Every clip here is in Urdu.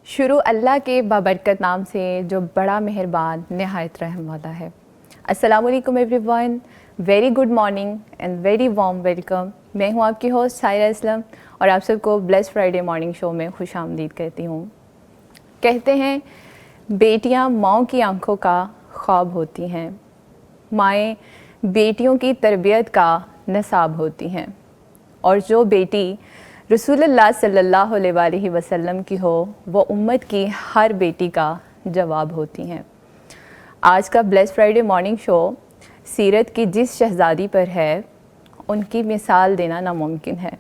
شروع اللہ کے بابرکت نام سے جو بڑا مہربان نہایت رحم والا ہے۔ السلام علیکم every one, very good morning and very warm welcome. میں ہوں آپ کی ہوسٹ سائرہ اسلم اور آپ سب کو بلیس فرائیڈے مارننگ شو میں خوش آمدید کہتی ہوں۔ کہتے ہیں بیٹیاں ماؤں کی آنکھوں کا خواب ہوتی ہیں، مائیں بیٹیوں کی تربیت کا نصاب ہوتی ہیں، اور جو بیٹی رسول اللہ صلی اللہ علیہ وآلہ وسلم کی ہو وہ امت کی ہر بیٹی کا جواب ہوتی ہیں۔ آج کا بلیس فرائیڈے مارننگ شو سیرت کی جس شہزادی پر ہے ان کی مثال دینا ناممکن ہے،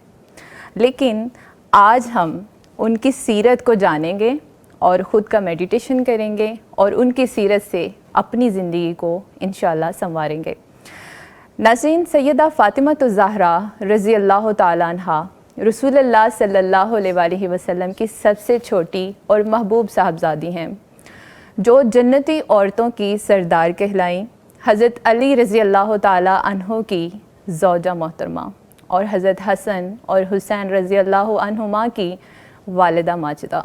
لیکن آج ہم ان کی سیرت کو جانیں گے اور خود کا میڈیٹیشن کریں گے اور ان کی سیرت سے اپنی زندگی کو انشاءاللہ سنواریں گے۔ ناظرین، سیدہ فاطمہ الزہرا رضی اللہ تعالیٰ عنہا رسول اللہ صلی اللہ علیہ وآلہ وسلم کی سب سے چھوٹی اور محبوب صاحبزادی ہیں، جو جنتی عورتوں کی سردار کہلائیں، حضرت علی رضی اللہ تعالیٰ عنہ کی زوجہ محترمہ اور حضرت حسن اور حسین رضی اللہ عنہما کی والدہ ماجدہ،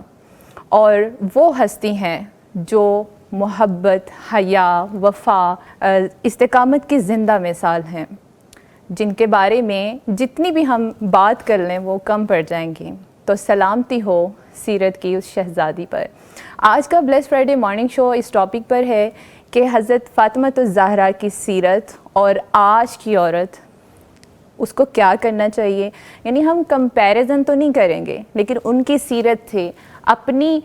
اور وہ ہستی ہیں جو محبت، حیا، وفا، استقامت کی زندہ مثال ہیں، جن کے بارے میں جتنی بھی ہم بات کر لیں وہ کم پڑ جائیں گی۔ تو سلامتی ہو سیرت کی اس شہزادی پر۔ آج کا بلیس فرائیڈے مارننگ شو اس ٹاپک پر ہے کہ حضرت فاطمہ الزہرا کی سیرت اور آج کی عورت اس کو کیا کرنا چاہیے۔ یعنی ہم کمپیریزن تو نہیں کریں گے، لیکن ان کی سیرت سے اپنی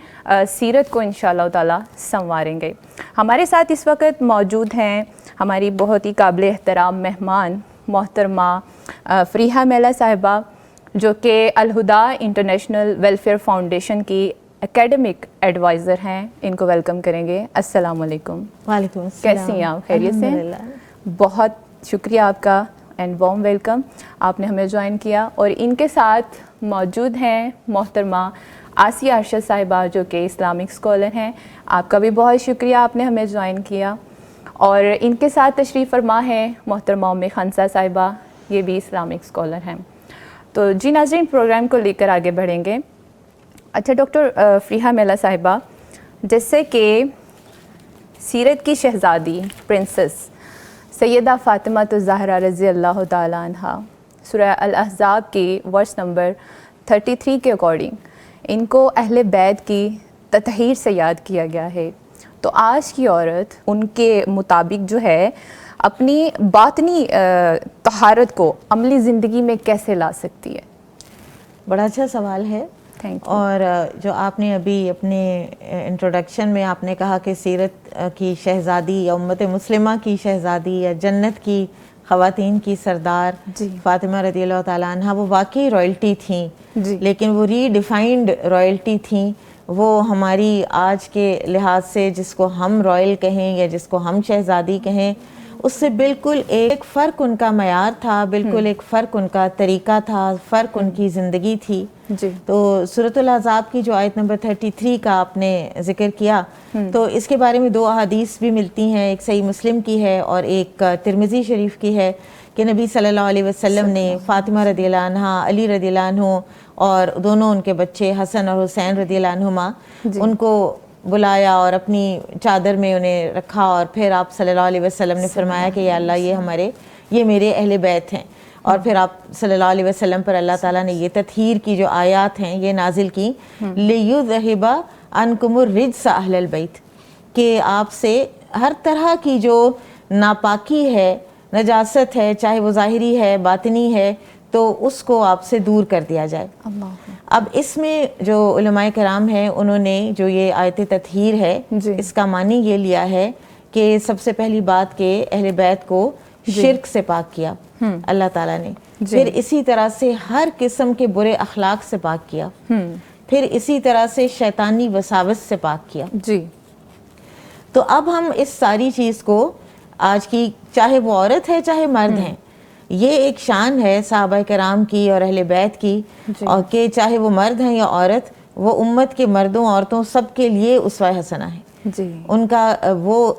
سیرت کو انشاءاللہ تعالیٰ سنواریں گے۔ ہمارے ساتھ اس وقت موجود ہیں ہماری بہت ہی قابل احترام مہمان محترمہ فریحہ میلا صاحبہ، جو کہ الہدا انٹرنیشنل ویلفیئر فاؤنڈیشن کی اکیڈمک ایڈوائزر ہیں۔ ان کو ویلکم کریں گے۔ السلام علیکم۔ وعلیکم السلام۔ کیسی ہیں آپ؟ خیریت سے ہیں؟ بہت شکریہ آپ کا اینڈ وارم ویلکم، آپ نے ہمیں جوائن کیا۔ اور ان کے ساتھ موجود ہیں محترمہ آسیہ ارشد صاحبہ، جو کہ اسلامک اسکالر ہیں۔ آپ کا بھی بہت شکریہ، آپ نے ہمیں جوائن کیا۔ اور ان کے ساتھ تشریف فرما ہے محترمہ ام خنسہ صاحبہ، یہ بھی اسلامک اسکالر ہیں۔ تو جی ناظرین، پروگرام کو لے کر آگے بڑھیں گے۔ اچھا ڈاکٹر فریحہ میلا صاحبہ، جیسے کہ سیرت کی شہزادی پرنسس سیدہ فاطمہ الزہرا رضی اللہ تعالیٰ عنہا، سورہ الاحزاب کی ورس نمبر 33 کے اکارڈنگ ان کو اہل بیت کی تطہیر سے یاد کیا گیا ہے۔ تو آج کی عورت ان کے مطابق جو ہے اپنی باطنی طہارت کو عملی زندگی میں کیسے لا سکتی ہے؟ بڑا اچھا سوال ہے۔ اور جو آپ نے ابھی اپنے انٹروڈکشن میں آپ نے کہا کہ سیرت کی شہزادی یا امت مسلمہ کی شہزادی یا جنت کی خواتین کی سردار فاطمہ رضی اللہ تعالیٰ عنہ، وہ واقعی رائلٹی تھیں، لیکن وہ ری ڈیفائنڈ رائلٹی تھیں۔ وہ ہماری آج کے لحاظ سے جس کو ہم رائل کہیں یا جس کو ہم شہزادی کہیں، اس سے بالکل ایک فرق ان کا معیار تھا، بالکل ایک فرق ان کا طریقہ تھا، فرق ان کی زندگی تھی۔ تو سورۃ الاحزاب کی جو آیت نمبر 33 کا آپ نے ذکر کیا، تو اس کے بارے میں دو احادیث بھی ملتی ہیں، ایک صحیح مسلم کی ہے اور ایک ترمذی شریف کی ہے، کہ نبی صلی اللہ علیہ وسلم نے فاطمہ رضی اللہ عنہ، علی رضی اللہ عنہ اور دونوں ان کے بچے حسن اور حسین رضی اللہ عنہما، ان کو بلایا اور اپنی چادر میں انہیں رکھا، اور پھر آپ صلی اللہ علیہ وسلم نے فرمایا کہ یا اللہ یہ میرے اہل بیت ہیں، اور پھر آپ صلی اللہ علیہ وسلم پر اللہ تعالیٰ نے یہ تطہیر کی جو آیات ہیں یہ نازل کی، لِيُذْهِبَ عَنْكُمُ الرِّجْسَ أَهْلَ الْبَيْتِ، کہ آپ سے ہر طرح کی جو ناپاکی ہے، نجاست ہے، چاہے وہ ظاہری ہے، باطنی ہے، تو اس کو آپ سے دور کر دیا جائے۔ اب اس میں جو علماء کرام ہیں انہوں نے جو یہ آیت تطہیر ہے اس کا معنی یہ لیا ہے کہ سب سے پہلی بات کہ اہل بیت کو شرک سے پاک کیا اللہ تعالیٰ نے، پھر اسی طرح سے ہر قسم کے برے اخلاق سے پاک کیا، پھر اسی طرح سے شیطانی وساوس سے پاک کیا۔ تو اب ہم اس ساری چیز کو آج کی، چاہے وہ عورت ہے چاہے مرد ہیں، یہ ایک شان ہے صحابہ کرام کی اور اہل بیت کی، اور کہ چاہے وہ مرد ہیں یا عورت، وہ امت کے مردوں عورتوں سب کے لیے اسوہ حسنہ ہے۔ ان کا وہ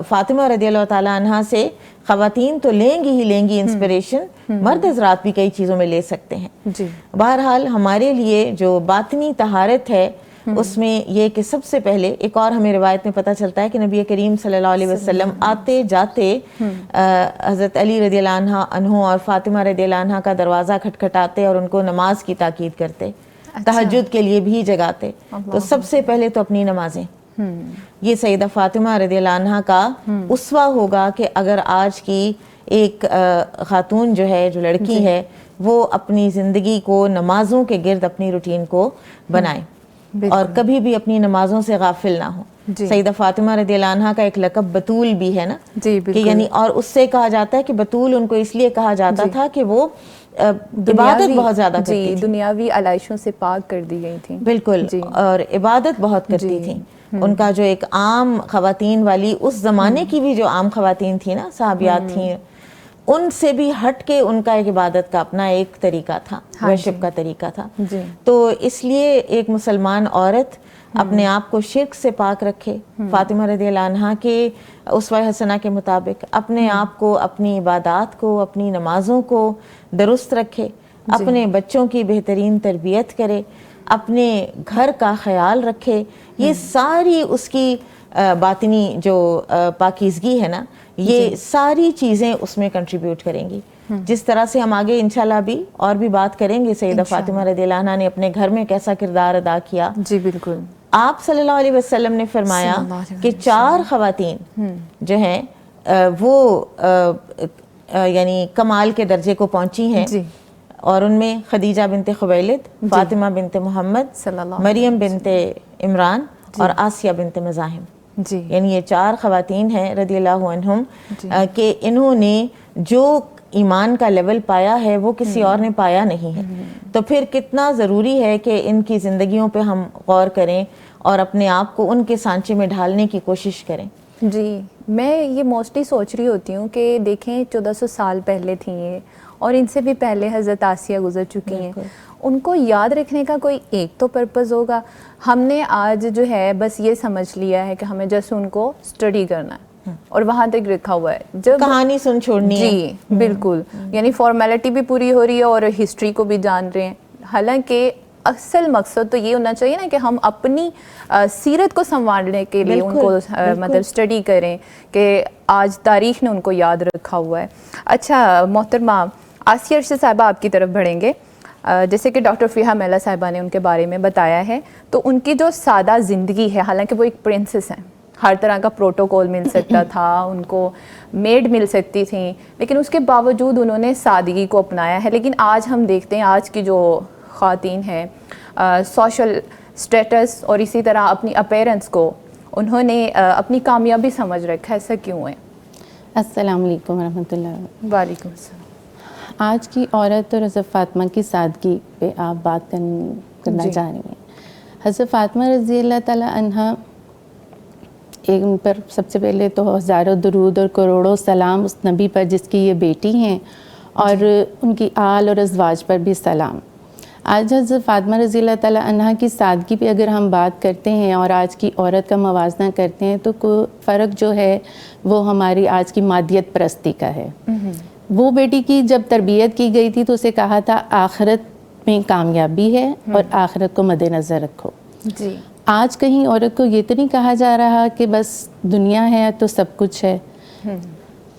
فاطمہ رضی اللہ تعالیٰ عنہ سے خواتین تو لیں گی ہی لیں گی انسپریشن، مرد حضرات بھی کئی چیزوں میں لے سکتے ہیں۔ بہرحال ہمارے لیے جو باطنی طہارت ہے اس میں یہ کہ سب سے پہلے ایک اور ہمیں روایت میں پتہ چلتا ہے کہ نبی کریم صلی اللہ علیہ وسلم آتے جاتے حضرت علی رضی اللہ عنہ اور فاطمہ رضی اللہ عنہ کا دروازہ کھٹکھٹاتے اور ان کو نماز کی تاکید کرتے، تہجد کے لیے بھی جگاتے. تو سب سے پہلے تو اپنی نمازیں، یہ سیدہ فاطمہ رضی اللہ عنہ کا اسوہ ہوگا کہ اگر آج کی ایک خاتون جو ہے، جو لڑکی ہے، وہ اپنی زندگی کو نمازوں کے گرد اپنی روٹین کو بنائے اور کبھی بھی اپنی نمازوں سے غافل نہ ہو. سیدہ فاطمہ رضی اللہ عنہ کا ایک لقب بتول بھی ہے نا، کہ یعنی اور اس سے کہا جاتا ہے کہ بتول ان کو اس لیے کہا جاتا تھا کہ وہ عبادت بہت زیادہ کرتی تھی، دنیاوی علائشوں سے پاک کر دی گئی تھیں. بالکل، اور عبادت بہت کرتی تھیں. ان کا جو ایک عام خواتین والی اس زمانے کی بھی جو عام خواتین تھیں نا، صحابیات تھیں، ان سے بھی ہٹ کے ان کا ایک عبادت کا اپنا ایک طریقہ تھا، ورشپ کا طریقہ تھا. تو اس لیے ایک مسلمان عورت اپنے آپ کو شرک سے پاک رکھے، فاطمہ رضی اللہ عنہ کے اسوہ حسنہ کے مطابق اپنے آپ کو، اپنی عبادات کو، اپنی نمازوں کو درست رکھے، اپنے بچوں کی بہترین تربیت کرے، اپنے گھر کا خیال رکھے. یہ ساری اس کی باطنی جو پاکیزگی ہے نا، یہ ساری چیزیں اس میں کنٹریبیوٹ کریں گی. جس طرح سے ہم آگے انشاءاللہ بھی اور بھی بات کریں گے سیدہ فاطمہ رضی اللہ عنہ نے اپنے گھر میں کیسا کردار ادا کیا. جی بالکل. آپ صلی اللہ علیہ وسلم نے فرمایا کہ 4 خواتین جو ہیں وہ یعنی کمال کے درجے کو پہنچی ہیں، اور ان میں خدیجہ بنت خویلد، فاطمہ بنت محمد، مریم بنت عمران اور آسیہ بنت مزاحم. یعنی یہ 4 خواتین ہیں رضی اللہ عنہم کہ انہوں نے جو ایمان کا لیول پایا ہے وہ کسی اور نے پایا نہیں ہے. تو پھر کتنا ضروری ہے کہ ان کی زندگیوں پہ ہم غور کریں اور اپنے آپ کو ان کے سانچے میں ڈھالنے کی کوشش کریں. جی میں یہ موسٹلی سوچ رہی ہوتی ہوں کہ دیکھیں 1400 سال پہلے تھیں یہ، اور ان سے بھی پہلے حضرت آسیہ گزر چکی ہیں. ان کو یاد رکھنے کا کوئی ایک تو پرپز ہوگا. ہم نے آج جو ہے بس یہ سمجھ لیا ہے کہ ہمیں جیسے ان کو اسٹڈی کرنا ہے اور وہاں تک رکھا ہوا ہے، جب کہانی سن چھوڑنی ہے. جی بالکل، یعنی فارمیلٹی بھی پوری ہو رہی ہے اور ہسٹری کو بھی جان رہے ہیں. حالانکہ اصل مقصد تو یہ ہونا چاہیے نا کہ ہم اپنی سیرت کو سنوارنے کے لیے ان کو مطلب اسٹڈی کریں کہ آج تاریخ نے ان کو یاد رکھا ہوا ہے. اچھا محترمہ آسیہ ارشد صاحبہ، آپ کی طرف بڑھیں گے. جیسے کہ ڈاکٹر فیہا میلا صاحبہ نے ان کے بارے میں بتایا ہے، تو ان کی جو سادہ زندگی ہے، حالانکہ وہ ایک پرنسس ہیں، ہر طرح کا پروٹوکول مل سکتا تھا، ان کو میڈ مل سکتی تھیں، لیکن اس کے باوجود انہوں نے سادگی کو اپنایا ہے. لیکن آج ہم دیکھتے ہیں آج کی جو خواتین ہیں، سوشل سٹیٹس اور اسی طرح اپنی اپیرنس کو انہوں نے اپنی کامیابی سمجھ رکھا ہے. ایسا کیوں ہے؟ السلام علیکم ورحمۃ اللہ. وعلیکم السلام. آج کی عورت اور حضرت فاطمہ کی سادگی پہ آپ بات کرنا چاہ رہی ہیں. حضرت فاطمہ رضی اللہ تعالیٰ عنہا، ان پر سب سے پہلے تو ہزاروں درود اور کروڑوں سلام اس نبی پر جس کی یہ بیٹی ہیں، اور ان کی آل اور ازواج پر بھی سلام. آج حضرت فاطمہ رضی اللہ تعالیٰ عنہا کی سادگی پہ اگر ہم بات کرتے ہیں اور آج کی عورت کا موازنہ کرتے ہیں، تو فرق جو ہے وہ ہماری آج کی مادیت پرستی کا ہے. وہ بیٹی کی جب تربیت کی گئی تھی تو اسے کہا تھا آخرت میں کامیابی ہے اور آخرت کو مد نظر رکھو. جی آج کہیں عورت کو یہ تو نہیں کہا جا رہا کہ بس دنیا ہے تو سب کچھ ہے.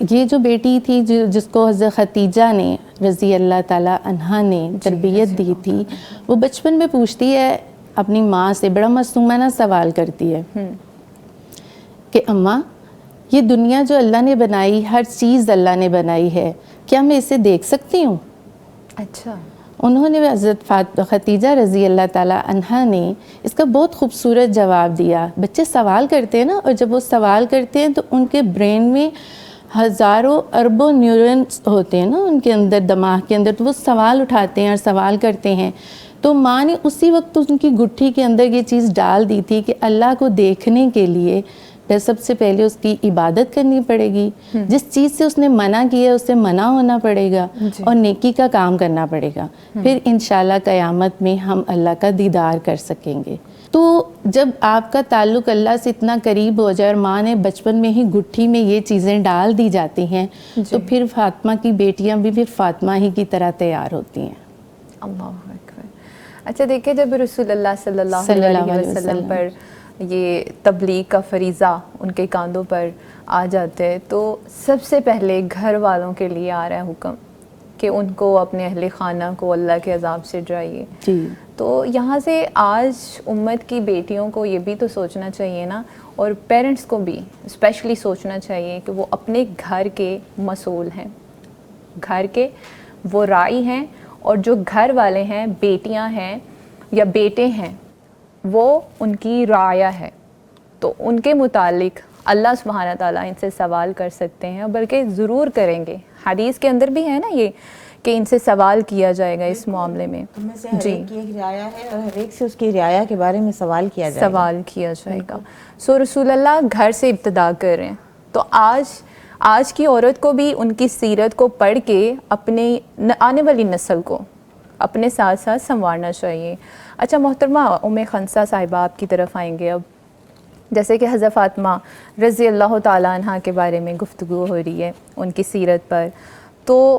یہ جو بیٹی تھی جس کو حضرت خدیجہ نے رضی اللہ تعالیٰ عنہا نے تربیت دی تھی، وہ بچپن میں پوچھتی ہے اپنی ماں سے، بڑا معصومانہ سوال کرتی ہے کہ اماں یہ دنیا جو اللہ نے بنائی، ہر چیز اللہ نے بنائی ہے، کیا میں اسے دیکھ سکتی ہوں؟ اچھا. انہوں نے حضرت خدیجہ رضی اللہ تعالیٰ عنہا نے اس کا بہت خوبصورت جواب دیا. بچے سوال کرتے ہیں نا، اور جب وہ سوال کرتے ہیں تو ان کے برین میں ہزاروں اربوں نیورونز ہوتے ہیں نا ان کے اندر، دماغ کے اندر، تو وہ سوال اٹھاتے ہیں اور سوال کرتے ہیں. تو ماں نے اسی وقت ان کی گٹھی کے اندر یہ چیز ڈال دی تھی کہ اللہ کو دیکھنے کے لیے سب سے پہلے اس کی عبادت کرنی پڑے گی، جس چیز سے اس نے منع کیا ہے اس سے منع ہونا پڑے گا، اور نیکی کا کام کرنا پڑے گا. پھر انشاءاللہ قیامت میں ہم اللہ کا دیدار کر سکیں گے. تو جب آپ کا تعلق اللہ سے اتنا قریب ہو جائے اور ماں نے بچپن میں ہی گٹھی میں یہ چیزیں ڈال دی جاتی ہیں، تو پھر فاطمہ کی بیٹیاں بھی پھر فاطمہ ہی کی طرح تیار ہوتی ہیں. اللہ اکبر. اچھا دیکھیں جب رسول اللہ صلی اللہ علیہ وسلم پر یہ تبلیغ کا فریضہ ان کے کاندھوں پر آ جاتے ہیں تو سب سے پہلے گھر والوں کے لیے آ رہا ہے حکم کہ ان کو اپنے اہل خانہ کو اللہ کے عذاب سے ڈرائیے. جی. تو یہاں سے آج امت کی بیٹیوں کو یہ بھی تو سوچنا چاہیے نا, اور پیرنٹس کو بھی اسپیشلی سوچنا چاہیے کہ وہ اپنے گھر کے مسئول ہیں, گھر کے وہ راعی ہیں, اور جو گھر والے ہیں, بیٹیاں ہیں یا بیٹے ہیں, وہ ان کی رعایا ہے. تو ان کے متعلق اللہ سبحانہ تعالیٰ ان سے سوال کر سکتے ہیں, بلکہ ضرور کریں گے. حدیث کے اندر بھی ہے نا یہ کہ ان سے سوال کیا جائے گا اس معاملے میں. جی, ایک رعایا ہے اور ہر ایک سے اس کی رعایا کے بارے میں سوال کیا جائے گا. سو رسول اللہ گھر سے ابتدا کر رہے ہیں. تو آج کی عورت کو بھی ان کی سیرت کو پڑھ کے اپنے آنے والی نسل کو اپنے ساتھ ساتھ سنوارنا چاہیے. اچھا محترمہ ام خنسا صاحبہ آپ کی طرف آئیں گے. اب جیسے کہ حضرت فاطمہ رضی اللہ تعالیٰ عنہ کے بارے میں گفتگو ہو رہی ہے, ان کی سیرت پر, تو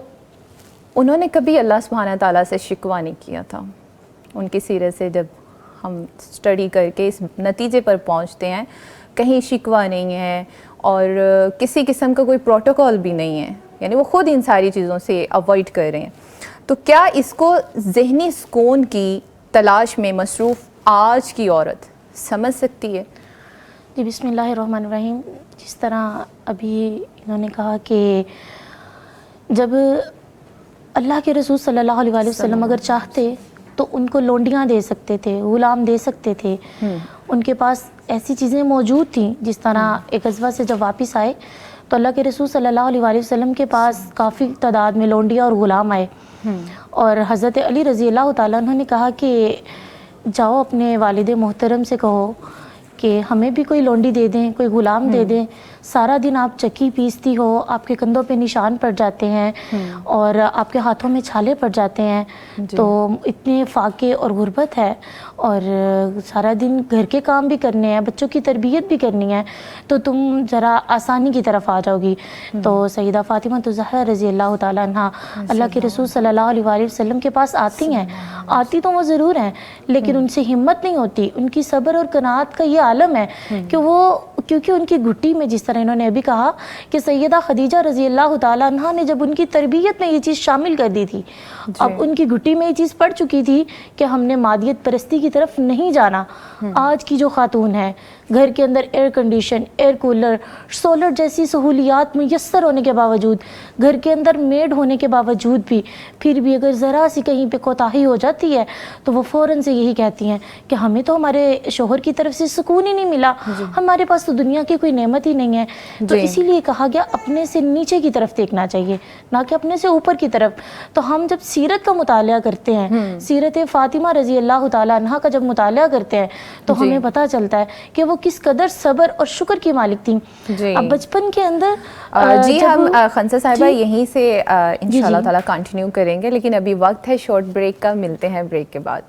انہوں نے کبھی اللہ سبحانہ تعالیٰ سے شکوہ نہیں کیا تھا. ان کی سیرت سے جب ہم اسٹڈی کر کے اس نتیجے پر پہنچتے ہیں, کہیں شکوہ نہیں ہے اور کسی قسم کا کوئی پروٹوکول بھی نہیں ہے, یعنی وہ خود ان ساری چیزوں سے اوائڈ کر رہے ہیں. تو کیا اس کو ذہنی سکون کی تلاش میں مصروف آج کی عورت سمجھ سکتی ہے؟ جی بسم اللہ الرحمن الرحیم. جس طرح ابھی انہوں نے کہا کہ جب اللہ کے رسول صلی اللہ علیہ وسلم اگر چاہتے تو ان کو لونڈیاں دے سکتے تھے, غلام دے سکتے تھے, ان کے پاس ایسی چیزیں موجود تھیں. جس طرح ایک غزوہ سے جب واپس آئے تو اللہ کے رسول صلی اللہ علیہ وسلم کے پاس کافی تعداد میں لونڈیاں اور غلام آئے, اور حضرت علی رضی اللہ تعالیٰ عنہ نے کہا کہ جاؤ اپنے والد محترم سے کہو کہ ہمیں بھی کوئی لونڈی دے دیں, کوئی غلام دے دیں. سارا دن آپ چکی پیستی ہو, آپ کے کندھوں پہ نشان پڑ جاتے ہیں اور آپ کے ہاتھوں میں چھالے پڑ جاتے ہیں, تو اتنے فاقے اور غربت ہے, اور سارا دن گھر کے کام بھی کرنے ہیں, بچوں کی تربیت بھی کرنی ہے, تو تم ذرا آسانی کی طرف آ جاؤ گی. تو سیدہ فاطمہ الزہرا رضی اللہ تعالیٰ عنہ اللہ کے رسول صلی اللہ علیہ وسلم کے پاس آتی ہیں. آتی تو وہ ضرور ہیں, لیکن ان سے ہمت نہیں ہوتی. ان کی صبر اور قناعت کا یہ عالم ہے کہ وہ, کیونکہ ان کی گھٹی میں, جس طرح انہوں نے ابھی کہا کہ سیدہ خدیجہ رضی اللہ تعالیٰ عنہ نے جب ان کی تربیت میں یہ چیز شامل کر دی تھی, اب ان کی گھٹی میں یہ چیز پڑ چکی تھی کہ ہم نے مادیت پرستی کی طرف نہیں جانا. آج کی جو خاتون ہے, گھر کے اندر air condition, air cooler, solar جیسی سہولیات میسر ہونے کے باوجود, گھر کے اندر میڈ ہونے کے باوجود بھی, پھر بھی اگر ذرا سی کہیں پہ کوتاہی ہو جاتی ہے تو وہ فوراً سے یہی کہتی ہیں کہ ہمیں تو ہمارے شوہر کی طرف سے سکون ہی نہیں ملا, ہمارے پاس تو دنیا کی کوئی نعمت ہی نہیں ہے. تو اسی لیے کہا گیا اپنے سے نیچے کی طرف دیکھنا چاہیے, نہ کہ اپنے سے اوپر کی طرف. تو ہم جب سیرت کا مطالعہ کرتے ہیں, سیرت فاطمہ رضی اللہ تعالیٰ عنہ کا جب مطالعہ کرتے ہیں, تو ہمیں پتہ چلتا ہے کہ وہ کس قدر صبر اور شکر کی مالک تھیں. اب بچپن کے اندر جی ہم خنسا صاحبہ یہیں سے انشاءاللہ تعالیٰ کنٹینیو کریں گے, لیکن ابھی وقت ہے شارٹ بریک کا. ملتے ہیں بریک کے بعد.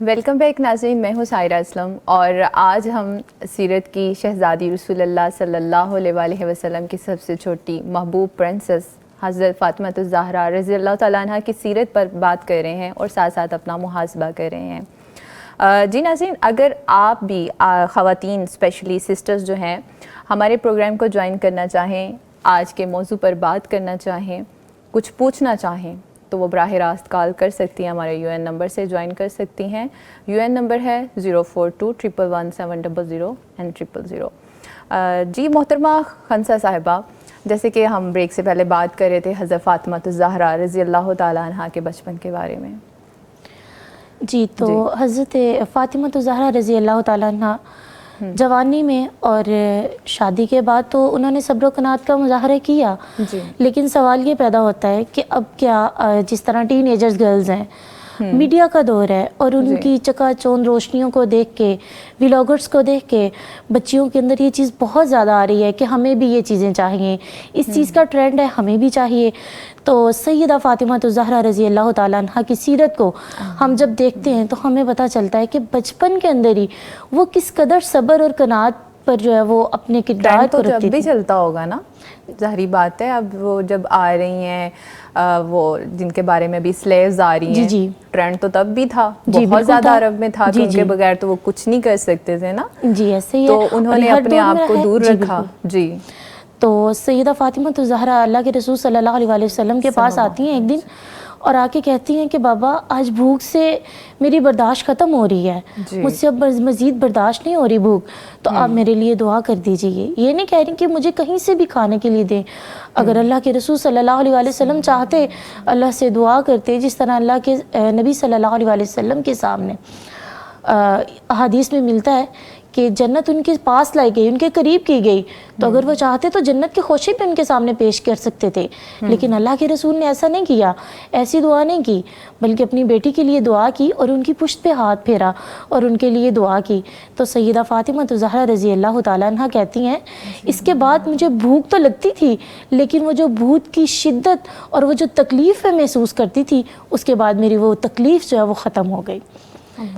ویلکم بیک ناظرین, میں ہوں سائرہ اسلم, اور آج ہم سیرت کی شہزادی رسول اللہ صلی اللہ علیہ وسلم کی سب سے چھوٹی محبوب پرنسس حضرت فاطمہ الزہرا رضی اللہ تعالیٰ عنہ کی سیرت پر بات کر رہے ہیں اور ساتھ ساتھ اپنا محاسبہ کر رہے ہیں. جی ناظرین, اگر آپ بھی خواتین اسپیشلی سسٹرز جو ہیں ہمارے پروگرام کو جوائن کرنا چاہیں, آج کے موضوع پر بات کرنا چاہیں, کچھ پوچھنا چاہیں, تو وہ براہ راست کال کر سکتی ہیں, ہمارے UN نمبر سے جوائن کر سکتی ہیں. UN نمبر ہے 042111700 and 000. جی محترمہ خنسا صاحبہ, جیسے کہ ہم بریک سے پہلے بات کر رہے تھے حضرت فاطمہ الزہرا رضی اللہ تعالیٰ عنہ کے بچپن کے بارے میں. جی تو حضرت فاطمہ الزہرا رضی اللہ تعالیٰ عنہ جوانی میں اور شادی کے بعد تو انہوں نے صبر و قناعت کا مظاہرہ کیا, لیکن سوال یہ پیدا ہوتا ہے کہ اب کیا, جس طرح ٹین ایجرز گرلز ہیں, میڈیا کا دور ہے, اور ان کی چکا چوند روشنیوں کو دیکھ کے, ولاگرز کو دیکھ کے بچیوں کے اندر یہ چیز بہت زیادہ آ رہی ہے کہ ہمیں بھی یہ چیزیں چاہیے, اس چیز کا ٹرینڈ ہے, ہمیں بھی چاہیے. تو سیدہ فاطمہ الزہرا رضی اللہ تعالیٰ عنہ کی سیرت کو ہم جب دیکھتے ہیں تو ہمیں پتہ چلتا ہے کہ بچپن کے اندر ہی وہ کس قدر صبر اور قناعت پر جو ہے وہ اپنے کردار ٹرینڈ کو تو جب رکھتی بھی تھی. چلتا ہوگا نا, ظاہری بات ہے. اب وہ جب آ رہی ہیں وہ جن کے بارے میں بھی سلیوز آ رہی ہیں, جی ٹرینڈ تو تب بھی تھا, جی بہت زیادہ تھا. عرب میں تھا کہ ان کے بغیر تو وہ کچھ نہیں کر سکتے تھے نا. جی ایسے ہی ہے, تو انہوں نے اپنے آپ کو دور رکھا. جی. تو سیدہ فاطمہ تو زہرا اللہ کے رسول صلی اللہ علیہ وسلم کے پاس آتی ہیں ایک دن اور آ کے کہتی ہیں کہ بابا آج بھوک سے میری برداشت ختم ہو رہی ہے, مجھ سے اب مزید برداشت نہیں ہو رہی بھوک, تو آپ میرے لیے دعا کر دیجیے. یہ نہیں کہہ رہی کہ مجھے کہیں سے بھی کھانے کے لیے دیں. اگر اللہ کے رسول صلی اللہ علیہ وسلم چاہتے اللہ سے دعا کرتے, جس طرح اللہ کے نبی صلی اللہ علیہ وسلم کے سامنے احادیث میں ملتا ہے کہ جنت ان کے پاس لائی گئی, ان کے قریب کی گئی, تو اگر وہ چاہتے تو جنت کی خوشی بھی ان کے سامنے پیش کر سکتے تھے. لیکن اللہ کے رسول نے ایسا نہیں کیا, ایسی دعا نہیں کی, بلکہ اپنی بیٹی کے لیے دعا کی اور ان کی پشت پہ ہاتھ پھیرا اور ان کے لیے دعا کی. تو سیدہ فاطمہ زہرا رضی اللہ تعالیٰ عنہ کہتی ہیں اس کے بعد مجھے بھوک تو لگتی تھی, لیکن وہ جو بھوک کی شدت اور وہ جو تکلیف میں محسوس کرتی تھی, اس کے بعد میری وہ تکلیف جو ہے وہ ختم ہو گئی.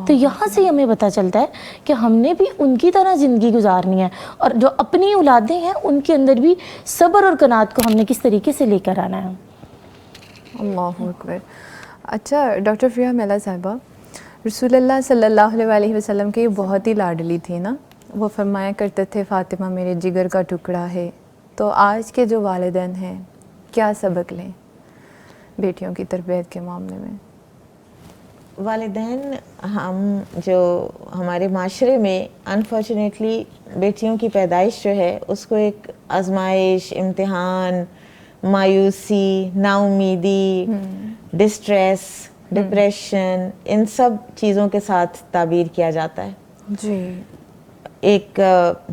تو یہاں سے ہمیں پتہ چلتا ہے کہ ہم نے بھی ان کی طرح زندگی گزارنی ہے, اور جو اپنی اولادیں ہیں ان کے اندر بھی صبر اور قناعت کو ہم نے کس طریقے سے لے کر آنا ہے. اللہ اکبر. اچھا ڈاکٹر فریہ میلا صاحبہ, رسول اللہ صلی اللہ علیہ وسلم کی بہت ہی لاڈلی تھی نا, وہ فرمایا کرتے تھے فاطمہ میرے جگر کا ٹکڑا ہے. تو آج کے جو والدین ہیں کیا سبق لیں بیٹیوں کی تربیت کے معاملے میں؟ والدین, ہم جو ہمارے معاشرے میں انفارچونیٹلی بیٹیوں کی پیدائش جو ہے اس کو ایک آزمائش, امتحان, مایوسی, نا امیدی, ڈسٹریس, ڈپریشن, ان سب چیزوں کے ساتھ تعبیر کیا جاتا ہے. جی. ایک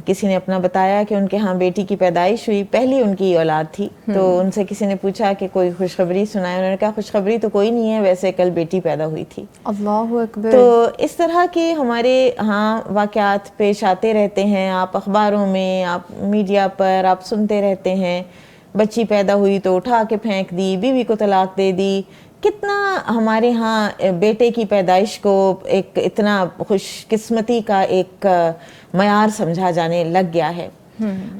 کسی نے اپنا بتایا کہ ان کے ہاں بیٹی کی پیدائش ہوئی, پہلی ان کی اولاد تھی, تو ان سے کسی نے پوچھا کہ کوئی خوشخبری سنائے, انہوں نے کہا خوشخبری تو کوئی نہیں ہے, ویسے کل بیٹی پیدا ہوئی تھی. اللہ اکبر. تو اس طرح کے ہمارے ہاں واقعات پیش آتے رہتے ہیں, آپ اخباروں میں, آپ میڈیا پر آپ سنتے رہتے ہیں, بچی پیدا ہوئی تو اٹھا کے پھینک دی, بیوی کو طلاق دے دی. کتنا ہمارے ہاں بیٹے کی پیدائش کو ایک اتنا خوش قسمتی کا ایک معیار سمجھا جانے لگ گیا ہے.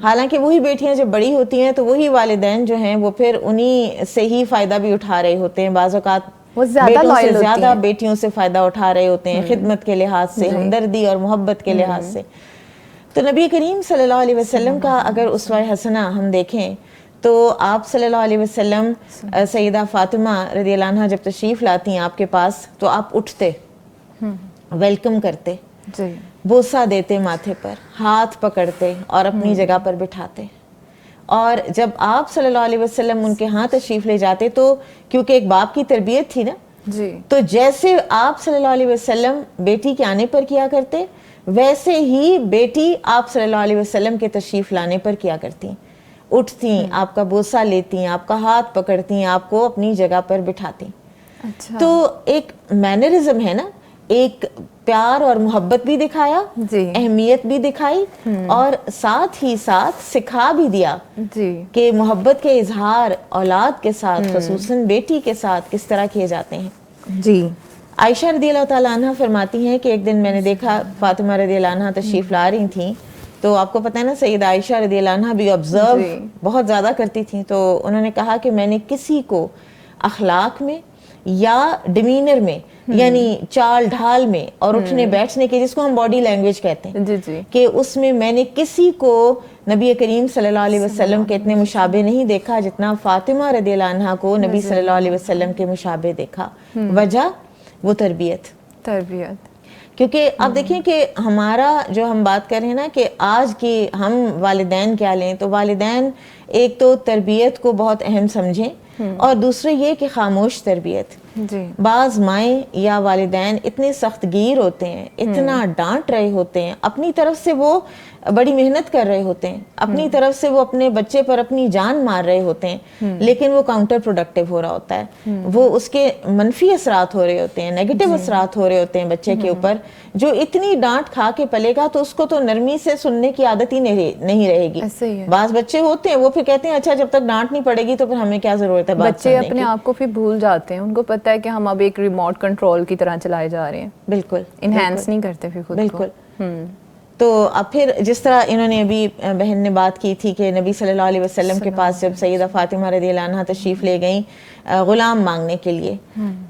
حالانکہ وہی بیٹیاں جب بڑی ہوتی ہیں تو وہی والدین جو ہیں وہ پھر انہی سے ہی فائدہ بھی اٹھا رہے ہوتے ہیں. بعض اوقات بیٹوں سے زیادہ بیٹیوں سے فائدہ اٹھا رہے ہوتے ہیں, خدمت کے لحاظ سے, ہمدردی اور محبت کے لحاظ سے. تو نبی کریم صلی اللہ علیہ وسلم کا اگر اسوہ حسنہ ہم دیکھیں تو آپ صلی اللہ علیہ وسلم سیدہ فاطمہ رضی اللہ عنہ جب تشریف لاتی ہیں آپ کے پاس تو آپ اٹھتے, ویلکم کرتے, بوسہ دیتے ماتھے پر, ہاتھ پکڑتے اور اپنی جگہ پر بٹھاتے. اور جب آپ صلی اللہ علیہ وسلم ان کے ہاں تشریف لے جاتے تو کیونکہ ایک باپ کی تربیت تھی نا, تو جیسے آپ صلی اللہ علیہ وسلم بیٹی کے آنے پر کیا کرتے ویسے ہی بیٹی آپ صلی اللہ علیہ وسلم کے تشریف لانے پر کیا کرتی. اٹھتی, آپ کا بوسہ لیتی, آپ کا ہاتھ پکڑتی, آپ کو اپنی جگہ پر بٹھاتی. تو ایک مینرزم ہے نا, ایک پیار اور محبت بھی دکھایا, اہمیت بھی دکھائی, اور ساتھ ہی ساتھ سکھا بھی دیا کہ محبت کے اظہار اولاد کے ساتھ خصوصاً بیٹی کے ساتھ کس طرح کیے جاتے ہیں. جی. عائشہ رضی اللہ تعالیٰ عنہ فرماتی ہیں کہ ایک دن میں نے دیکھا فاطمہ رضی اللہ عنہ تشریف لا رہی تھیں, تو آپ کو پتہ ہے نا سیدہ عائشہ رضی اللہ عنہ بھی آبزرو بہت زیادہ کرتی تھیں. تو انہوں نے کہا کہ میں نے کسی کو اخلاق میں یا ڈیمینر میں, یعنی چال ڈھال میں اور اٹھنے بیٹھنے کے, جس کو ہم باڈی لینگویج کہتے ہیں, کہ اس میں نے کسی کو نبی کریم صلی اللہ علیہ وسلم کے اتنے مشابہ نہیں دیکھا جتنا فاطمہ رضی اللہ عنہ کو نبی صلی اللہ علیہ وسلم کے مشابہ دیکھا. وجہ وہ تربیت. کیونکہ آپ دیکھیں کہ ہمارا جو ہم بات کر رہے ہیں نا کہ آج کی ہم والدین کیا لیں, تو والدین ایک تو تربیت کو بہت اہم سمجھیں, اور دوسرے یہ کہ خاموش تربیت. بعض مائیں یا والدین اتنے سخت گیر ہوتے ہیں, اتنا ڈانٹ رہے ہوتے ہیں, اپنی طرف سے وہ بڑی محنت کر رہے ہوتے ہیں, اپنی طرف سے وہ اپنے بچے پر اپنی جان مار رہے ہوتے ہیں, لیکن وہ کاؤنٹر پروڈکٹیو ہو رہا ہوتا ہے, وہ اس کے منفی اثرات ہو رہے ہوتے ہیں, نیگیٹو اثرات ہو رہے ہوتے ہیں بچے کے اوپر. جو اتنی ڈانٹ کھا کے پلے گا تو اس کو تو نرمی سے سننے کی عادت ہی نہیں رہے گی. بعض بچے ہوتے ہیں وہ پھر کہتے ہیں اچھا جب تک ڈانٹ نہیں پڑے گی تو پھر ہمیں کیا ضرورت ہے بات بچے اپنے آپ کو پھر بھول جاتے ہیں, ان کو پتہ ہے کہ ہم اب ایک ریموٹ کنٹرول کی طرح چلائے جا رہے ہیں. بالکل انہینس نہیں کرتے پھر خود کو. بالکل. تو اب پھر جس طرح انہوں نے ابھی بہن نے بات کی تھی کہ نبی صلی اللہ علیہ وسلم کے پاس جب سیدہ فاطمہ رضی اللہ عنہا تشریف لے گئیں غلام مانگنے کے لیے،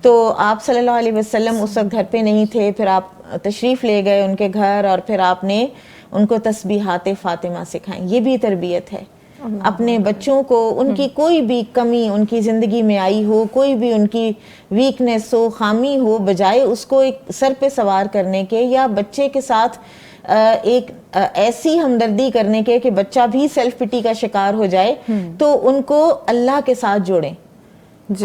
تو آپ صلی اللہ علیہ وسلم اس وقت گھر پہ نہیں تھے، پھر آپ تشریف لے گئے ان کے گھر اور پھر آپ نے ان کو تسبیحات فاطمہ سکھائیں. یہ بھی تربیت ہے. اپنے بچوں کو ان کی کوئی بھی کمی ان کی زندگی میں آئی ہو، کوئی بھی ان کی ویکنیس ہو، خامی ہو، بجائے اس کو ایک سر پہ سوار کرنے کے یا بچے کے ساتھ ایک ایسی ہمدردی کرنے کے کہ بچہ بھی سیلف پٹی کا شکار ہو جائے، تو ان کو اللہ کے ساتھ جوڑیں.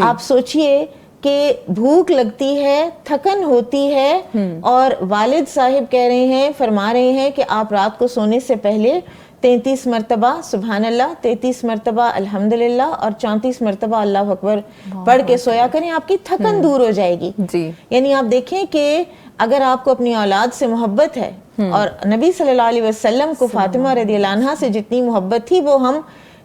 آپ سوچئے کہ بھوک لگتی ہے، تھکن ہوتی ہے، اور والد صاحب کہہ رہے ہیں، فرما رہے ہیں کہ آپ رات کو سونے سے پہلے 33 مرتبہ سبحان اللہ، 33 مرتبہ الحمدللہ اور 34 مرتبہ اللہ اکبر پڑھ کے سویا کریں. آپ کی تھکن دور ہو جائے گی. یعنی آپ دیکھیں کہ اگر آپ کو اپنی اولاد سے محبت ہے، اور نبی صلی اللہ علیہ وسلم کو فاطمہ رضی اللہ عنہا سے جتنی محبت تھی وہ ہم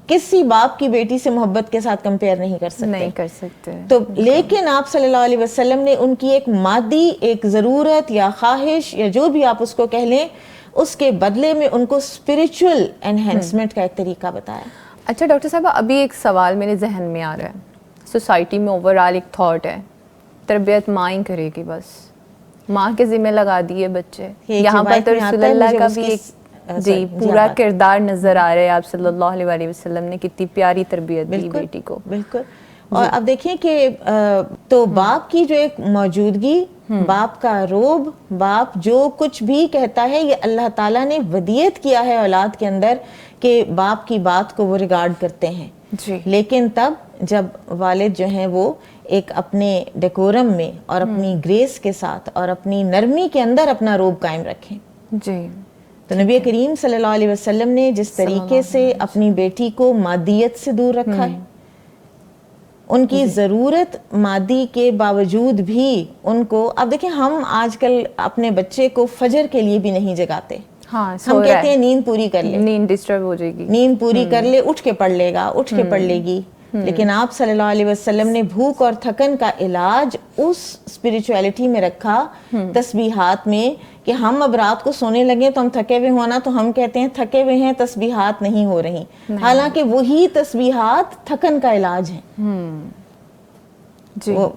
کسی باپ کی بیٹی سے محبت کے ساتھ کمپیئر نہیں کر سکتے. تو لیکن آپ صلی اللہ علیہ وسلم نے ان کی ایک مادی ایک ضرورت یا خواہش یا جو بھی آپ اس کو کہہ لیں، اس کے بدلے میں ان کو اسپریچول انہینسمنٹ کا ایک طریقہ بتایا. اچھا ڈاکٹر صاحبہ، ابھی ایک سوال میرے ذہن میں آ رہا ہے. سوسائٹی میں اوور آل ایک تھاٹ ہے تربیت ماں ہی کرے گی، بس ماں کے ذمہ لگا دیے بچے. یہاں پر تو رسول اللہ کا بھی ایک پورا کردار نظر آ رہا ہے. آپ صلی اللہ علیہ وسلم نے کتنی پیاری تربیت دی بیٹی کو. بالکل. اور اب دیکھیں کہ تو باپ کی جو ایک موجودگی، باپ کا روب، باپ جو کچھ بھی کہتا ہے، یہ اللہ تعالیٰ نے ودیت کیا ہے اولاد کے اندر کہ باپ کی بات کو وہ ریگارڈ کرتے ہیں. لیکن تب جب والد جو ہیں وہ ایک اپنے ڈیکورم میں اور اپنی گریس کے ساتھ اور اپنی نرمی کے اندر اپنا روب قائم رکھیں. تو نبی کریم صلی اللہ علیہ وسلم نے جس طریقے سے اپنی بیٹی کو مادیت سے دور رکھا ہے، ان کی ضرورت مادی کے باوجود بھی ان کو، اب دیکھیں ہم آج کل اپنے بچے کو فجر کے لیے بھی نہیں جگاتے. ہم کہتے ہیں نیند پوری کر لے، نیند ڈسٹرب ہو جائے گی، نیند پوری کر لے، اٹھ کے پڑھ لے گا، اٹھ کے پڑھ لے گی. لیکن آپ صلی اللہ علیہ وسلم نے بھوک اور تھکن کا علاج اس اسپریچویلٹی میں رکھا، تسبیحات میں، کہ ہم اب رات کو سونے لگے تو ہم تھکے ہوئے ہونا، تو ہم کہتے ہیں تھکے ہوئے ہیں، تسبیحات نہیں ہو رہی، حالانکہ وہی تسبیحات تھکن کا علاج ہیں. وہ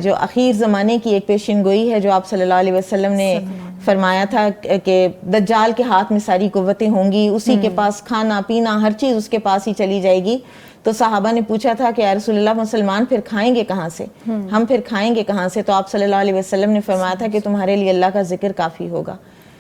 جو اخیر زمانے کی ایک پیشن گوئی ہے جو آپ صلی اللہ علیہ وسلم نے فرمایا تھا کہ دجال کے ہاتھ میں ساری قوتیں ہوں گی، اسی کے پاس کھانا پینا ہر چیز اس کے پاس ہی چلی جائے گی. تو صحابہ نے پوچھا تھا کہ یا رسول اللہ مسلمان پھر کھائیں گے کہاں سے، ہم پھر کھائیں گے کہاں سے؟ تو آپ صلی اللہ علیہ وسلم نے فرمایا تھا کہ تمہارے لیے اللہ کا ذکر کافی ہوگا.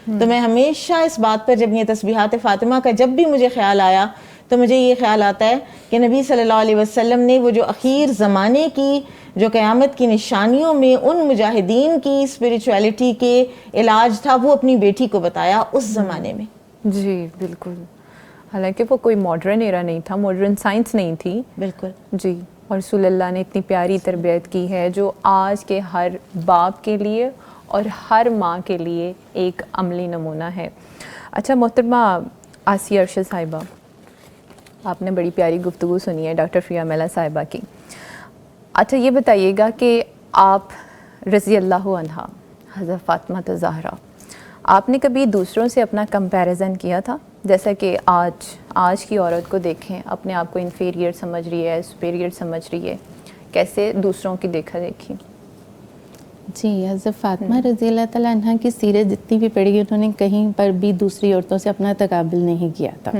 تو میں ہمیشہ اس بات پر، جب یہ تسبیحات فاطمہ کا جب بھی مجھے خیال آیا تو مجھے یہ خیال آتا ہے کہ نبی صلی اللہ علیہ وسلم نے وہ جو اخیر زمانے کی جو قیامت کی نشانیوں میں ان مجاہدین کی اسپریچویلٹی کے علاج تھا، وہ اپنی بیٹی کو بتایا اس زمانے میں. جی بالکل. حالانکہ وہ کوئی ماڈرن ایرا نہیں تھا، ماڈرن سائنس نہیں تھی. بالکل. جی. اور رسول اللہ نے اتنی پیاری تربیت کی ہے جو آج کے ہر باپ کے لیے اور ہر ماں کے لیے ایک عملی نمونہ ہے. اچھا محترمہ آسیہ ارشد صاحبہ، آپ نے بڑی پیاری گفتگو سنی ہے ڈاکٹر فریہ میلہ صاحبہ کی. اچھا یہ بتائیے گا کہ آپ رضی اللہ عنہا حضرت فاطمہ الزہرا، آپ نے کبھی دوسروں سے اپنا کمپیریزن کیا تھا؟ جیسا کہ آج کی عورت کو دیکھیں، اپنے آپ کو انفیریئر سمجھ رہی ہے، سپیریئر سمجھ رہی ہے، کیسے دوسروں کی دیکھا دیکھی؟ جی، حضرت فاطمہ رضی اللہ تعالیٰ عنہ کی سیرت جتنی بھی پڑھی، انہوں نے کہیں پر بھی دوسری عورتوں سے اپنا تقابل نہیں کیا تھا،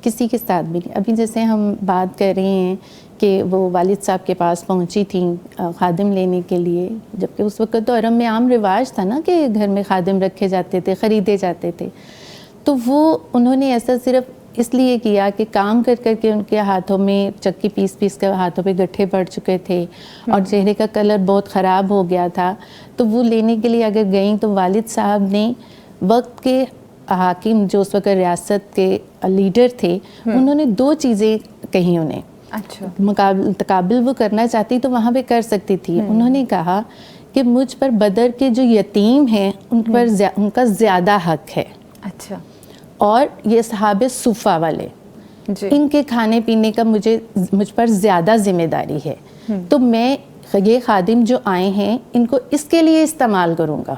کسی کے ساتھ بھی نہیں. ابھی جیسے ہم بات کر رہے ہیں کہ وہ والد صاحب کے پاس پہنچی تھیں خادم لینے کے لیے، جبکہ اس وقت تو عرب میں عام رواج تھا نا کہ گھر میں خادم رکھے جاتے تھے، خریدے جاتے تھے. تو وہ انہوں نے ایسا صرف اس لیے کیا کہ کام کر کر کے ان کے ہاتھوں میں چکی پیس کے ہاتھوں پہ گٹھے پڑ چکے تھے اور چہرے کا کلر بہت خراب ہو گیا تھا. تو وہ لینے کے لیے اگر گئیں تو والد صاحب نے وقت کے حاکم جو اس وقت ریاست کے لیڈر تھے، انہوں نے 2 چیزیں کہیں انہیں. اچھا. تقابل وہ کرنا چاہتی تو وہاں پہ کر سکتی تھی. انہوں نے کہا کہ مجھ پر بدر کے جو یتیم ہیں ان کا زیادہ حق ہے. اچھا. اور یہ صحابہ صفہ والے، ان کے کھانے پینے کا مجھ پر زیادہ ذمہ داری ہے. تو میں یہ خادم جو آئے ہیں ان کو اس کے لیے استعمال کروں گا.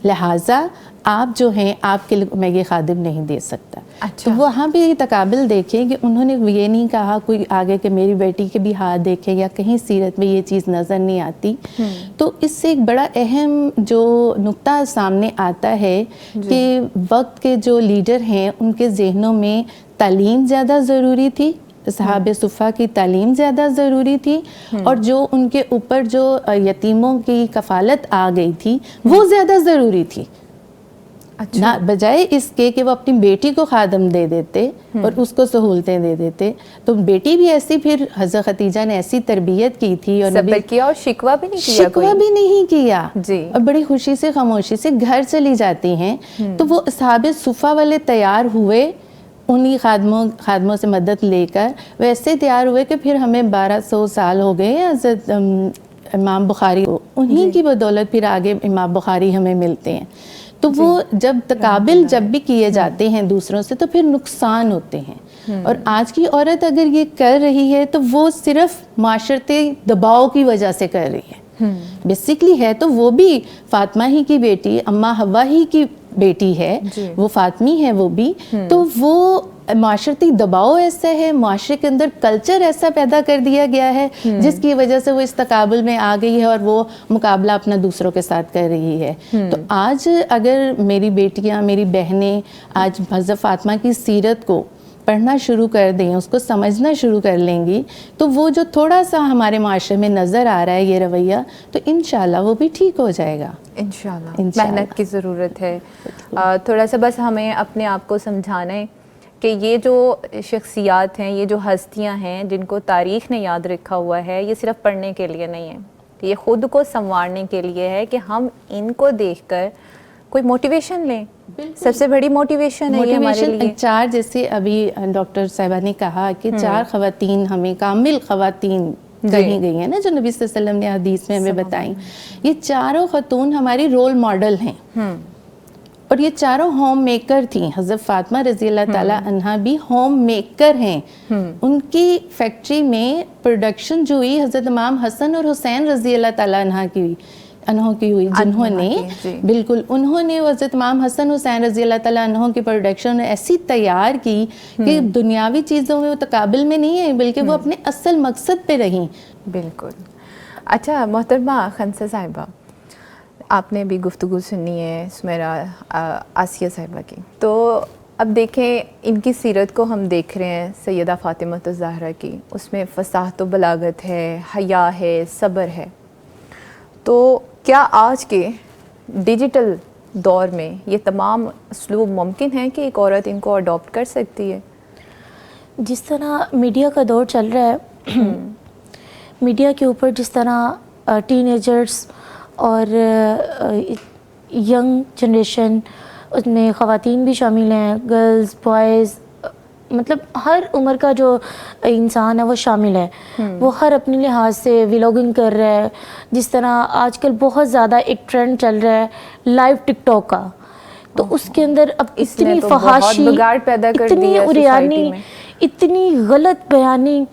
لہٰذا آپ جو ہیں آپ کے لیے میں یہ خادم نہیں دے سکتا. اچھا. تو وہاں بھی تقابل دیکھیں کہ انہوں نے یہ نہیں کہا کوئی آگے کہ میری بیٹی کے بھی ہاتھ دیکھیں یا کہیں سیرت میں یہ چیز نظر نہیں آتی. تو اس سے ایک بڑا اہم جو نقطہ سامنے آتا ہے کہ وقت کے جو لیڈر ہیں ان کے ذہنوں میں تعلیم زیادہ ضروری تھی, صحابہ صفہ کی تعلیم زیادہ ضروری تھی, اور جو ان کے اوپر جو یتیموں کی کفالت آ گئی تھی وہ زیادہ ضروری تھی. نہ بجائے اس کے کہ وہ اپنی بیٹی کو خادم دے دیتے اور اس کو سہولتیں دے دیتے. تو بیٹی بھی ایسی, پھر حضرت ختیجہ نے ایسی تربیت کی تھی اور صبر کیا اور شکوہ بھی نہیں کیا, شکوہ بھی نہیں کیا جی, اور بڑی خوشی سے خاموشی سے گھر چلی جاتی ہیں. تو وہ اصحاب صفہ والے تیار ہوئے انہی خادموں سے مدد لے کر, ویسے تیار ہوئے کہ پھر ہمیں 1200 سال ہو گئے حضرت امام بخاری, انہی کی بدولت پھر آگے امام بخاری ہمیں ملتے ہیں. تو وہ جب تقابل جب بھی کیے جاتے ہیں دوسروں سے تو پھر نقصان ہوتے ہیں. اور آج کی عورت اگر یہ کر رہی ہے تو وہ صرف معاشرتی دباؤ کی وجہ سے کر رہی ہے. بیسیکلی ہے تو وہ بھی فاطمہ ہی کی بیٹی, اماں حوا ہی کی بیٹی ہے, وہ فاطمی ہے وہ بھی. تو وہ معاشرتی دباؤ ایسا ہے, معاشرے کے اندر کلچر ایسا پیدا کر دیا گیا ہے جس کی وجہ سے وہ اس تقابل میں آ گئی ہے اور وہ مقابلہ اپنا دوسروں کے ساتھ کر رہی ہے. تو آج اگر میری بیٹیاں, میری بہنیں آج حضرت فاطمہ کی سیرت کو پڑھنا شروع کر دیں, اس کو سمجھنا شروع کر لیں گی, تو وہ جو تھوڑا سا ہمارے معاشرے میں نظر آ رہا ہے یہ رویہ, تو انشاءاللہ وہ بھی ٹھیک ہو جائے گا. انشاءاللہ. محنت کی ضرورت ہے. تھوڑا سا بس ہمیں اپنے آپ کو سمجھانا ہے کہ یہ جو شخصیات ہیں, یہ جو ہستیاں ہیں جن کو تاریخ نے یاد رکھا ہوا ہے, یہ صرف پڑھنے کے لیے نہیں ہے, یہ خود کو سنوارنے کے لیے ہے کہ ہم ان کو دیکھ کر کوئی موٹیویشن لیں. سب سے بڑی موٹیویشن ہے یہ ہمارے لیے. 4 جیسے ابھی ڈاکٹر صاحبہ نے کہا کہ 4 خواتین ہمیں کامل خواتین کہی گئی ہیں نا, جو نبی صلی اللہ علیہ وسلم نے حدیث میں ہمیں بتائیں. یہ چاروں خاتون ہماری رول ماڈل ہیں اور یہ چاروں ہوم میکر تھیں. حضرت فاطمہ رضی اللہ تعالیٰ عنہا بھی ہوم میکر ہیں. ان کی فیکٹری میں پروڈکشن جو ہوئی حضرت امام حسن اور حسین رضی اللہ تعالیٰ عنہوں کی ہوئی, جنہوں نے بالکل انہوں نے حضرت امام حسن حسین رضی اللہ تعالیٰ عنہوں کی پروڈکشن ایسی تیار کی کہ دنیاوی چیزوں میں وہ تقابل میں نہیں ہیں بلکہ وہ اپنے اصل مقصد پہ رہیں. بالکل. اچھا محترمہ خنسا صاحبہ, آپ نے بھی گفتگو سنی ہے سمیرہ آسیہ صاحبہ کی, تو اب دیکھیں ان کی سیرت کو ہم دیکھ رہے ہیں سیدہ فاطمہ الزہرا کی, اس میں فصاحت و بلاغت ہے, حیا ہے, صبر ہے. تو کیا آج کے ڈیجیٹل دور میں یہ تمام اسلوب ممکن ہے کہ ایک عورت ان کو اڈاپٹ کر سکتی ہے؟ جس طرح میڈیا کا دور چل رہا ہے, میڈیا کے اوپر جس طرح ٹین ایجرز اور ینگ جنریشن, اس میں خواتین بھی شامل ہیں, گرلز, بوائز, مطلب ہر عمر کا جو انسان ہے وہ شامل ہے. وہ ہر اپنے لحاظ سے ولاگنگ کر رہا ہے. جس طرح آج کل بہت زیادہ ایک ٹرینڈ چل رہا ہے لائیو ٹک ٹاک کا, تو اس کے اندر اب اتنی فحاشی, اتنی اریانی, اتنی غلط بیانی,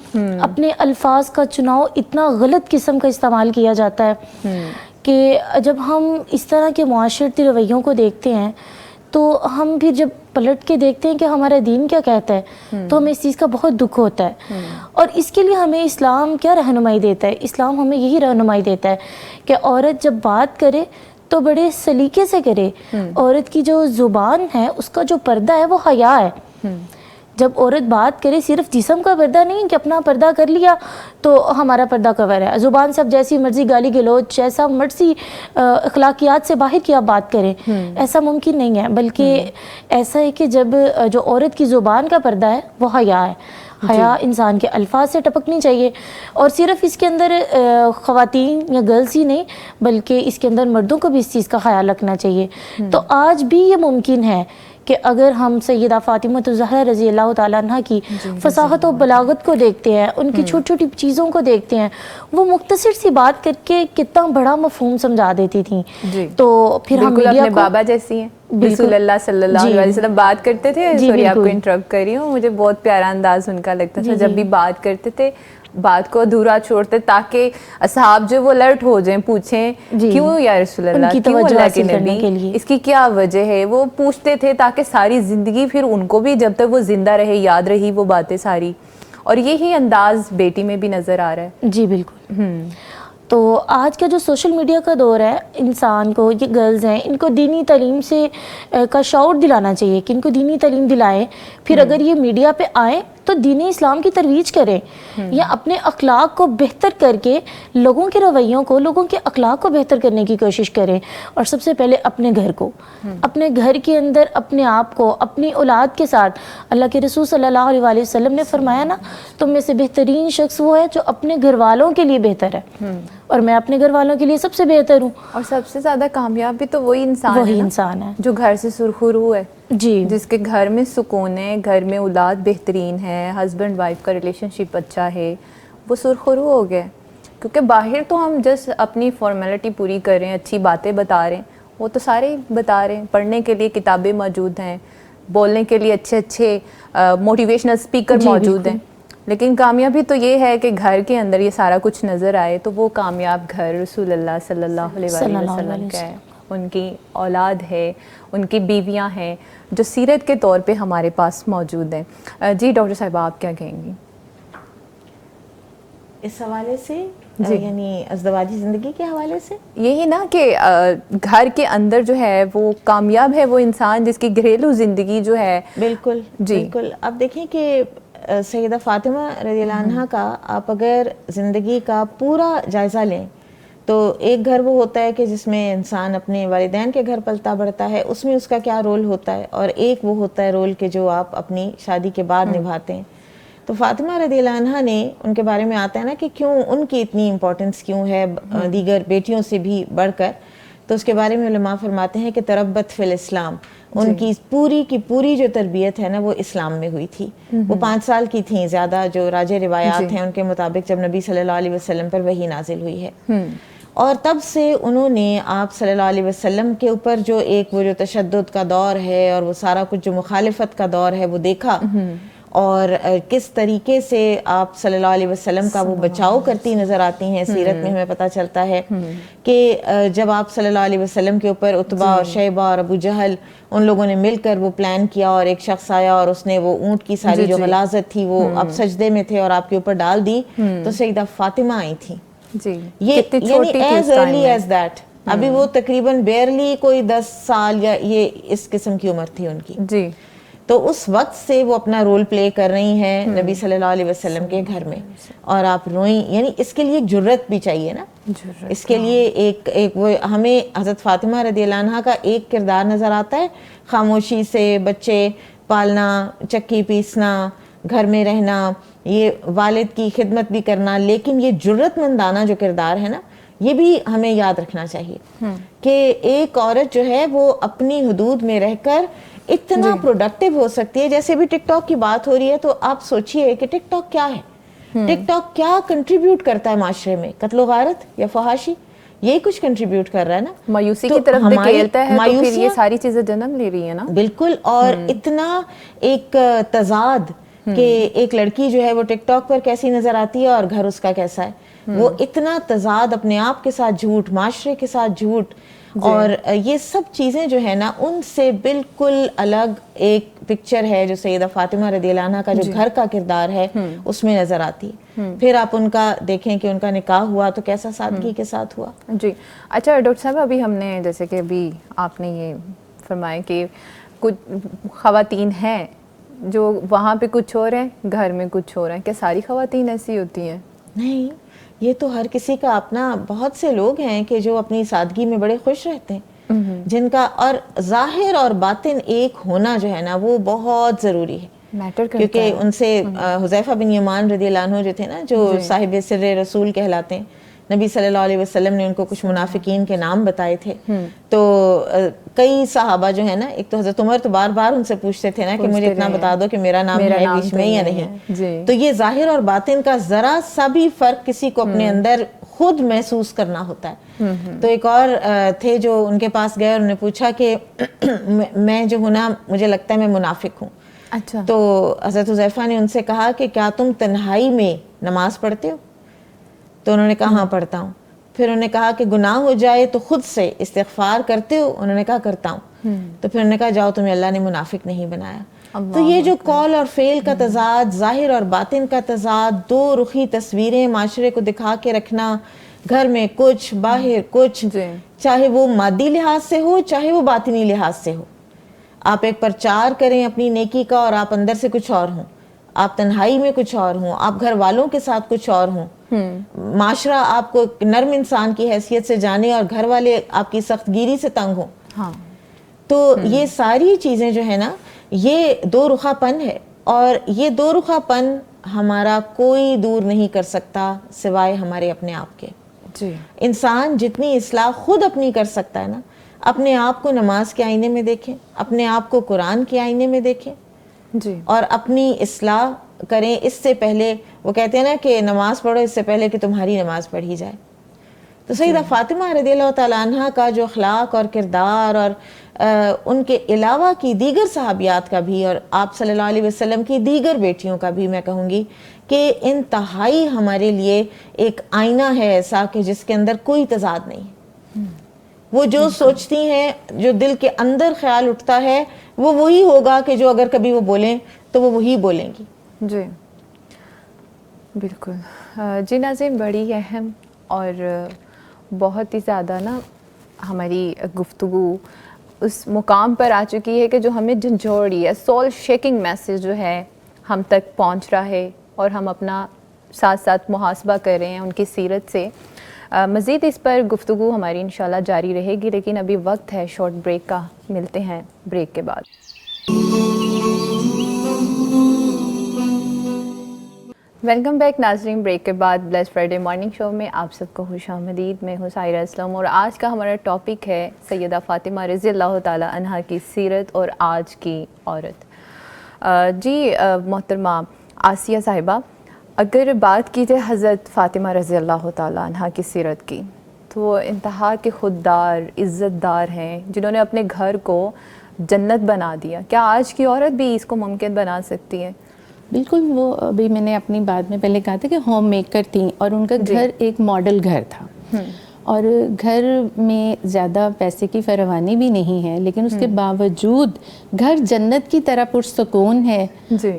اپنے الفاظ کا چناؤ اتنا غلط قسم کا استعمال کیا جاتا ہے کہ جب ہم اس طرح کے معاشرتی رویوں کو دیکھتے ہیں تو ہم بھی جب پلٹ کے دیکھتے ہیں کہ ہمارا دین کیا کہتا ہے تو ہمیں اس چیز کا بہت دکھ ہوتا ہے. اور اس کے لیے ہمیں اسلام کیا رہنمائی دیتا ہے؟ اسلام ہمیں یہی رہنمائی دیتا ہے کہ عورت جب بات کرے تو بڑے سلیقے سے کرے. عورت کی جو زبان ہے اس کا جو پردہ ہے وہ حیا ہے. جب عورت بات کرے صرف جسم کا پردہ نہیں کہ اپنا پردہ کر لیا تو ہمارا پردہ کور ہے, زبان سے اب جیسی مرضی گالی گلوچ, جیسا مرضی اخلاقیات سے باہر کی آپ بات کریں, ایسا ممکن نہیں ہے. بلکہ ایسا ہے کہ جب جو عورت کی زبان کا پردہ ہے وہ حیا ہے. حیا انسان کے الفاظ سے ٹپکنی چاہیے, اور صرف اس کے اندر خواتین یا گرلز ہی نہیں بلکہ اس کے اندر مردوں کو بھی اس چیز کا خیال رکھنا چاہیے. تو آج بھی یہ ممکن ہے کہ اگر ہم سیدہ فاطمہ الزہرا رضی اللہ تعالیٰ عنہ کی فصاحت و بلاغت کو دیکھتے ہیں, ان کی چھوٹی چھوٹی چیزوں کو دیکھتے ہیں, وہ مختصر سی بات کر کے کتنا بڑا مفہوم سمجھا دیتی تھیں. تو پھر ہم اپنے بابا جیسی ہیں, رسول اللہ صلی اللہ علیہ وسلم بات کرتے تھے, سوری آپ کو انٹرپٹ کر رہی ہوں, مجھے بہت پیارا انداز ان کا لگتا تھا, جب بھی بات کرتے تھے بات کو ادھورا چھوڑتے تاکہ اصحاب جو وہ الرٹ ہو جائیں, پوچھیں کیوں یا رسول اللہ, کیوں اللہ کے نبی, اس کی کیا وجہ ہے, وہ پوچھتے تھے تاکہ ساری زندگی پھر ان کو بھی جب تک وہ زندہ رہے یاد رہی وہ باتیں ساری. اور یہی انداز بیٹی میں بھی نظر آ رہا ہے. جی بالکل. تو آج کا جو سوشل میڈیا کا دور ہے, انسان کو, یہ گرلز ہیں, ان کو دینی تعلیم سے کا شعور دلانا چاہیے کہ ان کو دینی تعلیم دلائیں. پھر اگر یہ میڈیا پہ آئیں تو دین اسلام کی ترویج کریں, یا اپنے اخلاق کو بہتر کر کے لوگوں کے رویوں کو, لوگوں کے اخلاق کو بہتر کرنے کی کوشش کریں. اور سب سے پہلے اپنے گھر کو, اپنے گھر کے اندر اپنے آپ کو, اپنی اولاد کے ساتھ, اللہ کے رسول صلی اللہ علیہ وآلہ وسلم نے فرمایا نا, تم میں سے بہترین شخص وہ ہے جو اپنے گھر والوں کے لیے بہتر ہے, اور میں اپنے گھر والوں کے لیے سب سے بہتر ہوں. اور سب سے زیادہ کامیاب بھی تو وہی انسان ہے جو گھر سے سرخرو ہے, جی, جس کے گھر میں سکون ہے, گھر میں اولاد بہترین ہے, ہسبینڈ وائف کا ریلیشن شپ اچھا ہے, وہ سرخرو ہو گیا. کیونکہ باہر تو ہم جسٹ اپنی فارمیلٹی پوری کر رہے ہیں, اچھی باتیں بتا رہے ہیں, وہ تو سارے ہی بتا رہے ہیں, پڑھنے کے لیے کتابیں موجود ہیں, بولنے کے لیے اچھے اچھے موٹیویشنل اسپیکر موجود ہیں, لیکن کامیابی تو یہ ہے کہ گھر کے اندر یہ سارا کچھ نظر آئے. تو وہ کامیاب گھر رسول اللہ صلی اللہ علیہ وسلم کا ہے, ان کی اولاد ہے, ان کی بیویاں ہیں جو سیرت کے طور پہ ہمارے پاس موجود ہیں. جی ڈاکٹر صاحبہ آپ کیا کہیں گی اس حوالے سے؟ یعنی ازدواجی زندگی کے حوالے سے یہی نا کہ گھر کے اندر جو ہے وہ کامیاب ہے وہ انسان جس کی گھریلو زندگی جو ہے. بالکل بالکل. اب دیکھیں کہ سیدہ فاطمہ رضی اللہ عنہا کا آپ اگر زندگی کا پورا جائزہ لیں تو ایک گھر وہ ہوتا ہے کہ جس میں انسان اپنے والدین کے گھر پلتا بڑھتا ہے, اس میں اس کا کیا رول ہوتا ہے, اور ایک وہ ہوتا ہے رول کہ جو آپ اپنی شادی کے بعد نبھاتے ہیں. تو فاطمہ رضی اللہ عنہا نے, ان کے بارے میں آتا ہے نا کہ کیوں ان کی اتنی امپورٹنس کیوں ہے دیگر بیٹیوں سے بھی بڑھ کر, تو اس کے بارے میں علماء فرماتے ہیں کہ تربت فی الاسلام, ان کی پوری جو تربیت ہے نا وہ اسلام میں ہوئی تھی. وہ 5 سال کی تھیں زیادہ, جو راجہ روایات ہیں ان کے مطابق, جب نبی صلی اللہ علیہ وسلم پر وحی نازل ہوئی ہے. اور تب سے انہوں نے آپ صلی اللہ علیہ وسلم کے اوپر جو ایک وہ جو تشدد کا دور ہے اور وہ سارا کچھ جو مخالفت کا دور ہے وہ دیکھا, اور کس طریقے سے آپ صلی اللہ علیہ وسلم کا وہ بچاؤ کرتی نظر آتی ہیں. سیرت میں ہمیں پتہ چلتا ہے کہ جب آپ صلی اللہ علیہ وسلم کے اوپر عتبہ اور شیبہ اور ابو جہل ان لوگوں نے مل کر وہ پلان کیا, اور ایک شخص آیا اور اس نے وہ اونٹ کی ساری جو غلاظت تھی وہ آپ سجدے میں تھے اور آپ کے اوپر ڈال دی, تو سیدہ فاطمہ آئی تھیں. یہ یعنی ایز ارلی ایز دیٹ, ابھی وہ تقریباً بیئرلی کوئی 10 سال یا یہ اس قسم کی عمر تھی ان کی. جی, تو اس وقت سے وہ اپنا رول پلے کر رہی ہیں نبی صلی اللہ علیہ وسلم کے گھر میں, اور آپ روئیں. یعنی اس کے لیے ایک جرت بھی چاہیے نا, اس کے لیے ایک وہ ہمیں حضرت فاطمہ رضی اللہ عنہا کا ایک کردار نظر آتا ہے, خاموشی سے بچے پالنا, چکی پیسنا, گھر میں رہنا, یہ والد کی خدمت بھی کرنا, لیکن یہ جرت مندانہ جو کردار ہے نا یہ بھی ہمیں یاد رکھنا چاہیے کہ ایک عورت جو ہے وہ اپنی حدود میں رہ کر اتنا پروڈکٹیو ہو سکتی ہے. جیسے بھی ٹک ٹاک کی بات ہو رہی ہے تو آپ سوچئے کہ ٹک ٹاک کیا ہے, ٹک ٹاک کیا کنٹریبیوٹ کرتا ہے معاشرے میں, قتل و غارت یا فحاشی, یہی کچھ کنٹریبیوٹ کر رہا ہے نا, مایوسی کی طرف دھکیلتا ہے, تو پھر یہ ساری چیزیں جنم لے رہی ہیں نا. بالکل. اور اتنا ایک تضاد کہ ایک لڑکی جو ہے وہ ٹک ٹاک پر کیسی نظر آتی ہے اور گھر اس کا کیسا ہے, وہ اتنا تضاد, اپنے آپ کے ساتھ جھوٹ, معاشرے کے ساتھ جھوٹ, اور یہ سب چیزیں جو ہے نا ان سے بالکل الگ ایک پکچر ہے جو سیدہ فاطمہ رضی اللہ عنہا کا جو گھر کا کردار ہے اس میں نظر آتی ہے. پھر آپ ان کا دیکھیں کہ ان کا نکاح ہوا تو کیسا سادگی کے ساتھ ہوا. جی اچھا ڈاکٹر صاحب, ابھی ہم نے جیسے کہ ابھی آپ نے یہ فرمایا کہ کچھ خواتین ہیں جو وہاں پہ کچھ ہو رہے ہیں, گھر میں کچھ ہو رہا ہے, کیا ساری خواتین ایسی ہوتی ہیں؟ نہیں, یہ تو ہر کسی کا اپنا, بہت سے لوگ ہیں کہ جو اپنی سادگی میں بڑے خوش رہتے ہیں, جن کا اور ظاہر اور باطن ایک ہونا جو ہے نا وہ بہت ضروری ہے, کیونکہ ان سے حذیفہ بن یمان رضی اللہ عنہ جو تھے نا, جو صاحب سر رسول کہلاتے ہیں, نبی صلی اللہ علیہ وسلم نے ان کو کچھ منافقین کے نام بتائے تھے. تو کئی صحابہ جو ہے نا, ایک تو حضرت عمر تو بار بار ان سے پوچھتے تھے نا کہ مجھے اتنا بتا دو کہ میرا نام ہے بیچ میں یا نہیں. تو یہ ظاہر اور باطن کا ذرا سا بھی فرق کسی کو اپنے اندر خود محسوس کرنا ہوتا ہے. تو ایک اور تھے جو ان کے پاس گئے اور انہوں نے پوچھا کہ میں جو ہوں نا مجھے لگتا ہے میں منافق ہوں. اچھا. تو حضرت حذیفہ نے ان سے کہا کہ کیا تم تنہائی میں نماز پڑھتے ہو؟ تو انہوں نے کہا ہاں پڑھتا ہوں. پھر انہوں نے کہا کہ گناہ ہو جائے تو خود سے استغفار کرتے ہو؟ انہوں نے کہا کرتا ہوں. تو پھر انہوں نے کہا جاؤ تمہیں اللہ نے منافق نہیں بنایا. تو یہ جو قول اور فعل کا تضاد، ظاہر اور باطن کا تضاد، دو رخی تصویریں معاشرے کو دکھا کے رکھنا، گھر میں کچھ باہر کچھ، چاہے وہ مادی لحاظ سے ہو چاہے وہ باطنی لحاظ سے ہو. آپ ایک پرچار کریں اپنی نیکی کا اور آپ اندر سے کچھ اور ہوں، آپ تنہائی میں کچھ اور ہوں، آپ گھر والوں کے ساتھ کچھ اور ہوں. معاشرہ آپ کو نرم انسان کی حیثیت سے جانے اور گھر والے آپ کی سخت گیری سے تنگ ہوں. تو یہ ساری چیزیں جو ہے نا، یہ دو رخا پن ہے، اور یہ دو رخا پن ہمارا کوئی دور نہیں کر سکتا سوائے ہمارے اپنے آپ کے. انسان جتنی اصلاح خود اپنی کر سکتا ہے نا، اپنے آپ کو نماز کے آئینے میں دیکھیں، اپنے آپ کو قرآن کے آئینے میں دیکھیں اور اپنی اصلاح کریں. اس سے پہلے وہ کہتے ہیں نا کہ نماز پڑھو اس سے پہلے کہ تمہاری نماز پڑھی جائے. تو سیدہ فاطمہ رضی اللہ تعالیٰ عنہ کا جو اخلاق اور کردار اور ان کے علاوہ کی دیگر صحابیات کا بھی، اور آپ صلی اللہ علیہ وسلم کی دیگر بیٹیوں کا بھی، میں کہوں گی کہ انتہائی ہمارے لیے ایک آئینہ ہے ایسا کہ جس کے اندر کوئی تضاد نہیں. وہ جو سوچتی ہیں، جو دل کے اندر خیال اٹھتا ہے، وہ وہی ہوگا کہ جو اگر کبھی وہ بولیں تو وہ وہی بولیں گی. جی بالکل. جی ناظرین، بڑی اہم اور بہت ہی زیادہ نا ہماری گفتگو اس مقام پر آ چکی ہے کہ جو ہمیں جھنجھوڑی ہے، سول شیکنگ میسیج جو ہے ہم تک پہنچ رہا ہے، اور ہم اپنا ساتھ ساتھ محاسبہ کر رہے ہیں ان کی سیرت سے. مزید اس پر گفتگو ہماری انشاءاللہ جاری رہے گی، لیکن ابھی وقت ہے شارٹ بریک کا. ملتے ہیں بریک کے بعد. ویلکم بیک ناظرین. بریک کے بعد بلیس فرائیڈے مارننگ شو میں آپ سب کو خوش آمدید. میں ہوں سائرہ اسلم، اور آج کا ہمارا ٹاپک ہے سیدہ فاطمہ رضی اللہ تعالی عنہا کی سیرت اور آج کی عورت. جی محترمہ آسیہ صاحبہ، اگر بات کی جائے حضرت فاطمہ رضی اللہ تعالی عنہا کی سیرت کی، تو وہ انتہا کے خوددار، عزت دار ہیں، جنہوں نے اپنے گھر کو جنت بنا دیا. کیا آج کی عورت بھی اس کو ممکن بنا سکتی ہے؟ بالکل. وہ ابھی میں نے اپنی بات میں پہلے کہا تھا کہ ہوم میکر تھیں، اور ان کا گھر ایک ماڈل گھر تھا، اور گھر میں زیادہ پیسے کی فراوانی بھی نہیں ہے، لیکن اس کے باوجود گھر جنت کی طرح پرسکون ہے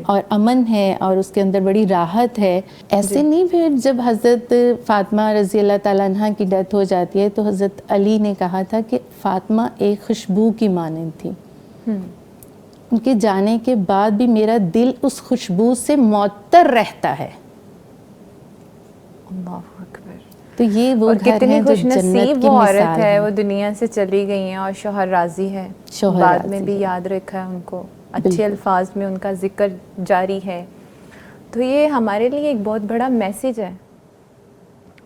اور امن ہے، اور اس کے اندر بڑی راحت ہے. ایسے نہیں. پھر جب حضرت فاطمہ رضی اللہ تعالیٰ عنہ کی ڈیتھ ہو جاتی ہے تو حضرت علی نے کہا تھا کہ فاطمہ ایک خوشبو کی مانند تھی. ان کے جانے کے بعد بھی میرا دل اس خوشبو سے معطر رہتا ہے. اللہ اکبر. تو یہ وہ گھر ہیں جو جنت کی عورت ہے. وہ دنیا سے چلی گئی ہیں اور شوہر راضی ہے، بعد میں بھی یاد رکھا ہے ان کو، اچھے الفاظ میں ان کا ذکر جاری ہے. تو یہ ہمارے لیے ایک بہت بڑا میسیج ہے.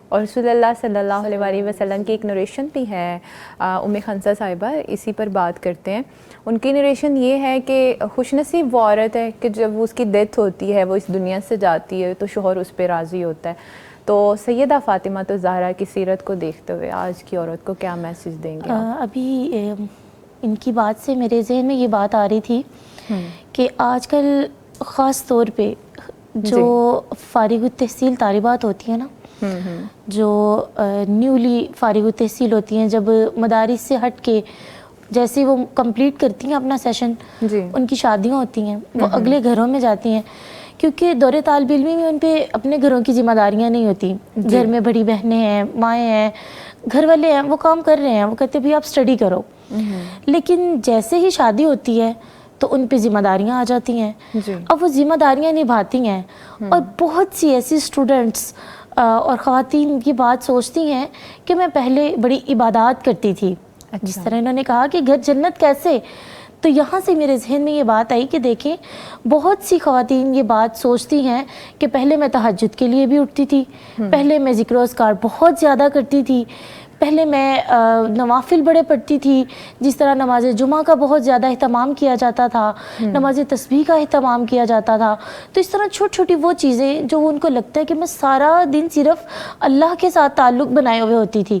اور رسول اللہ صلی اللہ علیہ وسلم کی ایک نریشن بھی ہے، ام خنسہ صاحبہ اسی پر بات کرتے ہیں. ان کی نریشن یہ ہے کہ خوش نصیب وہ عورت ہے کہ جب اس کی ڈیتھ ہوتی ہے، وہ اس دنیا سے جاتی ہے، تو شوہر اس پہ راضی ہوتا ہے. تو سیدہ فاطمہ تو زہرا کی سیرت کو دیکھتے ہوئے آج کی عورت کو کیا میسیج دیں گے؟ ابھی ان کی بات سے میرے ذہن میں یہ بات آ رہی تھی کہ آج کل خاص طور پہ جو فارغ التحصیل طالبات ہوتی ہیں نا، جو نیولی فارغ التحصیل ہوتی ہیں، جب مدارس سے ہٹ کے جیسے وہ کمپلیٹ کرتی ہیں اپنا سیشن، ان کی شادیاں ہوتی ہیں، وہ اگلے گھروں میں جاتی ہیں، کیونکہ دور طالب علمی میں ان پہ اپنے گھروں کی ذمہ داریاں نہیں ہوتی. گھر میں بڑی بہنیں ہیں، مائیں ہیں، گھر والے ہیں، وہ کام کر رہے ہیں، وہ کہتے ہیں بھی آپ اسٹڈی کرو. لیکن جیسے ہی شادی ہوتی ہے تو ان پہ ذمہ داریاں آ جاتی ہیں. اب وہ ذمہ داریاں نبھاتی ہیں، اور بہت سی ایسی اسٹوڈنٹس اور خواتین کی بات سوچتی ہیں کہ میں پہلے بڑی عبادات کرتی تھی، جس طرح انہوں نے کہا کہ گھر جنت کیسے. تو یہاں سے میرے ذہن میں یہ بات آئی کہ دیکھیں، بہت سی خواتین یہ بات سوچتی ہیں کہ پہلے میں تہجد کے لیے بھی اٹھتی تھی، پہلے میں ذکر و اذکار بہت زیادہ کرتی تھی، پہلے میں نوافل بڑے پڑھتی تھی، جس طرح نماز جمعہ کا بہت زیادہ اہتمام کیا جاتا تھا، نماز تسبیح کا اہتمام کیا جاتا تھا. تو اس طرح چھوٹی چھوٹی وہ چیزیں جو ان کو لگتا ہے کہ میں سارا دن صرف اللہ کے ساتھ تعلق بنائے ہوئے ہوتی تھی.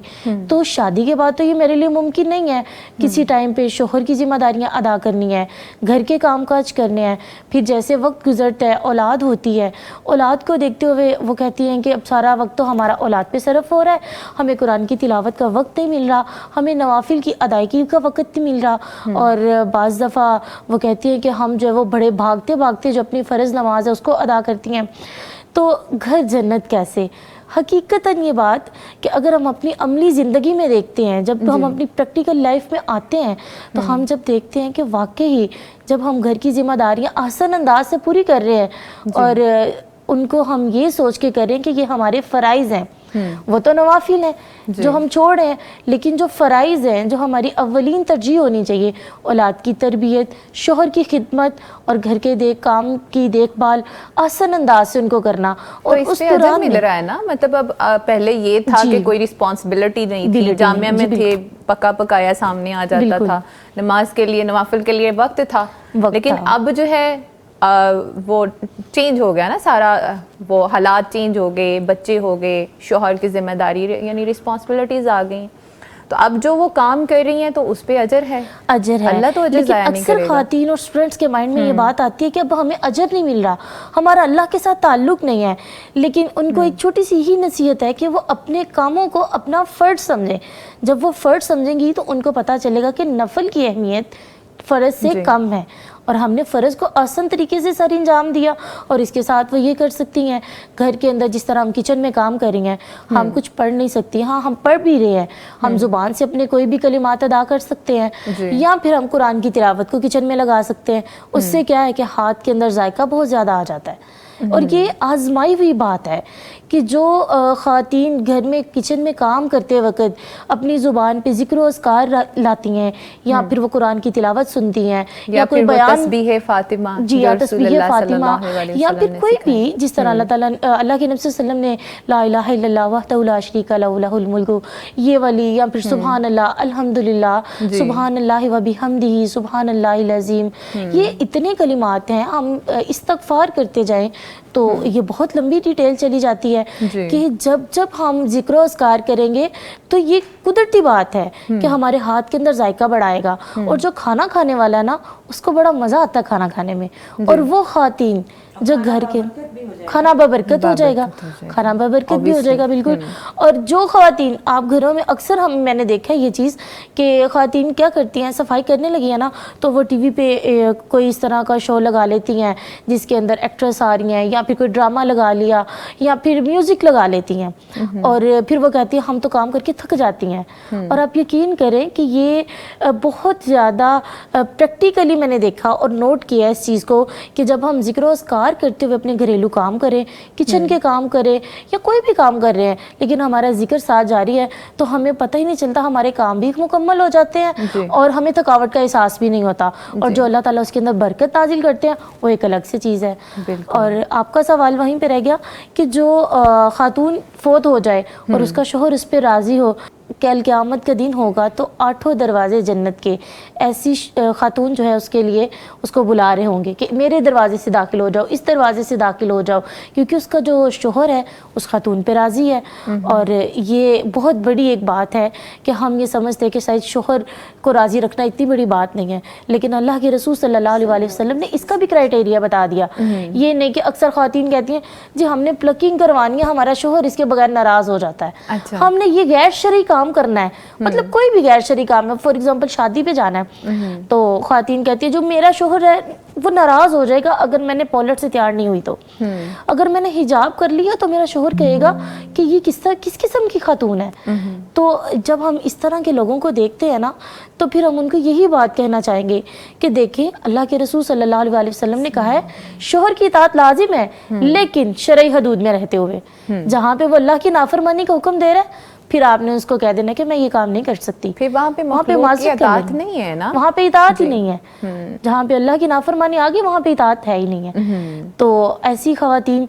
تو شادی کے بعد تو یہ میرے لیے ممکن نہیں ہے. کسی ٹائم پہ شوہر کی ذمہ داریاں ادا کرنی ہے، گھر کے کام کاج کرنے ہیں، پھر جیسے وقت گزرتا ہے اولاد ہوتی ہے، اولاد کو دیکھتے ہوئے وہ کہتی ہیں کہ اب سارا وقت تو ہمارا اولاد پہ صرف ہو رہا ہے، ہمیں قرآن کی تلاوت کا وقت نہیں مل رہا، ہمیں نوافل کی ادائیگی کا وقت نہیں مل رہا. اور بعض دفعہ وہ کہتی ہیں کہ ہم جو ہے وہ بڑے بھاگتے بھاگتے جو اپنی فرض نماز ہے اس کو ادا کرتی ہیں. تو گھر جنت کیسے؟ حقیقتاً یہ بات کہ اگر ہم اپنی عملی زندگی میں دیکھتے ہیں، جب ہم اپنی پریکٹیکل لائف میں آتے ہیں تو ہم جب دیکھتے ہیں کہ واقعی جب ہم گھر کی ذمہ داریاں آسان انداز سے پوری کر رہے ہیں اور ان کو ہم یہ سوچ کے کریں کہ یہ ہمارے فرائض ہیں، وہ تو نوافل ہیں جو ہم چھوڑ رہے ہیں، لیکن جو فرائض ہیں جو ہماری اولین ترجیح ہونی چاہیے، اولاد کی تربیت، شوہر کی خدمت اور گھر کے کام کی دیکھ بھال آسان انداز سے ان کو کرنا. اور اس پہ اجر مل رہا ہے نا. مطلب اب پہلے یہ تھا کہ کوئی رسپانسبلٹی نہیں تھی، جامعہ میں تھے، پکا پکایا سامنے آ جاتا تھا، نماز کے لیے نوافل کے لیے وقت تھا. لیکن اب جو ہے وہ چینج ہو گیا نا سارا، وہ حالات چینج ہو گئے، بچے ہو گئے، شوہر کی ذمہ داری یعنی رسپانسبلٹیز آ گئیں. تو اب جو وہ کام کر رہی ہیں تو اس پہ اجر ہے، اللہ تو اجر ضائع نہیں کرے گا. اکثر خواتین اور اسٹوڈنٹس کے مائنڈ میں یہ بات آتی ہے کہ اب ہمیں اجر نہیں مل رہا، ہمارا اللہ کے ساتھ تعلق نہیں ہے. لیکن ان کو ایک چھوٹی سی ہی نصیحت ہے کہ وہ اپنے کاموں کو اپنا فرض سمجھیں. جب وہ فرض سمجھیں گی تو ان کو پتہ چلے گا کہ نفل کی اہمیت فرض سے کم ہے، اور ہم نے فرض کو آسان طریقے سے سر انجام دیا. اور اس کے ساتھ وہ یہ کر سکتی ہیں گھر کے اندر، جس طرح ہم کچن میں کام کر رہی ہیں، ہم کچھ پڑھ نہیں سکتی، ہاں ہم پڑھ بھی رہے ہیں، ہم زبان سے اپنے کوئی بھی کلمات ادا کر سکتے ہیں، یا پھر ہم قرآن کی تلاوت کو کچن میں لگا سکتے ہیں. اس سے کیا ہے کہ ہاتھ کے اندر ذائقہ بہت زیادہ آ جاتا ہے. اور یہ آزمائی ہوئی بات ہے کہ جو خواتین گھر میں کچن میں کام کرتے وقت اپنی زبان پہ ذکر و اذکار لاتی ہیں، یا پھر وہ قرآن کی تلاوت سنتی ہیں، یا کوئی بیان، تسبیح فاطمہ، یا تسبیح فاطمہ، یا پھر کوئی بھی جس طرح اللہ تعالیٰ اللہ کے نبی صلی اللہ علیہ وسلم نے لا الہ الا اللہ وحدہ لا شریک لہ لہ الملک، یہ والی، یا پھر سبحان اللہ، الحمدللہ، سبحان اللہ و بحمدہ، سبحان اللہ العظیم. یہ اتنے کلمات ہیں، ہم استغفار کرتے جائیں تو یہ بہت لمبی ڈیٹیل چلی جاتی ہے کہ جب ہم ذکر و اذکار کریں گے تو یہ قدرتی بات ہے کہ ہمارے ہاتھ کے اندر ذائقہ بڑھائے گا. اور جو کھانا کھانے والا ہے نا اس کو بڑا مزہ آتا ہے کھانا کھانے میں. اور وہ خواتین جو گھر کے کھانا ببرکت ہو جائے گا، کھانا ببرکت بھی ہو جائے گا بالکل. اور جو خواتین آپ گھروں میں اکثر میں نے دیکھا ہے یہ چیز کہ خواتین کیا کرتی ہیں، صفائی کرنے لگی ہیں نا تو وہ ٹی وی پہ کوئی اس طرح کا شو لگا لیتی ہیں جس کے اندر ایکٹریس آ رہی ہیں، یا پھر کوئی ڈرامہ لگا لیا، یا پھر میوزک لگا لیتی ہیں، اور پھر وہ کہتی ہیں ہم تو کام کر کے تھک جاتی ہیں. اور آپ یقین کریں کہ یہ بہت زیادہ پریکٹیکلی میں نے دیکھا اور نوٹ کیا اس چیز کو کہ جب ہم ذکر و اذکار کرتے ہوئے اپنے گھریلو کام کریں، کچن کے کام کریں، یا کوئی بھی کام کر رہے ہیں، لیکن ہمارا ذکر ساتھ جاری ہے تو ہمیں پتہ ہی نہیں چلتا، ہمارے کام بھی مکمل ہو جاتے ہیں اور ہمیں تھکاوٹ کا احساس بھی نہیں ہوتا. اور جو اللہ تعالیٰ اس کے اندر برکت نازل کرتے ہیں وہ ایک الگ سے چیز ہے. اور آپ کا سوال وہیں پہ رہ گیا کہ جو خاتون فوت ہو جائے اور اس کا شوہر اس پہ راضی ہو، کل قیامت کا دن ہوگا تو 8 دروازے جنت کے ایسی خاتون جو ہے اس کے لیے اس کو بلا رہے ہوں گے کہ میرے دروازے سے داخل ہو جاؤ، اس دروازے سے داخل ہو جاؤ، کیونکہ اس کا جو شوہر ہے اس خاتون پہ راضی ہے. اور یہ بہت بڑی ایک بات ہے کہ ہم یہ سمجھتے ہیں کہ شاید شوہر کو راضی رکھنا اتنی بڑی بات نہیں ہے، لیکن اللہ کے رسول صلی اللہ علیہ وسلم نے اس کا بھی کرائٹیریا بتا دیا. یہ نہیں کہ اکثر خواتین کہتی ہیں جی ہم نے پلکنگ کروانی ہے، ہمارا شوہر اس کے بغیر ناراض ہو جاتا ہے. ہم نے یہ غیر شرعی کام کرنا ہے، مطلب کوئی بھی غیر شرعی کام ہے، فار ایگزامپل شادی پہ جانا ہے تو خواتین کہتی ہے جو میرا شوہر ہے وہ ناراض ہو جائے گا اگر میں نے پالٹ سے تیار نہیں ہوئی تو، اگر میں نے حجاب کر لیا تو میرا شوہر کہے گا کہ یہ کس قسم کی خاتون ہے. تو جب ہم اس طرح کے لوگوں کو دیکھتے ہیں نا تو پھر ہم ان کو یہی بات کہنا چاہیں گے کہ دیکھیں اللہ کے رسول صلی اللہ علیہ وسلم نے کہا ہے شوہر کی اطاعت لازم ہے لیکن شرعی حدود میں رہتے ہوئے. جہاں پہ وہ اللہ کی نافرمانی کا حکم دے رہا ہے پھر آپ نے اس کو کہہ دینا کہ میں یہ کام نہیں کر سکتی. پھر وہاں پہ معصیت اطاعت نہیں ہے نا, وہاں پہ اطاعت ہی نہیں ہے. جہاں پہ اللہ کی نافرمانی آ گئی وہاں پہ اطاعت ہے ہی نہیں ہے. تو ایسی خواتین,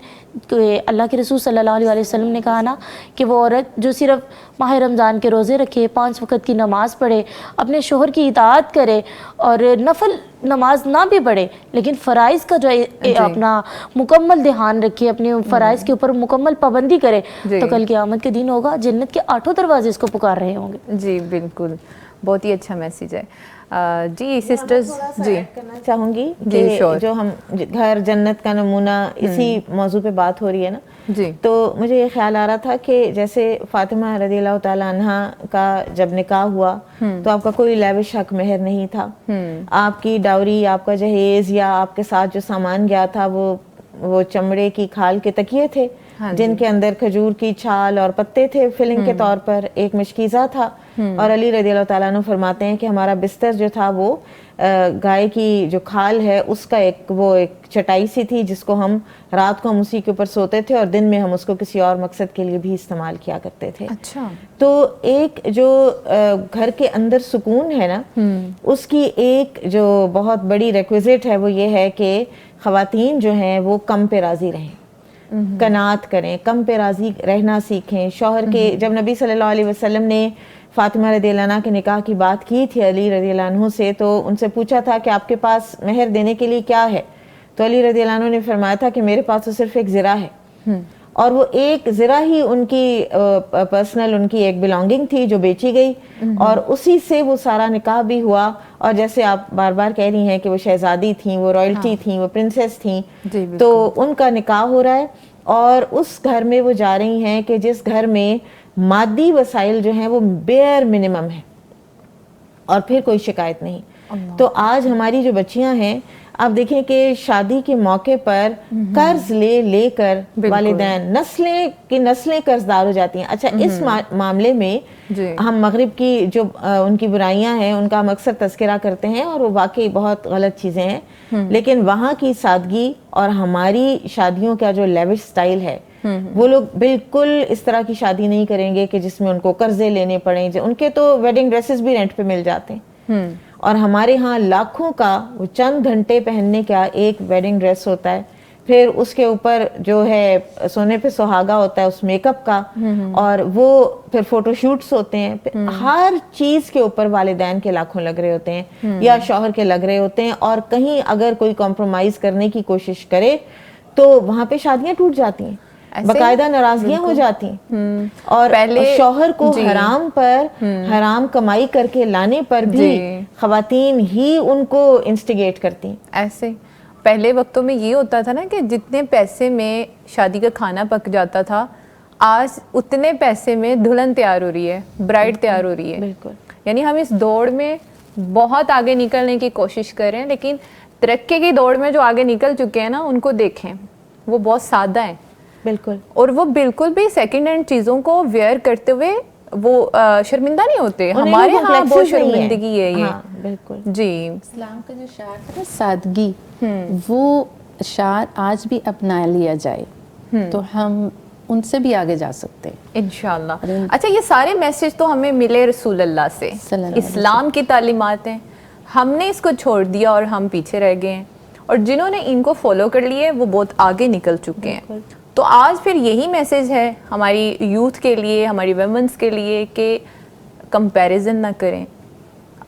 اللہ کے رسول صلی اللہ علیہ وسلم نے کہا نا کہ وہ عورت جو صرف ماہ رمضان کے روزے رکھے, 5 وقت کی نماز پڑھے, اپنے شوہر کی اطاعت کرے اور نفل نماز نہ بھی پڑھے لیکن فرائض کا جو اپنا مکمل دھیان رکھے, اپنے فرائض کے اوپر مکمل پابندی کرے, تو کل قیامت کے دن ہوگا جنت کے 8 دروازے اس کو پکار رہے ہوں گے. جی بالکل, بہت ہی اچھا میسیج ہے. جی سسٹرز, جی کرنا چاہوں گی کہ جو ہم گھر جنت کا نمونہ اسی موضوع پہ بات ہو رہی ہے نا, جی تو مجھے یہ خیال آ رہا تھا کہ جیسے فاطمہ رضی اللہ تعالیٰ عنہا کا جب نکاح ہوا تو آپ کا کوئی لیوش حق مہر نہیں تھا. آپ کی ڈاوری, آپ کا جہیز یا آپ کے ساتھ جو سامان گیا تھا وہ چمڑے کی کھال کے تکیے تھے جن کے اندر کھجور کی چھال اور پتے تھے فلنگ کے طور پر, ایک مشکیزہ تھا. اور علی رضی اللہ تعالیٰ عنہ فرماتے ہیں کہ ہمارا بستر جو تھا وہ گائے کی جو کھال ہے اس کا ایک چٹائی سی تھی جس کو ہم رات کو ہم اسی کے اوپر سوتے تھے اور دن میں ہم اس کو کسی اور مقصد کے لیے بھی استعمال کیا کرتے تھے. اچھا, تو ایک جو گھر کے اندر سکون ہے نا, اس کی ایک جو بہت بڑی ریکویزٹ ہے وہ یہ ہے کہ خواتین جو ہیں وہ کم پہ راضی رہیں, قناعت کریں, کم پہ راضی رہنا سیکھیں. شوہر کے جب نبی صلی اللہ علیہ وسلم نے فاطمہ رضی اللہ عنہ کے نکاح کی بات کی تھی علی رضی اللہ عنہ سے, تو ان سے پوچھا تھا کہ آپ کے پاس مہر دینے کے لیے کیا ہے, تو علی رضی اللہ عنہ نے فرمایا تھا کہ میرے پاس تو صرف ایک زرہ ہے. اور وہ ایک زرہ ہی ان کی پرسنل, ان کی ایک بلانگنگ تھی جو بیچی گئی, اور اسی سے وہ سارا نکاح بھی ہوا. اور جیسے آپ بار بار کہہ رہی ہیں کہ وہ شہزادی تھیں, وہ رائلٹی تھیں, وہ پرنسس تھیں, تو ان کا نکاح ہو رہا ہے اور اس گھر میں وہ جا رہی ہیں کہ جس گھر میں مادی وسائل جو ہیں وہ بیئر منیمم ہیں اور پھر کوئی شکایت نہیں. تو آج ہماری جو بچیاں ہیں, آپ دیکھیں کہ شادی کے موقع پر قرض لے کر والدین نسلیں قرضدار ہو جاتی ہیں. اچھا, اس معاملے میں ہم مغرب کی جو ان کی برائیاں ہیں ان کا ہم اکثر تذکرہ کرتے ہیں اور وہ واقعی بہت غلط چیزیں ہیں, لیکن وہاں کی سادگی اور ہماری شادیوں کا جو لیوش سٹائل ہے, وہ لوگ بالکل اس طرح کی شادی نہیں کریں گے کہ جس میں ان کو قرضے لینے پڑیں. ان کے تو ویڈنگ ڈریسز بھی رینٹ پہ مل جاتے ہیں, اور ہمارے ہاں لاکھوں کا وہ چند گھنٹے پہننے کا ایک ویڈنگ ڈریس ہوتا ہے, پھر اس کے اوپر جو ہے سونے پہ سہاگا ہوتا ہے اس میک اپ کا, اور وہ پھر فوٹو شوٹس ہوتے ہیں. ہر چیز کے اوپر والدین کے لاکھوں لگ رہے ہوتے ہیں یا شوہر کے لگ رہے ہوتے ہیں, اور کہیں اگر کوئی کمپرومائز کرنے کی کوشش کرے تو وہاں پہ شادیاں ٹوٹ جاتی ہیں, باقاعدہ ناراضگیاں ہو جاتی ہیں. اور شوہر کو حرام پر حرام کمائی کر کے لانے پر بھی خواتین ہی ان کو انسٹیگیٹ کرتی ہیں. ایسے پہلے وقتوں میں یہ ہوتا تھا نا کہ جتنے پیسے میں شادی کا کھانا پک جاتا تھا, آج اتنے پیسے میں دلہن تیار ہو رہی ہے, برائڈ تیار ہو رہی ہے. بالکل, یعنی ہم اس دوڑ میں بہت آگے نکلنے کی کوشش کر رہے ہیں, لیکن ترقی کی دوڑ میں جو آگے نکل چکے ہیں نا ان کو دیکھیں, وہ بہت سادہ ہیں. بالکل, اور وہ بالکل بھی سیکنڈ ہینڈ چیزوں کو ویئر کرتے ہوئے وہ شرمندہ نہیں ہوتے. ہمارے ہاں بہت شرمندگی ہے یہ. بالکل, جی. اسلام کا جو شعار ہے سادگی, وہ شعار آج بھی اپنا لیا جائے تو ہم ان سے بھی آگے جا سکتے ہیں انشاءاللہ. اچھا, یہ سارے میسج تو ہمیں ملے رسول اللہ سے, اسلام کی تعلیمات ہیں, ہم نے اس کو چھوڑ دیا اور ہم پیچھے رہ گئے ہیں, اور جنہوں نے ان کو فالو کر لیے وہ بہت آگے نکل چکے ہیں. تو آج پھر یہی میسج ہے ہماری یوتھ کے لیے, ہماری ویمنس کے لیے کہ کمپیریزن نہ کریں.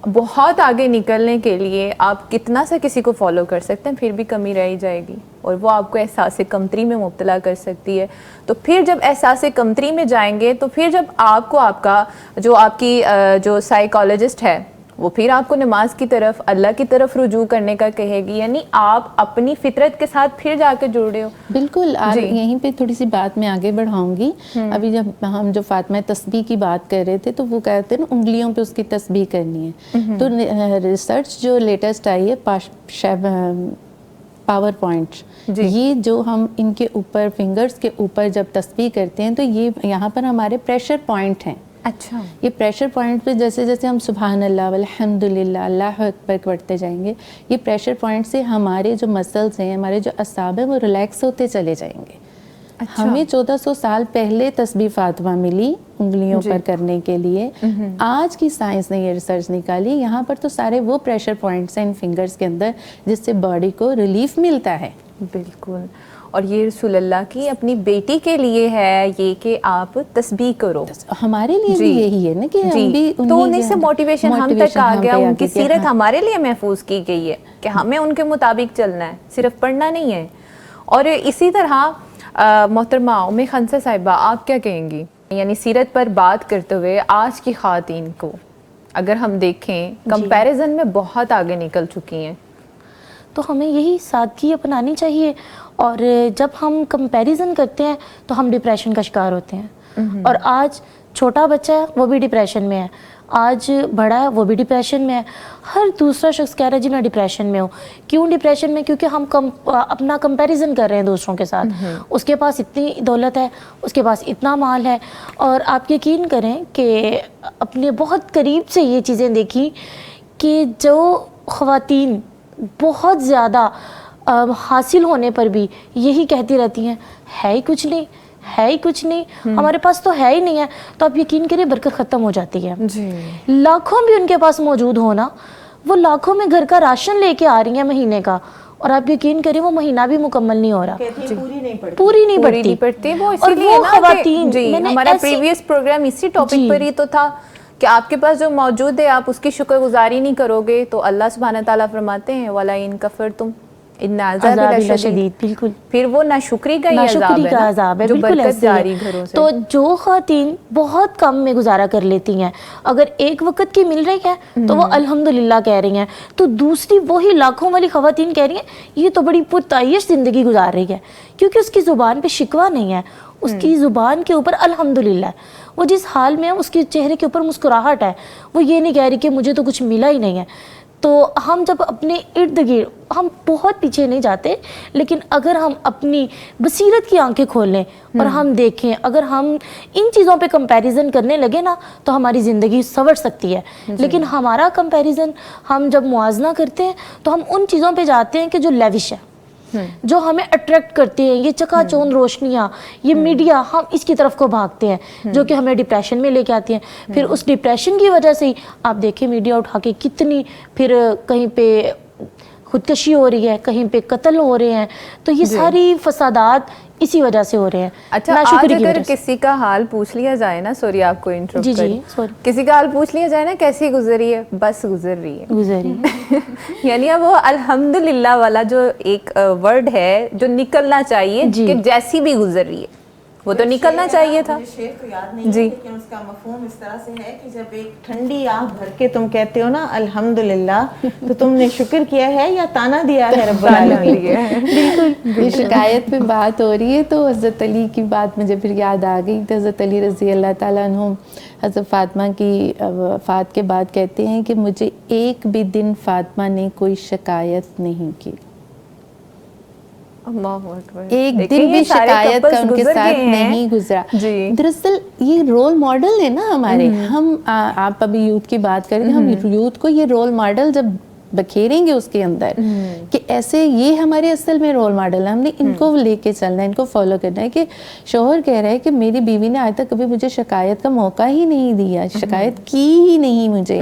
بہت آگے نکلنے کے لیے آپ کتنا سا کسی کو فالو کر سکتے ہیں, پھر بھی کمی رہ جائے گی, اور وہ آپ کو احساس کمتری میں مبتلا کر سکتی ہے. تو پھر جب احساس کمتری میں جائیں گے تو پھر جب آپ کو آپ کا جو آپ کی جو سائیکالوجسٹ ہے وہ پھر آپ کو نماز کی طرف, اللہ کی طرف رجوع کرنے کا کہے گی, یعنی آپ اپنی فطرت کے ساتھ پھر جا کے جڑ رہے ہو. بالکل. یہیں پہ تھوڑی سی بات میں آگے بڑھاؤں گی. ابھی جب ہم جو فاطمہ تسبیح کی بات کر رہے تھے تو وہ کہتے ہیں نا انگلیوں پہ اس کی تسبیح کرنی ہے. تو ریسرچ جو لیٹسٹ آئی ہے پاور پوائنٹ, یہ جو ہم ان کے اوپر فنگرز کے اوپر جب تسبیح کرتے ہیں تو یہ یہاں پر ہمارے پریشر پوائنٹ ہیں. اچھا, یہ پریشر پوائنٹ پہ جیسے جیسے ہم سبحان اللہ والحمدللہ اللہ اکبر پڑھتے جائیں گے, یہ پریشر پوائنٹ سے ہمارے جو مسلز ہیں, ہمارے جو اعصاب ہیں وہ ریلیکس ہوتے چلے جائیں گے. ہمیں 1400 سال پہلے تسبیح فاطمہ ملی انگلیوں پر کرنے کے لیے. آج کی سائنس نے یہ ریسرچ نکالی, یہاں پر تو سارے وہ پریشر پوائنٹس ہیں ان فنگرز کے اندر جس سے باڈی کو ریلیف ملتا ہے. بالکل. اور یہ رسول اللہ کی اپنی بیٹی کے لیے ہے یہ کہ آپ تسبیح کرو. ہمارے لیے بھی یہی ہے نا کہ ہم بھی تو انہیں سے موٹیویشن ہم تک آ گیا, ان کی سیرت ہمارے لیے محفوظ کی گئی ہے کہ ہمیں ان کے مطابق چلنا ہے, صرف پڑھنا نہیں ہے. اور اسی طرح محترمہ ام خنسا صاحبہ, آپ کیا کہیں گی؟ یعنی سیرت پر بات کرتے ہوئے آج کی خواتین کو اگر ہم دیکھیں کمپیریزن میں بہت آگے نکل چکی ہیں, تو ہمیں یہی سادگی اپنانی چاہیے. اور جب ہم کمپیریزن کرتے ہیں تو ہم ڈپریشن کا شکار ہوتے ہیں. اور آج چھوٹا بچہ ہے وہ بھی ڈپریشن میں ہے, آج بڑا ہے وہ بھی ڈپریشن میں ہے, ہر دوسرا شخص کہہ رہا ہے جی میں ڈپریشن میں ہوں. کیوں ڈپریشن میں؟ کیونکہ ہم اپنا کمپیریزن کر رہے ہیں دوسروں کے ساتھ. اس کے پاس اتنی دولت ہے, اس کے پاس اتنا مال ہے. اور آپ یقین کریں کہ اپنے بہت قریب سے یہ چیزیں دیکھی کہ جو خواتین بہت زیادہ حاصل ہونے پر بھی یہی کہتی رہتی ہیں ہے ہی کچھ نہیں, ہے ہی کچھ نہیں, ہمارے پاس تو ہے ہی نہیں ہے. تو آپ یقین کریں برکت ختم ہو جاتی ہے. لاکھوں بھی ان کے پاس موجود ہونا, وہ لاکھوں میں گھر کا راشن لے کے آ رہی ہیں مہینے کا, اور آپ یقین کریں وہ مہینہ بھی مکمل نہیں ہو رہا, پوری نہیں پڑتی. اور وہ خواتین, ہمارا پریویس پروگرام اسی ٹاپک پر ہی تو تھا کہ آپ کے پاس جو موجود ہے آپ اس کی شکر گزاری نہیں کرو گے تو اللہ سبحانہ تعالیٰ فرماتے ہیں وَلَئِن كَفَرْتُمْ ان عذاب لشدید. بالکل, پھر وہ ناشکری کا عذاب ہے جو برکت جاری گھروں سے. تو جو خواتین بہت کم میں گزارا کر لیتی ہیں, اگر ایک وقت کی مل رہی ہے تو وہ الحمدللہ کہہ رہی ہیں, تو دوسری وہی لاکھوں والی خواتین کہہ رہی ہیں یہ تو بڑی پرتعیش زندگی گزار رہی ہے, کیونکہ اس کی زبان پہ شکوہ نہیں ہے, اس کی زبان کے اوپر الحمدللہ ہے. وہ جس حال میں ہے اس کے چہرے کے اوپر مسکراہٹ ہے, وہ یہ نہیں کہہ رہی کہ مجھے تو کچھ ملا ہی نہیں ہے. تو ہم جب اپنے ارد گرد, ہم بہت پیچھے نہیں جاتے, لیکن اگر ہم اپنی بصیرت کی آنکھیں کھولیں اور ہم دیکھیں, اگر ہم ان چیزوں پہ کمپیریزن کرنے لگے نا تو ہماری زندگی سنور سکتی ہے. لیکن ہمارا کمپیریزن, ہم جب موازنہ کرتے ہیں تو ہم ان چیزوں پہ جاتے ہیں کہ جو لیوش ہے, جو ہمیں اٹریکٹ کرتے ہیں, یہ چکا چوند روشنیاں, یہ میڈیا, ہم اس کی طرف کو بھاگتے ہیں جو کہ ہمیں ڈپریشن میں لے کے آتی ہیں. پھر اس ڈپریشن کی وجہ سے ہی آپ دیکھیں میڈیا اٹھا کے کتنی پھر کہیں پہ خودکشی ہو رہی ہے, کہیں پہ قتل ہو رہے ہیں. تو یہ ساری فسادات اسی وجہ سے ہو رہے ہیں. اچھا, آج اگر کسی کا حال پوچھ لیا جائے نا, سوری آپ کو انٹرپٹ کریں, کسی کا حال پوچھ لیا جائے نا کیسی گزری ہے, بس گزر رہی ہے. یعنی اب وہ الحمدللہ والا جو ایک ورڈ ہے جو نکلنا چاہیے کہ جیسی بھی گزر رہی ہے وہ تو نکلنا چاہیے تھا. شعر تو یاد نہیں ہے لیکن اس کا مفہوم اس طرح سے ہے کہ جب ایک ٹھنڈی آنکھ بھر کے تم کہتے ہو نا الحمدللہ, تو تم نے شکر کیا ہے یا تانا دیا ہے رب العالمین. بالکل, یہ شکایت پہ بات ہو رہی ہے تو حضرت علی کی بات مجھے پھر یاد آ گئی. تو حضرت علی رضی اللہ تعالیٰ عنہ حضرت فاطمہ کی وفات کے بعد کہتے ہیں کہ مجھے ایک بھی دن فاطمہ نے کوئی شکایت نہیں کی, ایک دن بھی شکایت کا ان کے ساتھ نہیں گزرا. دراصل یہ رول ماڈل ہے نا ہمارے. ہم آپ ابھی یوتھ کی بات کریں, ہم یوتھ کو یہ رول ماڈل جب بکھیریں گے اس کے اندر کہ ایسے یہ ہمارے اصل میں رول ماڈل ہے, ہم نے ان کو لے کے چلنا ہے, ان کو فالو کرنا ہے. کہ شوہر کہہ رہا ہے کہ میری بیوی نے آج تک کبھی مجھے شکایت کا موقع ہی نہیں دیا, شکایت کی ہی نہیں مجھے.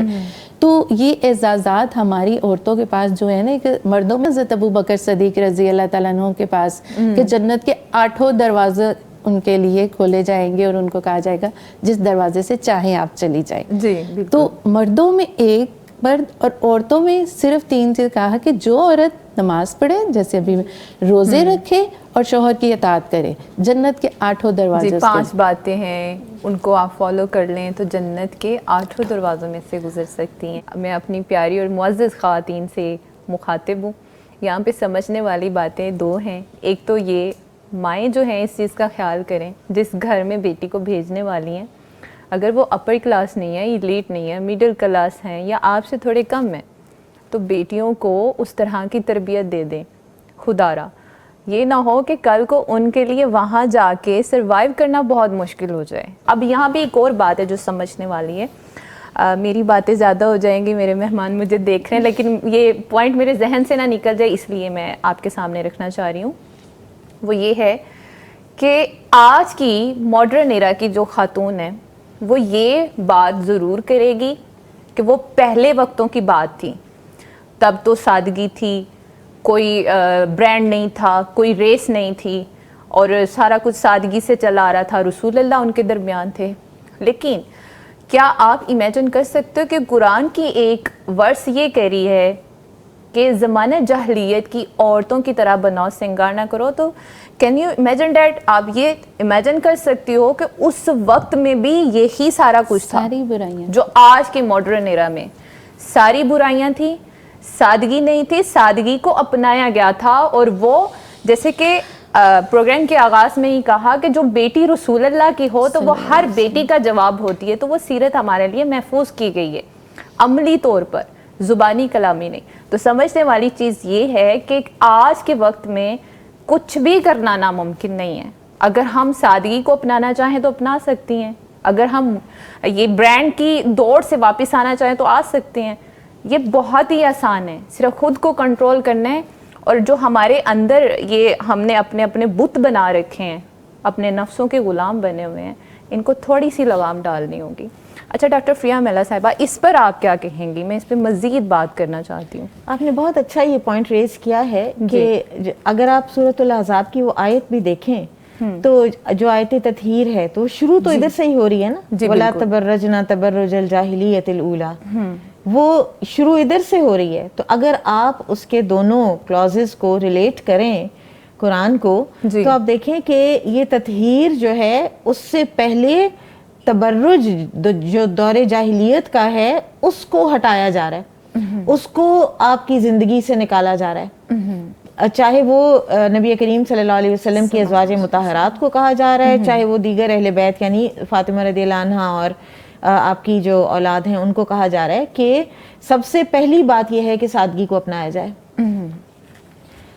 تو یہ اعزازات ہماری عورتوں کے پاس جو ہے نا, کہ مردوں میں حضرت ابو بکر صدیق رضی اللہ تعالیٰ عنہ کے پاس کہ جنت کے 8 دروازے ان کے لیے کھولے جائیں گے اور ان کو کہا جائے گا جس دروازے سے چاہیں آپ چلی جائیں. تو مردوں میں ایک مرد اور عورتوں میں صرف 3 چیز کہا کہ جو عورت نماز پڑھے, جیسے ابھی روزے رکھے اور شوہر کی اطاعت کرے, جنت کے 8 دروازے. 5 باتیں ہیں, ان کو آپ فالو کر لیں تو جنت کے 8 دروازوں میں سے گزر سکتی ہیں. میں اپنی پیاری اور معزز خواتین سے مخاطب ہوں. یہاں پہ سمجھنے والی باتیں 2 ہیں. ایک تو یہ مائیں جو ہیں اس چیز کا خیال کریں, جس گھر میں بیٹی کو بھیجنے والی ہیں, اگر وہ اپر کلاس نہیں ہے, ایلیٹ نہیں ہے, میڈل کلاس ہیں یا آپ سے تھوڑے کم ہیں, تو بیٹیوں کو اس طرح کی تربیت دے دیں. خدا یہ نہ ہو کہ کل کو ان کے لیے وہاں جا کے سروائیو کرنا بہت مشکل ہو جائے. اب یہاں بھی ایک اور بات ہے جو سمجھنے والی ہے. میری باتیں زیادہ ہو جائیں گی, میرے مہمان مجھے دیکھ رہے ہیں, لیکن یہ پوائنٹ میرے ذہن سے نہ نکل جائے اس لیے میں آپ کے سامنے رکھنا چاہ رہی ہوں. وہ یہ ہے کہ آج کی ماڈرن ایرا کی جو خاتون ہے وہ یہ بات ضرور کرے گی کہ وہ پہلے وقتوں کی بات تھی، تب تو سادگی تھی، کوئی برانڈ نہیں تھا، کوئی ریس نہیں تھی، اور سارا کچھ سادگی سے چلا آ رہا تھا، رسول اللہ ان کے درمیان تھے. لیکن کیا آپ امیجن کر سکتے ہو کہ قرآن کی ایک ورس یہ کہہ رہی ہے کہ زمانہ جاہلیت کی عورتوں کی طرح بناؤ، سنگار نہ کرو؟ تو کین یو امیجن دیٹ؟ آپ یہ امیجن کر سکتی ہو کہ اس وقت میں بھی یہی سارا کچھ تھا، ساری برائیاں جو آج کے ماڈرن ایرا میں ساری برائیاں تھیں، سادگی نہیں تھی، سادگی کو اپنایا گیا تھا. اور وہ جیسے کہ پروگرام کے آغاز میں ہی کہا کہ جو بیٹی رسول اللہ کی ہو تو وہ ہر بیٹی کا جواب ہوتی ہے. تو وہ سیرت ہمارے لیے محفوظ کی گئی ہے عملی طور پر، زبانی کلامی نہیں. تو سمجھنے والی چیز یہ ہے کہ آج کے وقت میں کچھ بھی کرنا ناممکن نہیں ہے. اگر ہم سادگی کو اپنانا چاہیں تو اپنا سکتی ہیں، اگر ہم یہ برانڈ کی دوڑ سے واپس آنا چاہیں تو آ سکتے ہیں. یہ بہت ہی آسان ہے، صرف خود کو کنٹرول کرنا ہے. اور جو ہمارے اندر یہ ہم نے اپنے اپنے بت بنا رکھے ہیں، اپنے نفسوں کے غلام بنے ہوئے ہیں، ان کو تھوڑی سی لگام ڈالنی ہوگی. اچھا ڈاکٹر فریہ میلا صاحبہ، اس پر آپ کیا کہیں گی؟ میں اس پہ مزید بات کرنا چاہتی ہوں. آپ نے بہت اچھا یہ پوائنٹ ریز کیا ہے کہ اگر آپ سورۃ الاحزاب کی وہ آیت بھی دیکھیں تو جو آیت تطہیر ہے تو شروع تو ادھر سے ہی ہو رہی ہے نا، وَلَا تَبَرَّجْنَا تَبَرُّجَ الْجَاهِلِيَّةِ الْأُولَىٰ، وہ شروع ادھر سے ہو رہی ہے. تو اگر آپ اس کے دونوں کلازز کو ریلیٹ کریں قرآن کو تو آپ دیکھیں کہ یہ تطہیر جو ہے اس سے پہلے تبرج جو دور جاہلیت کا ہے اس کو ہٹایا جا رہا ہے، اس کو آپ کی زندگی سے نکالا جا رہا ہے. چاہے وہ نبی کریم صلی اللہ علیہ وسلم کی ازواج مطہرات کو کہا جا رہا ہے، چاہے وہ دیگر اہل بیت یعنی فاطمہ رضی اللہ عنہا اور آپ کی جو اولاد ہیں ان کو کہا جا رہا ہے کہ سب سے پہلی بات یہ ہے کہ سادگی کو اپنایا جائے.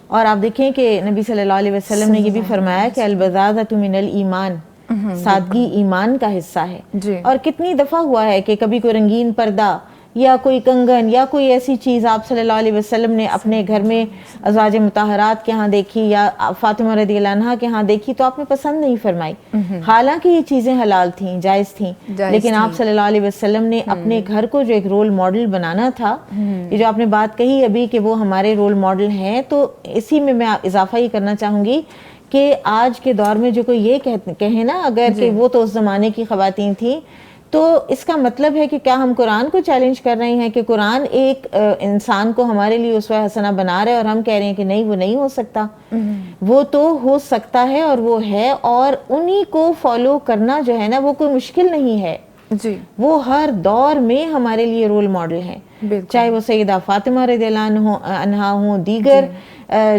اور آپ دیکھیں کہ نبی صلی اللہ علیہ وسلم نے یہ بھی فرمایا کہ البذاذۃ من الایمان، سادگی ایمان کا حصہ ہے. اور کتنی دفعہ ہوا ہے کہ کبھی کوئی رنگین پردہ یا کوئی کنگن یا کوئی ایسی چیز آپ صلی اللہ علیہ وسلم نے اپنے گھر میں ازواج مطہرات کے ہاں دیکھی یا فاطمہ رضی اللہ عنہا کے ہاں دیکھی تو آپ نے پسند نہیں فرمائی، حالانکہ یہ چیزیں حلال تھیں، جائز تھیں، لیکن آپ صلی اللہ علیہ وسلم نے اپنے گھر کو جو ایک رول ماڈل بنانا تھا، یہ جو آپ نے بات کہی ابھی کہ وہ ہمارے رول ماڈل ہیں، تو اسی میں اضافہ یہ کرنا چاہوں گی کہ آج کے دور میں جو کوئی یہ کہے نا اگر کہ وہ تو اس زمانے کی خواتین تھیں، تو اس کا مطلب ہے کہ کیا ہم قرآن کو چیلنج کر رہے ہیں کہ قرآن ایک انسان کو ہمارے لیے اسوہ حسنہ بنا رہے ہیں اور ہم کہہ رہے ہیں کہ نہیں وہ نہیں ہو سکتا؟ وہ تو ہو سکتا ہے اور وہ ہے، اور انہی کو فالو کرنا جو ہے نا وہ کوئی مشکل نہیں ہے. وہ ہر دور میں ہمارے لیے رول ماڈل ہیں، چاہے وہ سیدہ فاطمہ رضی اللہ عنہا ہوں، دیگر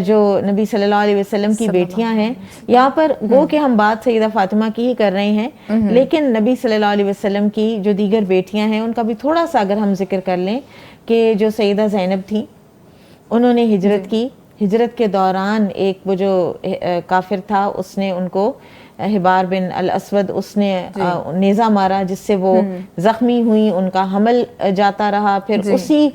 جو نبی صلی اللہ علیہ وسلم کی بیٹیاں ہیں. یہاں پر گو کہ ہم بات سیدہ فاطمہ کی ہی کر رہے ہیں، لیکن نبی صلی اللہ علیہ وسلم کی جو دیگر بیٹیاں ہیں ان کا بھی تھوڑا سا اگر ہم ذکر کر لیں کہ جو سیدہ زینب تھیں، انہوں نے ہجرت کی. ہجرت کے دوران ایک وہ جو کافر تھا اس نے ان کو حبار بن الاسود اس نے نیزہ مارا جس سے وہ زخمی ہوئی، ان کا حمل جاتا رہا، پھر اسی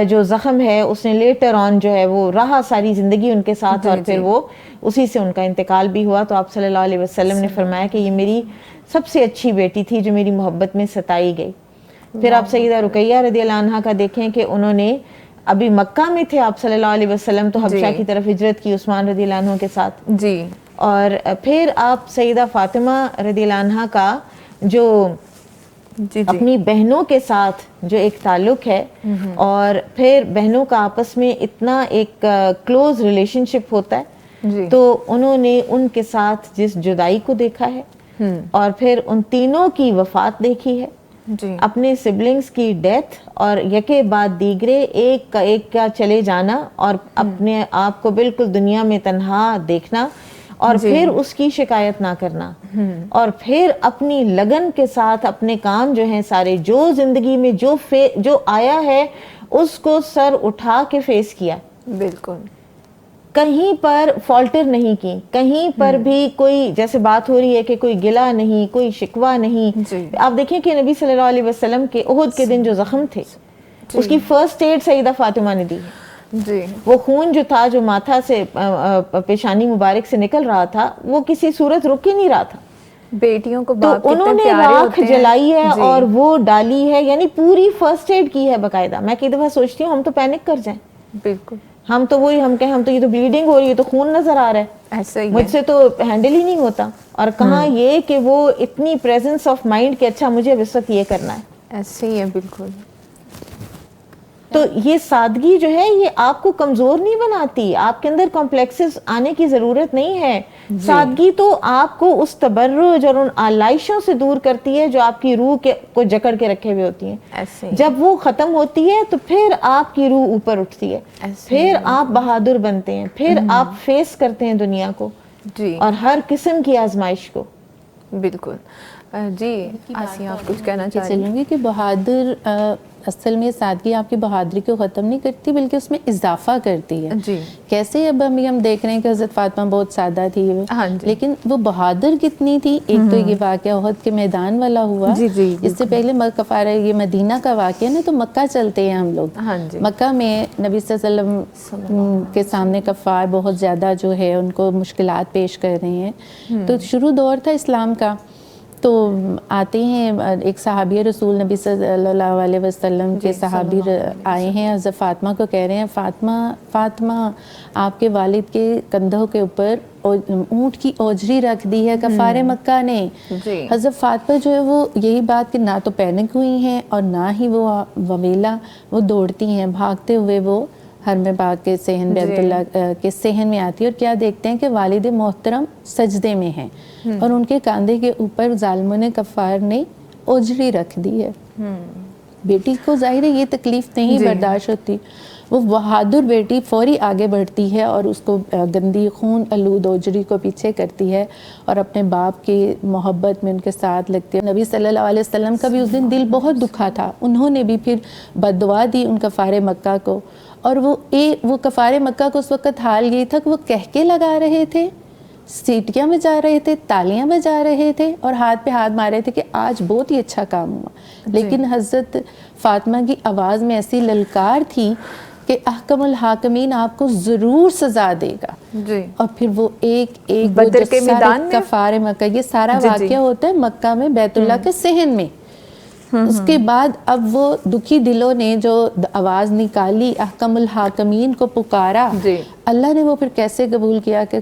جو زخم ہے اس نے لیٹر آن جو ہے وہ رہا ساری زندگی ان کے ساتھ، اور پھر وہ اسی سے ان کا انتقال بھی ہوا. تو آپ صلی اللہ علیہ وسلم نے فرمایا کہ یہ میری سب سے اچھی بیٹی تھی جو میری محبت میں ستائی گئی. پھر آپ سیدہ رقیہ رضی اللہ عنہا کا دیکھیں کہ انہوں نے ابھی مکہ میں تھے آپ صلی اللہ علیہ وسلم تو حبشہ کی طرف ہجرت کی عثمان رضی اللہ عنہ کے ساتھ. اور پھر آپ سیدہ فاطمہ رضی اللہ عنہا کا جو اپنی بہنوں کے ساتھ جو ایک تعلق ہے، اور پھر بہنوں کا آپس میں اتنا ایک کلوز ریلیشن شپ ہوتا ہے، تو انہوں نے ان کے ساتھ جس جدائی کو دیکھا ہے اور پھر ان تینوں کی وفات دیکھی ہے، اپنے سبلنگز کی ڈیتھ اور یکے بعد دیگرے ایک کا ایک کا چلے جانا اور اپنے آپ کو بالکل دنیا میں تنہا دیکھنا، اور پھر اس کی شکایت نہ کرنا، اور پھر اپنی لگن کے ساتھ اپنے کام جو ہیں سارے جو زندگی میں جو آیا ہے اس کو سر اٹھا کے فیس کیا. بالکل کہیں پر فالٹر نہیں کی، کہیں پر بھی کوئی جیسے بات ہو رہی ہے کہ کوئی گلہ نہیں، کوئی شکوہ نہیں. آپ دیکھیں کہ نبی صلی اللہ علیہ وسلم کے احد کے دن جو زخم تھے اس کی فرسٹ ایڈ سیدہ فاطمہ نے دی. جی وہ خون جو تھا جو ماتھا سے پیشانی مبارک سے نکل رہا تھا وہ کسی صورت رک ہی نہیں رہا تھا. بیٹیوں کو تو باپ انہوں کتنے نے پیارے راکھ ہوتے ہیں. جلائی ہے جی. اور وہ ڈالی ہے, یعنی پوری فرسٹ ایڈ کی ہے باقاعدہ. میں کئی دفعہ سوچتی ہوں ہم تو پینک کر جائیں, بالکل ہم تو وہی ہم کہیں ہم تو یہ تو بلیڈنگ ہو رہی ہے, تو خون نظر آ رہا ہے, ایسا ہی مجھ سے تو ہینڈل ہی نہیں ہوتا. اور کہاں یہ کہ وہ اتنی پریزنس آف مائنڈ کہ اچھا مجھے اس وقت یہ کرنا ہے. ایسے ہی ہے بالکل. تو یہ سادگی جو ہے یہ آپ کو کمزور نہیں بناتی, آپ کے اندر کمپلیکسز آنے کی ضرورت نہیں ہے. سادگی تو آپ کو اس تبرج اور ان آلائشوں سے دور کرتی ہے جو آپ کی روح کو جکڑ کے رکھے ہوئے ہوتی ہیں. ایسے ہی. جب وہ ختم ہوتی ہے تو پھر آپ کی روح اوپر اٹھتی ہے, پھر آپ بہادر بنتے ہیں, پھر آپ فیس کرتے ہیں دنیا کو جی اور ہر قسم کی آزمائش کو. بالکل. جی آسیہ آپ کچھ کہنا چاہ رہی ہیں؟ چلوں گی کہ بہادر اصل میں سادگی آپ کی بہادری کو ختم نہیں کرتی بلکہ اس میں اضافہ کرتی ہے. جی کیسے اب ہم دیکھ رہے ہیں کہ حضرت فاطمہ بہت سادہ تھی, ہاں جی. لیکن وہ بہادر کتنی تھی. ایک تو یہ واقعہ احد کے میدان والا ہوا, جی جی اس سے پہلے کفارہ یہ مدینہ کا واقعہ نا, تو مکہ چلتے ہیں ہم لوگ. ہاں جی. مکہ میں نبی صلی اللہ علیہ وسلم کے سامنے کفار بہت زیادہ جو ہے ان کو مشکلات پیش کر رہے ہیں. تو شروع دور تھا اسلام کا, تو آتے ہیں ایک صحابی رسول نبی صلی اللہ علیہ وسلم کے صحابی آئے ہیں, حضرت فاطمہ کو کہہ رہے ہیں فاطمہ آپ کے والد کے کندھوں کے اوپر اونٹ کی اوجری رکھ دی ہے کفار مکہ نے. حضرت فاطمہ جو ہے وہ یہی بات کہ نہ تو پینک ہوئی ہیں اور نہ ہی وہ وویلا, وہ دوڑتی ہیں بھاگتے ہوئے, وہ حرم پاک کے صحن بیت اللہ کے صحن میں آتی ہے اور کیا دیکھتے ہیں کہ والد محترم سجدے میں ہیں اور ان کے کاندھے کے اوپر ظالموں نے کفار نے اوجری رکھ دی ہے. بیٹی کو ظاہر ہے یہ تکلیف نہیں برداشت ہوتی, وہ بہادر بیٹی فوری آگے بڑھتی ہے اور اس کو گندی خون آلود اوجری کو پیچھے کرتی ہے اور اپنے باپ کی محبت میں ان کے ساتھ لگتی ہے. نبی صلی اللہ علیہ وسلم کا بھی اس دن دل بہت دکھا تھا, انہوں نے بھی پھر بد دعا دی ان کفار مکہ کو, اور وہ کفار مکہ کو اس وقت حال یہی تھا کہ وہ کہکے لگا رہے تھے, سیٹیاں بجا رہے تھے, تالیاں بجا رہے تھے اور ہاتھ پہ ہاتھ مار رہے تھے کہ آج بہت ہی اچھا کام ہوا. لیکن حضرت فاطمہ کی آواز میں ایسی للکار تھی کہ احکم الحاکمین آپ کو ضرور سزا دے گا. اور پھر وہ ایک بدر کے میدان میں کفار مکہ, یہ سارا واقعہ ہوتا ہے مکہ میں بیت اللہ کے صحن میں. اس کے بعد اب وہ دکھی دلوں نے جو آواز نکالی, احکم الحاکمین کو پکارا, اللہ نے وہ پھر کیسے قبول کیا کہ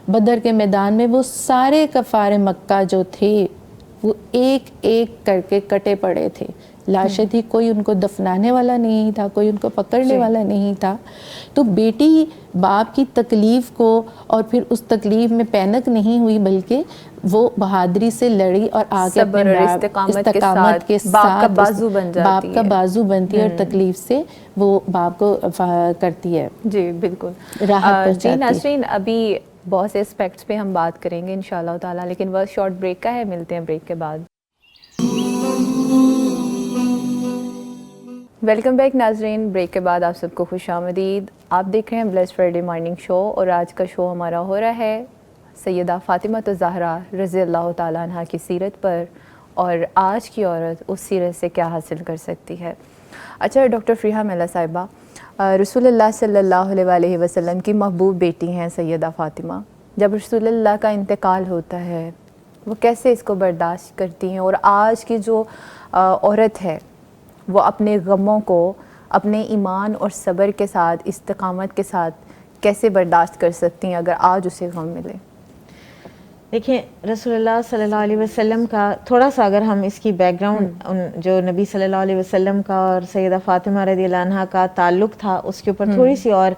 بدر کے میدان میں وہ سارے کفار مکہ جو تھے وہ ایک ایک کر کے کٹے پڑے تھے. لاشیں تھی, کوئی ان کو دفنانے والا نہیں تھا, کوئی ان کو پکڑنے والا نہیں تھا. تو بیٹی باپ کی تکلیف کو اور پھر اس تکلیف میں پینک نہیں ہوئی بلکہ وہ بہادری سے لڑی اور آگے اپنے استقامت کے ساتھ باپ کا بازو بنتی ہے اور تکلیف سے وہ باپ کو کرتی ہے. جی بالکل. راحت پہنچاتی ہے. جی ناظرین, ابھی بہت سے اسپیکٹس پہ ہم بات کریں گے انشاءاللہ تعالیٰ, لیکن وہ شارٹ بریک کا ہے, ملتے ہیں بریک کے بعد. ویلکم بیک ناظرین, بریک کے بعد آپ سب کو خوش آمدید. آپ دیکھ رہے ہیں بلیسڈ فرائیڈے مارننگ شو, اور آج کا شو ہمارا ہو رہا ہے سیدہ فاطمہ الزہرا رضی اللہ تعالیٰ عنہ کی سیرت پر, اور آج کی عورت اس سیرت سے کیا حاصل کر سکتی ہے. اچھا ڈاکٹر فریحہ میلا صاحبہ, رسول اللہ صلی اللہ علیہ وسلم کی محبوب بیٹی ہیں سیدہ فاطمہ. جب رسول اللہ کا انتقال ہوتا ہے وہ کیسے اس کو برداشت کرتی ہیں, اور آج کی جو عورت ہے وہ اپنے غموں کو اپنے ایمان اور صبر کے ساتھ, استقامت کے ساتھ کیسے برداشت کر سکتی ہیں اگر آج اسے غم ملے؟ دیکھیں رسول اللہ صلی اللہ علیہ وسلم کا تھوڑا سا اگر ہم اس کی بیک گراؤنڈ جو نبی صلی اللہ علیہ وسلم کا اور سیدہ فاطمہ رضی اللہ عنہا کا تعلق تھا اس کے اوپر تھوڑی سی اور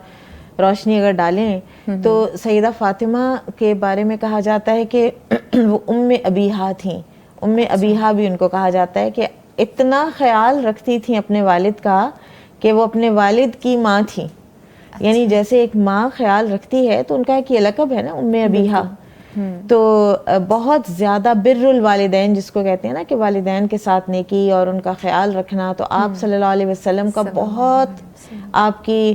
روشنی اگر ڈالیں تو سیدہ فاطمہ کے بارے میں کہا جاتا ہے کہ وہ ابیہا تھیں. ابیہا بھی ان کو کہا جاتا ہے کہ اتنا خیال رکھتی تھیں اپنے والد کا کہ وہ اپنے والد کی ماں تھیں. یعنی جیسے ایک ماں خیال رکھتی ہے تو ان کا ایک یہ لقب ہے نا ابیہا. تو بہت زیادہ بر الوالدین جس کو کہتے ہیں نا کہ والدین کے ساتھ نیکی اور ان کا خیال رکھنا, تو آپ صلی اللہ علیہ وسلم کا بہت آپ کی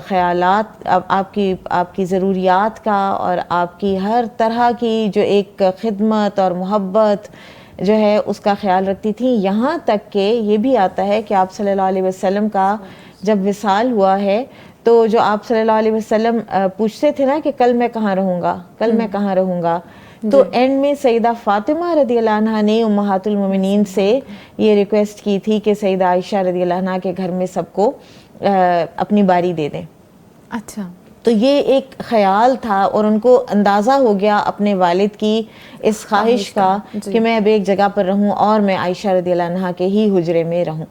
خیالات, آپ کی ضروریات کا اور آپ کی ہر طرح کی جو ایک خدمت اور محبت جو ہے اس کا خیال رکھتی تھیں. یہاں تک کہ یہ بھی آتا ہے کہ آپ صلی اللہ علیہ وسلم کا جب وصال ہوا ہے تو جو آپ صلی اللہ علیہ وسلم پوچھتے تھے نا کہ کل میں کہاں رہوں گا، کل میں کہاں رہوں گا، تو اینڈ میں سیدہ فاطمہ رضی اللہ عنہ نے امہات المومنین سے یہ ریکویسٹ کی تھی کہ سیدہ عائشہ رضی اللہ عنہ کے گھر میں سب کو اپنی باری دے دیں. اچھا. تو یہ ایک خیال تھا اور ان کو اندازہ ہو گیا اپنے والد کی اس خواہش کا کہ میں اب ایک جگہ پر رہوں اور میں عائشہ رضی اللہ عنہ کے ہی حجرے میں رہوں.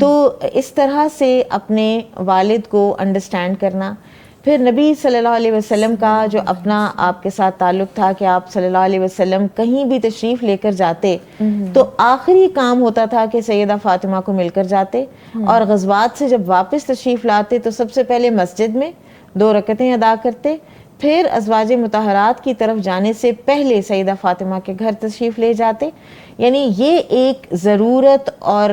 تو اس طرح سے اپنے والد کو انڈرسٹینڈ کرنا. پھر نبی صلی اللہ علیہ وسلم کا جو اپنا آپ کے ساتھ تعلق تھا کہ آپ صلی اللہ علیہ وسلم کہیں بھی تشریف لے کر جاتے تو آخری کام ہوتا تھا کہ سیدہ فاطمہ کو مل کر جاتے، اور غزوات سے جب واپس تشریف لاتے تو سب سے پہلے مسجد میں 2 رکعتیں ادا کرتے، پھر ازواج مطہرات کی طرف جانے سے پہلے سیدہ فاطمہ کے گھر تشریف لے جاتے. یعنی یہ ایک ضرورت اور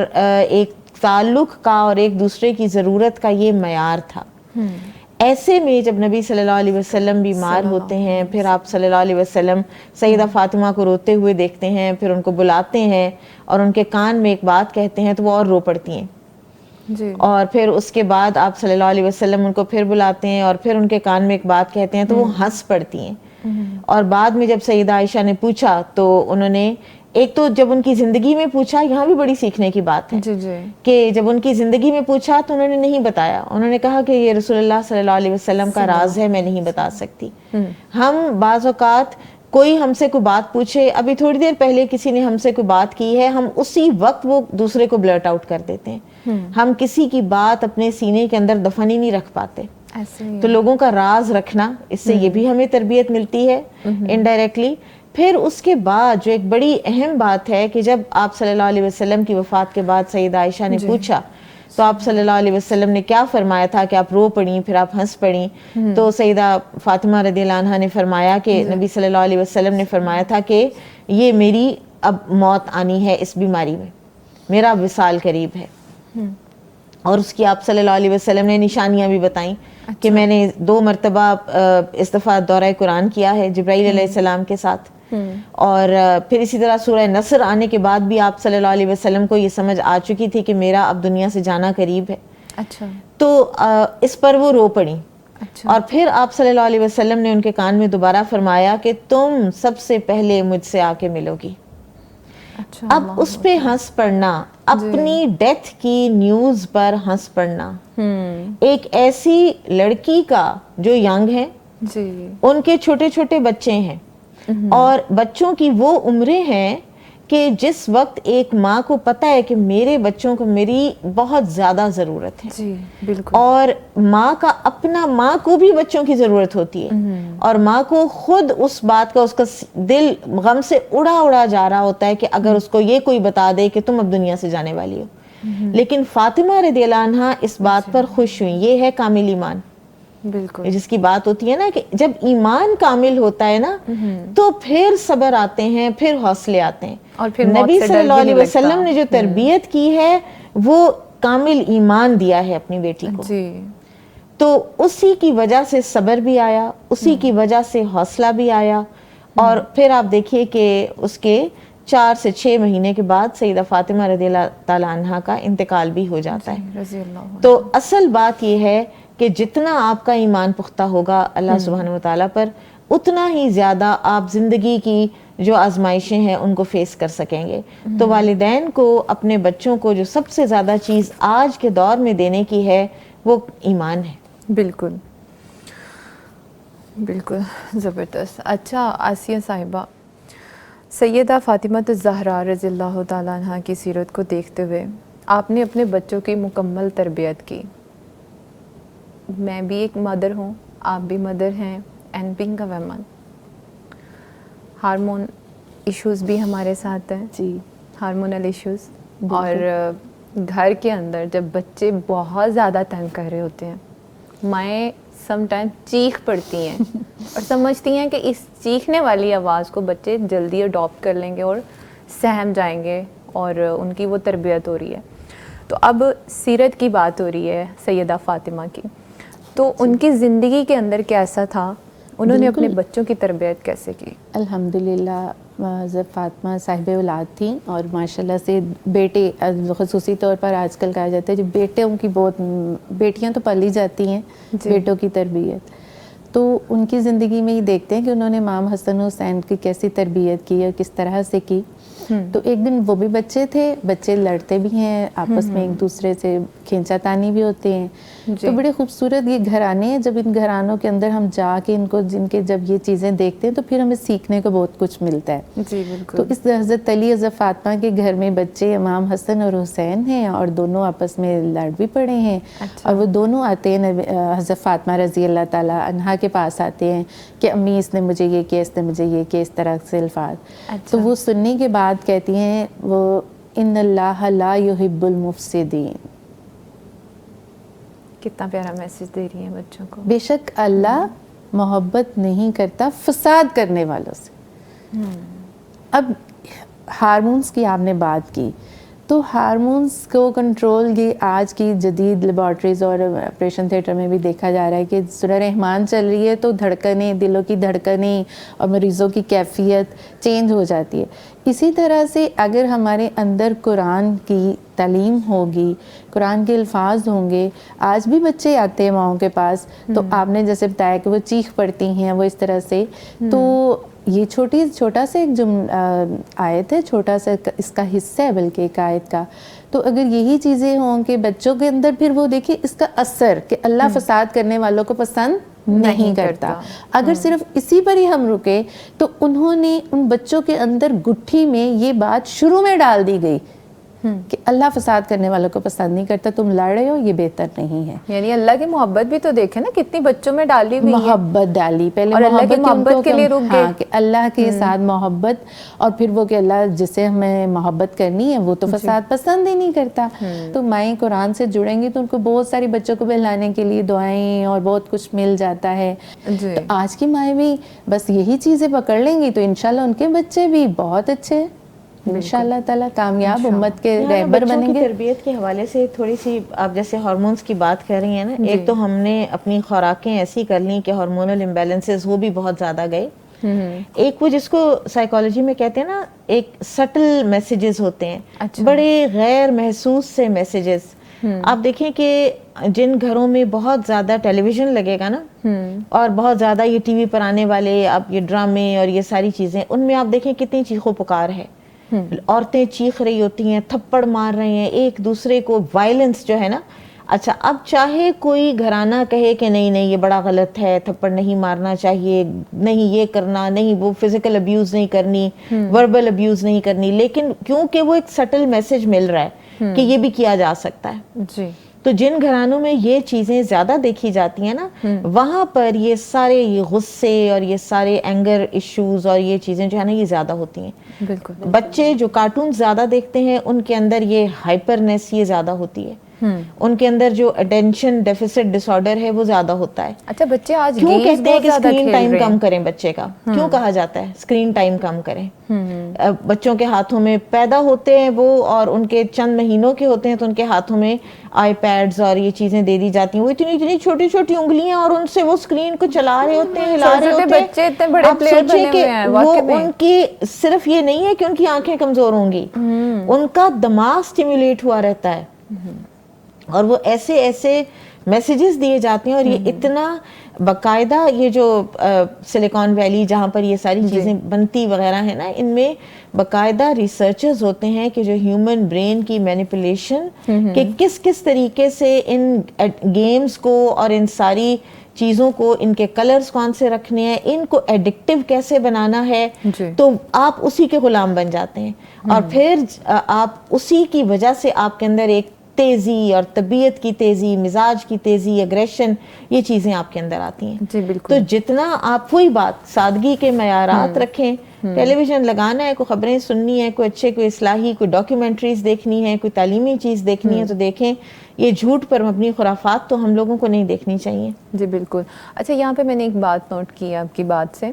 ایک تعلق کا اور ایک دوسرے کی ضرورت کا یہ معیار تھا. ایسے میں جب نبی صلی اللہ علیہ وسلم بیمار ہوتے ہیں، پھر آپ صلی اللہ علیہ وسلم سیدہ فاطمہ کو روتے ہوئے دیکھتے ہیں، پھر ان کو بلاتے ہیں اور ان کے کان میں ایک بات کہتے ہیں تو وہ اور رو پڑتی ہیں. اور پھر اس کے بعد آپ صلی اللہ علیہ وسلم ان کو پھر بلاتے ہیں اور پھر ان کے کان میں ایک بات کہتے ہیں تو وہ ہنس پڑتی ہیں. اور بعد میں جب سیدہ عائشہ نے پوچھا تو انہوں نے ایک تو جب ان کی زندگی میں پوچھا، یہاں بھی بڑی سیکھنے کی بات ہے کہ جب ان کی زندگی میں پوچھا تو انہوں نے نہیں بتایا. انہوں نے کہا کہ یہ رسول اللہ صلی اللہ علیہ وسلم کا راز ہے، میں نہیں بتا سکتی. ہم بعض اوقات کوئی ہم سے کوئی بات پوچھے، ابھی تھوڑی دیر پہلے کسی نے ہم سے کوئی بات کی ہے، ہم اسی وقت وہ دوسرے کو بلرٹ آؤٹ کر دیتے ہیں. ہم کسی کی بات اپنے سینے کے اندر دفن ہی نہیں رکھ پاتے. تو لوگوں کا راز رکھنا، اس سے یہ بھی ہمیں تربیت ملتی ہے انڈائریکٹلی. پھر اس کے بعد جو ایک بڑی اہم بات ہے کہ جب آپ صلی اللہ علیہ وسلم کی وفات کے بعد سیدہ عائشہ نے پوچھا تو آپ صلی اللہ علیہ وسلم نے کیا فرمایا تھا کہ آپ رو پڑیں پھر آپ ہنس پڑیں. تو سیدہ فاطمہ رضی اللہ عنہ نے فرمایا کہ نبی صلی اللہ علیہ وسلم نے فرمایا تھا کہ یہ میری اب موت آنی ہے، اس بیماری میں میرا وصال قریب ہے. اور اس کی آپ صلی اللہ علیہ وسلم نے نشانیاں بھی بتائیں کہ میں نے 2 مرتبہ اس دفعہ دورہ قرآن کیا ہے جبرائیل علیہ السلام کے ساتھ، اور پھر اسی طرح سورہ نصر آنے کے بعد بھی آپ صلی اللہ علیہ وسلم کو یہ سمجھ آ چکی تھی کہ میرا اب دنیا سے جانا قریب ہے. تو اس پر وہ رو پڑیں. اور پھر آپ صلی اللہ علیہ وسلم نے ان کے کان میں دوبارہ فرمایا کہ تم سب سے پہلے مجھ سے آ کے ملو گی. اب اس پہ ہنس پڑنا، اپنی ڈیتھ کی نیوز پر ہنس پڑنا، ایک ایسی لڑکی کا جو ینگ ہے، ان کے چھوٹے چھوٹے بچے ہیں اور بچوں کی وہ عمریں ہیں کہ جس وقت ایک ماں کو پتہ ہے کہ میرے بچوں کو میری بہت زیادہ ضرورت ہے، اور ماں کا اپنا ماں کو بھی بچوں کی ضرورت ہوتی ہے، اور ماں کو خود اس بات کا اس کا دل غم سے اڑا جا رہا ہوتا ہے کہ اگر اس کو یہ کوئی بتا دے کہ تم اب دنیا سے جانے والی ہو. لیکن فاطمہ رضی اللہ عنہا اس بات پر خوش ہوئی. یہ ہے کامل ایمان، بالکل جس کی بات ہوتی ہے نا کہ جب ایمان کامل ہوتا ہے نا تو پھر صبر آتے ہیں، پھر حوصلے آتے ہیں. اور پھر نبی صلی اللہ علیہ وسلم نے جو تربیت کی ہے وہ کامل ایمان دیا ہے اپنی بیٹی کو، تو اسی کی وجہ سے صبر بھی آیا، اسی کی وجہ سے حوصلہ بھی آیا. اور پھر آپ دیکھیے کہ اس کے 4 سے 6 مہینے کے بعد سیدہ فاطمہ رضی اللہ تعالی عنہا کا انتقال بھی ہو جاتا ہے. تو اصل بات یہ ہے کہ جتنا آپ کا ایمان پختہ ہوگا اللہ سبحانہ وتعالیٰ پر، اتنا ہی زیادہ آپ زندگی کی جو آزمائشیں ہیں ان کو فیس کر سکیں گے. تو والدین کو اپنے بچوں کو جو سب سے زیادہ چیز آج کے دور میں دینے کی ہے وہ ایمان ہے. بالکل بالکل زبردست. اچھا آسیہ صاحبہ، سیدہ فاطمہ الزہرا رضی اللہ تعالیٰ عنہ کی سیرت کو دیکھتے ہوئے آپ نے اپنے بچوں کی مکمل تربیت کی. میں بھی ایک مدر ہوں، آپ بھی مدر ہیں، and being a women hormone issues بھی ہمارے ساتھ ہیں، ہارمونل ایشوز. اور گھر کے اندر جب بچے بہت زیادہ تنگ کر رہے ہوتے ہیں، مائیں سم ٹائم چیخ پڑتی ہیں اور سمجھتی ہیں کہ اس چیخنے والی آواز کو بچے جلدی اڈاپٹ کر لیں گے اور سہم جائیں گے اور ان کی وہ تربیت ہو رہی ہے. تو اب سیرت کی بات ہو رہی ہے سیدہ فاطمہ کی، تو ان کی زندگی کے اندر کیسا تھا انہوں نے اپنے بچوں کی تربیت کیسے کی؟ الحمدللہ حضرت فاطمہ صاحب اولاد تھیں اور ماشاءاللہ سے بیٹے خصوصی طور پر آج کل کہا جاتا ہے جو بیٹوں کی بہت بیٹیاں تو پالی جاتی ہیں بیٹوں کی تربیت، تو ان کی زندگی میں ہی دیکھتے ہیں کہ انہوں نے امام حسن حسین کی کیسی تربیت کی اور کس طرح سے کی. تو ایک دن وہ بھی بچے تھے، بچے لڑتے بھی ہیں آپس میں، ایک دوسرے سے کھینچا تانی بھی ہوتے ہیں. تو بڑے خوبصورت یہ گھرانے ہیں، جب ان گھرانوں کے اندر ہم جا کے ان کو جن کے جب یہ چیزیں دیکھتے ہیں تو پھر ہمیں سیکھنے کو بہت کچھ ملتا ہے. جی بالکل. تو اس حضرت علی حضرت فاطمہ کے گھر میں بچے امام حسن اور حسین ہیں اور دونوں آپس میں لڑ بھی پڑے ہیں. اور وہ دونوں آتے ہیں حضرت فاطمہ رضی اللہ تعالیٰ عنہا کے پاس آتے ہیں کہ امی اس نے مجھے یہ کیا، اس نے مجھے یہ کیا، اس طرح سے الفاظ. تو وہ سننے کے بعد کہتی ہیں وہ ان اللہ لا یحب المفسدین. کتنا پیارا میسج دے رہی ہیں بچوں کو. بے شک اللہ محبت نہیں کرتا فساد کرنے والوں سے. اب ہارمونز کی آپ نے بات کی، تو ہارمونز کو کنٹرول یہ آج کی جدید لیبارٹریز اور آپریشن تھیٹر میں بھی دیکھا جا رہا ہے کہ سورہ رحمان چل رہی ہے تو دھڑکنیں، دلوں کی دھڑکنیں اور مریضوں کی کیفیت چینج ہو جاتی ہے. اسی طرح سے اگر ہمارے اندر قرآن کی تعلیم ہوگی، قرآن کے الفاظ ہوں گے، آج بھی بچے آتے ہیں ماؤں کے پاس تو آپ نے جیسے بتایا کہ وہ چیخ پڑتی ہیں وہ اس طرح سے، تو یہ چھوٹا سا ایک آیت ہے، چھوٹا سا اس کا حصہ ہے بلکہ ایک آیت کا. تو اگر یہی چیزیں ہوں کہ بچوں کے اندر پھر وہ دیکھیں اس کا اثر کہ اللہ فساد کرنے والوں کو پسند نہیں کرتا. اگر صرف اسی پر ہی ہم رکے تو انہوں نے ان بچوں کے اندر گٹھی میں یہ بات شروع میں ڈال دی گئی کہ اللہ فساد کرنے والوں کو پسند نہیں کرتا، تم لڑ رہے ہو، یہ بہتر نہیں ہے. یعنی اللہ کی محبت بھی تو دیکھیں نا کتنی بچوں میں ڈالی ہوئی ہے. محبت ڈالی پہلے، اور اللہ کی محبت کے لیے رک گئے کہ اللہ کے ساتھ محبت، اور پھر وہ کہ اللہ جسے ہمیں محبت کرنی ہے وہ تو فساد پسند ہی نہیں کرتا. تو مائیں قرآن سے جڑیں گی تو ان کو بہت ساری بچوں کو بہلانے کے لیے دعائیں اور بہت کچھ مل جاتا ہے. تو آج کی مائیں بھی بس یہی چیزیں پکڑ لیں گی تو انشاءاللہ ان کے بچے بھی بہت اچھے انشاءاللہ تعالیٰ کامیاب امت کے رہبر بنیں گے. تربیت کے حوالے سے تھوڑی سی آپ جیسے ہارمونز کی بات کر رہی ہیں نا، ایک تو ہم نے اپنی خوراکیں ایسی کر لیں کہ ہارمونل امبیلنسز وہ بھی بہت زیادہ گئے. ایک وہ جس کو سائیکالوجی میں کہتے ہیں نا ایک سٹل میسیجز ہوتے ہیں، بڑے غیر محسوس سے میسیجز. آپ دیکھیں کہ جن گھروں میں بہت زیادہ ٹیلی ویژن لگے گا نا اور بہت زیادہ یہ ٹی وی پر آنے والے اب یہ ڈرامے اور یہ ساری چیزیں، ان میں آپ دیکھیں کتنی چیخو پکار ہے. عورتیں چیخ رہی ہوتی ہیں، تھپڑ مار رہے ہیں ایک دوسرے کو، وائلنس جو ہے نا. اچھا اب چاہے کوئی گھرانہ کہے کہ نہیں یہ بڑا غلط ہے، تھپڑ نہیں مارنا چاہیے، نہیں یہ کرنا، نہیں وہ فزیکل ابیوز نہیں کرنی، وربل ابیوز نہیں کرنی، لیکن کیونکہ وہ ایک سٹل میسج مل رہا ہے کہ یہ بھی کیا جا سکتا ہے. جی تو جن گھرانوں میں یہ چیزیں زیادہ دیکھی جاتی ہیں نا، وہاں پر یہ سارے یہ غصے اور یہ سارے اینگر ایشوز اور یہ چیزیں جو ہے نا یہ زیادہ ہوتی ہیں. بالکل. بچے جو کارٹون زیادہ دیکھتے ہیں ان کے اندر یہ ہائپرنیس یہ زیادہ ہوتی ہے، ان کے اندر جو اٹینشن ڈیفیسٹ ڈس آرڈر ہے وہ زیادہ ہوتا ہے. اچھا بچے آج کیوں کہتے ہیں کہ اسکرین ٹائم کم کریں بچے کا؟ کیوں کہا جاتا ہے اسکرین ٹائم کم کریں؟ بچوں کے ہاتھوں میں پیدا ہوتے ہیں وہ اور ان کے چند مہینوں کے ہوتے ہیں تو ان کے ہاتھوں میں آئی پیڈز اور یہ چیزیں دے دی جاتی ہیں، وہ اتنی چھوٹی چھوٹی انگلیاں اور ان سے وہ اسکرین کو چلا رہے ہوتے ہیں، ہلا رہے ہوتے ہیں. بچے اتنے بڑے پلیئر بنے ہوئے ہیں وہ ان کی صرف یہ نہیں ہے کہ ان کی آنکھیں کمزور ہوں گی، ان کا دماغ سٹیمولیٹ ہوا رہتا ہے اور وہ ایسے میسیجز دیے جاتے ہیں. اور یہ اتنا باقاعدہ یہ جو سلیکان ویلی جہاں پر یہ ساری چیزیں بنتی وغیرہ ہیں نا، ان میں باقاعدہ ریسرچرز ہوتے ہیں کہ جو ہیومن برین کی مینیپولیشن کہ کس طریقے سے ان گیمز کو اور ان ساری چیزوں کو، ان کے کلرز کون سے رکھنے ہیں، ان کو ایڈکٹیو کیسے بنانا ہے، تو آپ اسی کے غلام بن جاتے ہیں. اور پھر آپ اسی کی وجہ سے آپ کے اندر ایک تیزی اور طبیعت کی تیزی، مزاج کی تیزی، اگریشن، یہ چیزیں آپ کے اندر آتی ہیں. جی بالکل. تو جتنا آپ وہی بات سادگی کے معیارات رکھیں، ٹیلی ویژن لگانا ہے، کوئی خبریں سننی ہے، کوئی اصلاحی، کوئی ڈاکیومنٹریز دیکھنی ہے، کوئی تعلیمی چیز دیکھنی ہے تو دیکھیں. یہ جھوٹ پر مبنی خرافات تو ہم لوگوں کو نہیں دیکھنی چاہیے. جی بالکل. اچھا یہاں پہ میں نے ایک بات نوٹ کی آپ کی بات سے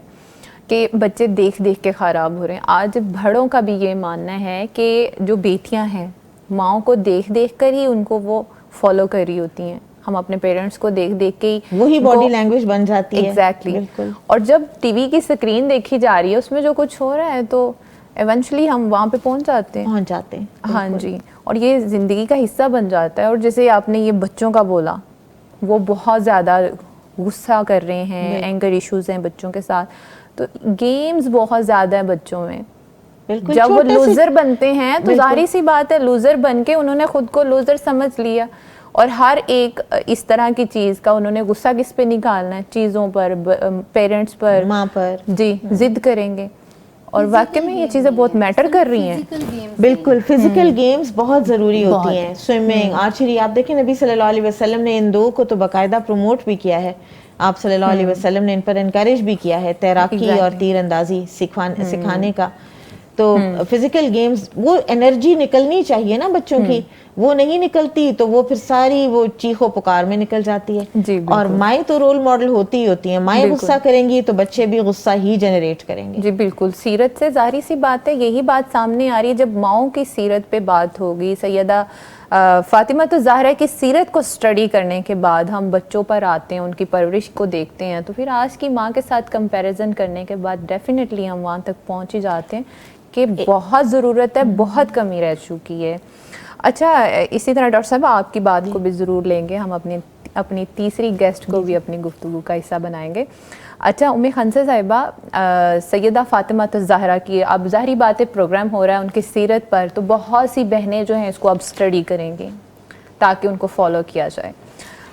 کہ بچے دیکھ کے خراب ہو رہے ہیں. آج بڑوں کا بھی یہ ماننا ہے کہ جو بیٹیاں ہیں ماؤں کو دیکھ کر ہی ان کو وہ فالو کر رہی ہوتی ہیں. ہم اپنے پیرنٹس کو دیکھ دیکھ کے وہی باڈی لینگویج بن جاتی ہے. ایگزیکٹلی. اور جب ٹی وی کی اسکرین دیکھی جا رہی ہے اس میں جو کچھ ہو رہا ہے تو ایونچولی ہم وہاں پہ پہنچ جاتے ہیں. ہاں جی, اور یہ زندگی کا حصہ بن جاتا ہے. اور جیسے آپ نے یہ بچوں کا بولا, وہ بہت زیادہ غصہ کر رہے ہیں, اینگر ایشوز ہیں بچوں کے ساتھ, تو گیمز بہت زیادہ ہیں بچوں میں. جب وہ لوزر بنتے ہیں تو ظاہری سی بات ہے, لوزر بن کے انہوں نے خود کو لوزر سمجھ لیا, اور ہر ایک اس طرح کی چیز کا انہوں نے غصہ کس پہ نکالنا ہے, چیزوں پر, پیرنٹس پر, ماں پر. جی, ضد کریں گے. اور واقعی میں یہ چیزیں بہت میٹر کر رہی ہیں. بالکل, فزیکل گیمز بہت ضروری ہوتی ہیں. سوئمنگ, آرچری, آپ دیکھیں نبی صلی اللہ علیہ وسلم نے ان دو کو تو باقاعدہ پروموٹ بھی کیا ہے. آپ صلی اللہ علیہ وسلم نے ان پر انکریج بھی کیا ہے تیراکی اور تیر اندازی سکھانے کا. تو فزیکل گیمز, وہ انرجی نکلنی چاہیے نا بچوں کی, وہ نہیں نکلتی تو وہ پھر ساری وہ چیخو پکار میں نکل جاتی ہے. اور مائیں تو رول ماڈل ہوتی ہی ہوتی ہیں. مائیں غصہ کریں گی تو بچے بھی غصہ ہی جنریٹ کریں گے. جی بالکل, سیرت سے ظاہری سی بات ہے یہی بات سامنے آ رہی ہے. جب ماؤں کی سیرت پہ بات ہوگی, سیدہ فاطمہ الزہرا کی سیرت کو اسٹڈی کرنے کے بعد ہم بچوں پر آتے ہیں, ان کی پرورش کو دیکھتے ہیں, تو پھر آج کی ماں کے ساتھ کمپیریزن کرنے کے بعد ڈیفینیٹلی ہم وہاں تک پہنچ ہی جاتے ہیں کہ بہت ضرورت ہے, بہت کمی رہ چکی ہے. اچھا, اسی طرح ڈاکٹر صاحب آپ کی بات کو بھی ضرور لیں گے, ہم اپنی تیسری گیسٹ کو بھی اپنی گفتگو کا حصہ بنائیں گے. اچھا ام خنسا صاحبہ, سیدہ فاطمہ الزہرا کی اب ظاہری بات ہے پروگرام ہو رہا ہے ان کی سیرت پر, تو بہت سی بہنیں جو ہیں اس کو اب اسٹڈی کریں گی تاکہ ان کو فالو کیا جائے.